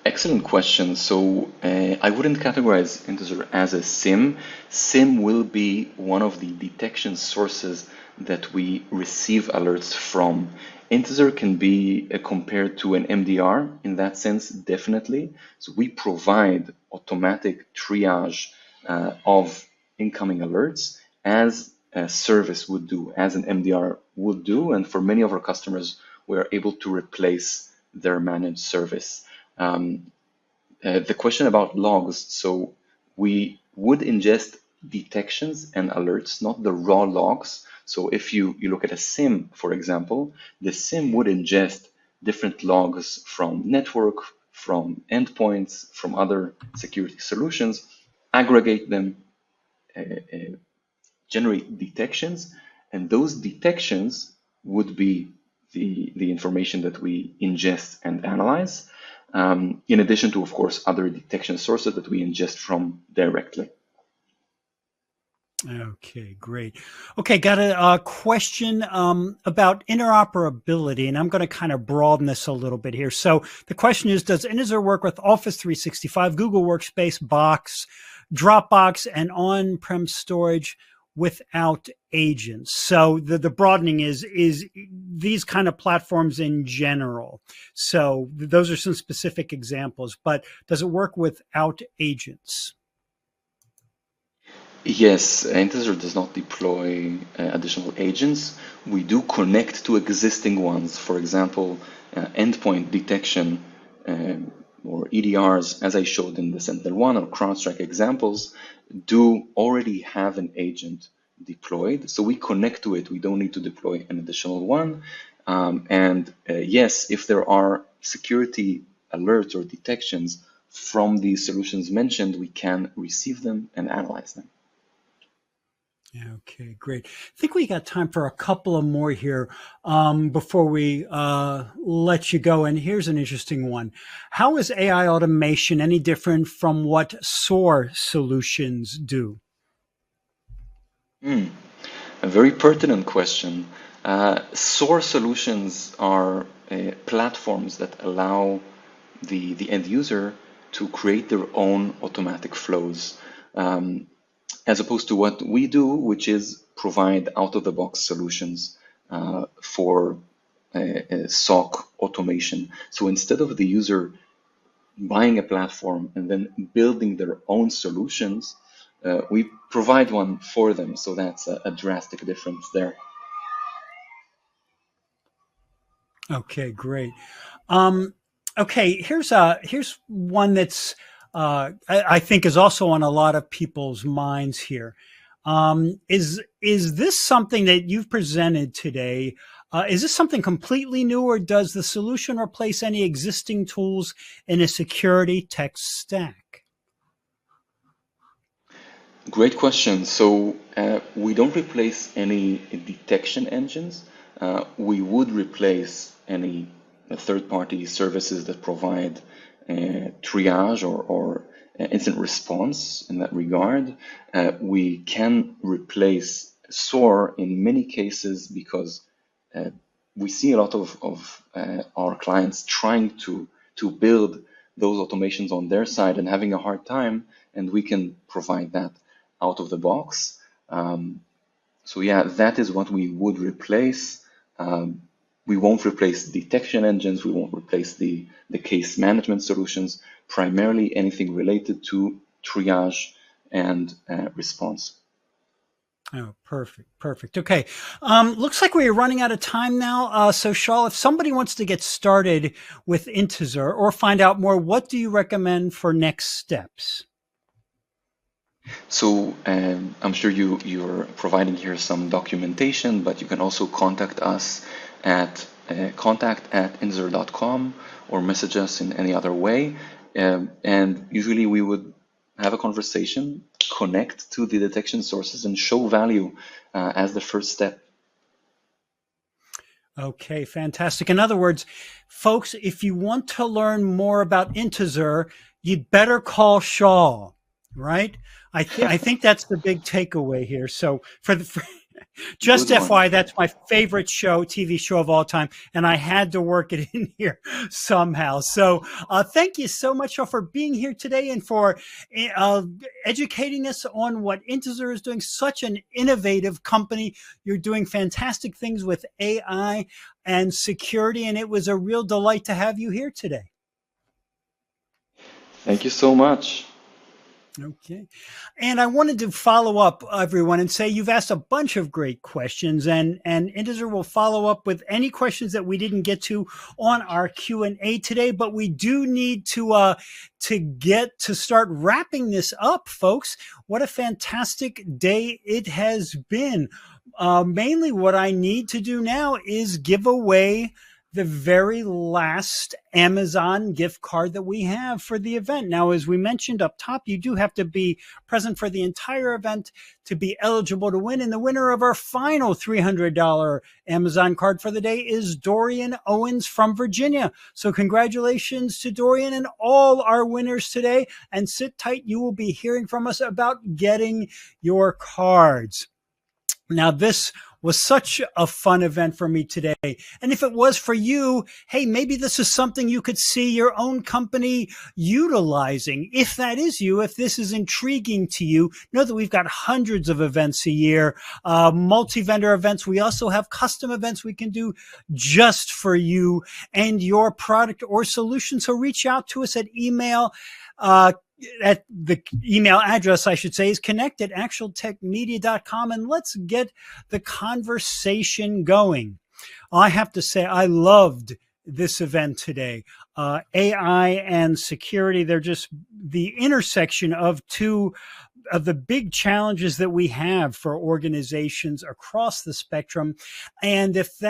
Excellent question. So I wouldn't categorize Intezer as a SIM. SIM will be one of the detection sources that we receive alerts from. Intezer can be compared to an MDR in that sense, definitely. So we provide automatic triage of incoming alerts as a service would do, as an MDR would do. And for many of our customers, we're able to replace their managed service. The question about logs, so we would ingest detections and alerts, not the raw logs. So if you look at a SIM, for example, the SIM would ingest different logs from network, from endpoints, from other security solutions, aggregate them, generate detections, and those detections would be the information that we ingest and analyze, in addition to, of course, other detection sources that we ingest from directly. Okay, great. Okay, got a question about interoperability, and I'm going to kind of broaden this a little bit here. So the question is, does Intezer work with Office 365, Google Workspace, Box, Dropbox, and on-prem storage without agents? So the broadening is these kind of platforms in general. So those are some specific examples, but does it work without agents? Yes, Intezer does not deploy additional agents. We do connect to existing ones. For example, endpoint detection or EDRs, as I showed in the Sentinel-1 or CrowdStrike examples, do already have an agent deployed. So we connect to it. We don't need to deploy an additional one. Yes, if there are security alerts or detections from the solutions mentioned, we can receive them and analyze them. Okay, great. I think we got time for a couple of more here before we let you go. And here's an interesting one. How is AI automation any different from what SOAR solutions do? A very pertinent question. SOAR solutions are platforms that allow the end user to create their own automatic flows. As opposed to what we do, which is provide out-of-the-box solutions for SOC automation. So instead of the user buying a platform and then building their own solutions, we provide one for them. So that's a drastic difference there. Okay, great. Okay, here's one that's I think is also on a lot of people's minds here. Is this something that you've presented today? Is this something completely new, or does the solution replace any existing tools in a security tech stack? Great question. So we don't replace any detection engines. We would replace any third-party services that provide triage or instant response in that regard. We can replace SOAR in many cases because we see a lot of our clients trying to build those automations on their side and having a hard time, and we can provide that out of the box. So yeah, that is what we would replace. We won't replace detection engines. We won't replace the case management solutions, primarily anything related to triage and response. Oh, perfect. Perfect. Okay. Looks like we're running out of time now. So Shaul, if somebody wants to get started with Intezer or find out more, what do you recommend for next steps? So I'm sure you're providing here some documentation, but you can also contact us at contact@intezer.com or message us in any other way. And usually we would have a conversation, connect to the detection sources, and show value as the first step. Okay, fantastic. In other words, folks, if you want to learn more about Intezer, you'd better call Shaul, right? I think that's the big takeaway here. So just FYI, that's my favorite TV show of all time, and I had to work it in here somehow. So thank you so much for being here today and for educating us on what Intezer is doing. Such an innovative company. You're doing fantastic things with AI and security, and it was a real delight to have you here today. Thank you so much. Okay. And I wanted to follow up, everyone, and say you've asked a bunch of great questions, and Intezer will follow up with any questions that we didn't get to on our Q&A today, but we do need to start wrapping this up, folks. What a fantastic day it has been. Mainly what I need to do now is give away the very last Amazon gift card that we have for the event. Now, as we mentioned up top, you do have to be present for the entire event to be eligible to win. And the winner of our final $300 Amazon card for the day is Dorian Owens from Virginia. So congratulations to Dorian and all our winners today. And sit tight, you will be hearing from us about getting your cards. Now, this was such a fun event for me today. And if it was for you, hey, maybe this is something you could see your own company utilizing. If that is you, if this is intriguing to you, know that we've got hundreds of events a year, multi-vendor events. We also have custom events we can do just for you and your product or solution. So reach out to us at email, at the email address, I should say, is connect@actualtechmedia.com, and let's get the conversation going. I have to say, I loved this event today. AI and security, they're just the intersection of two of the big challenges that we have for organizations across the spectrum. And if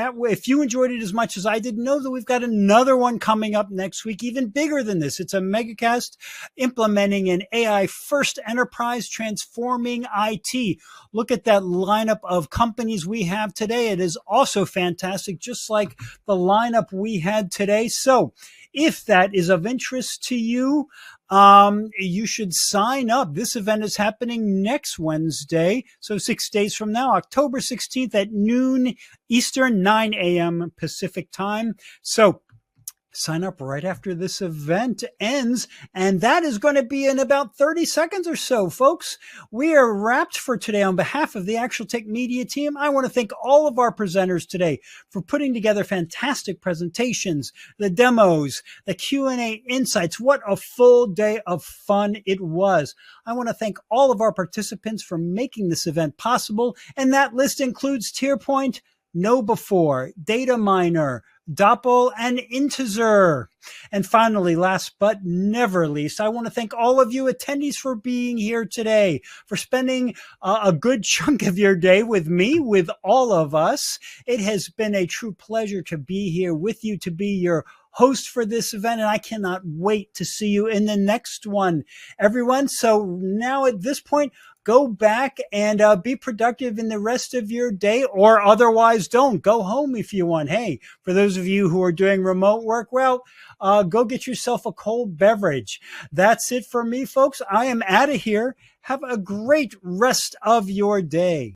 you enjoyed it as much as I did, know that we've got another one coming up next week, even bigger than this. It's a megacast implementing an AI first enterprise transforming IT. Look at that lineup of companies we have today. It is also fantastic, just like the lineup we had today. So if that is of interest to you, you should sign up. This event is happening next Wednesday, so 6 days from now, October 16th at noon Eastern, 9 a.m. Pacific time. So Sign up right after this event ends, and that is going to be in about 30 seconds or so, folks. We are wrapped for today. On behalf of the Actual Tech Media team, I want to thank all of our presenters today for putting together fantastic presentations, the demos, the Q&A insights. What a full day of fun it was. I want to thank all of our participants for making this event possible, and that list includes TierPoint, KnowBe4, Data Doppel, and Integer. And finally, last but never least, I want to thank all of you attendees for being here today, for spending a good chunk of your day with me, with all of us. It has been a true pleasure to be here with you, to be your host for this event, and I cannot wait to see you in the next one, everyone. So now at this point, go back and be productive in the rest of your day, or otherwise don't. Go home if you want. Hey, for those of you who are doing remote work, well, go get yourself a cold beverage. That's it for me, folks. I am out of here. Have a great rest of your day.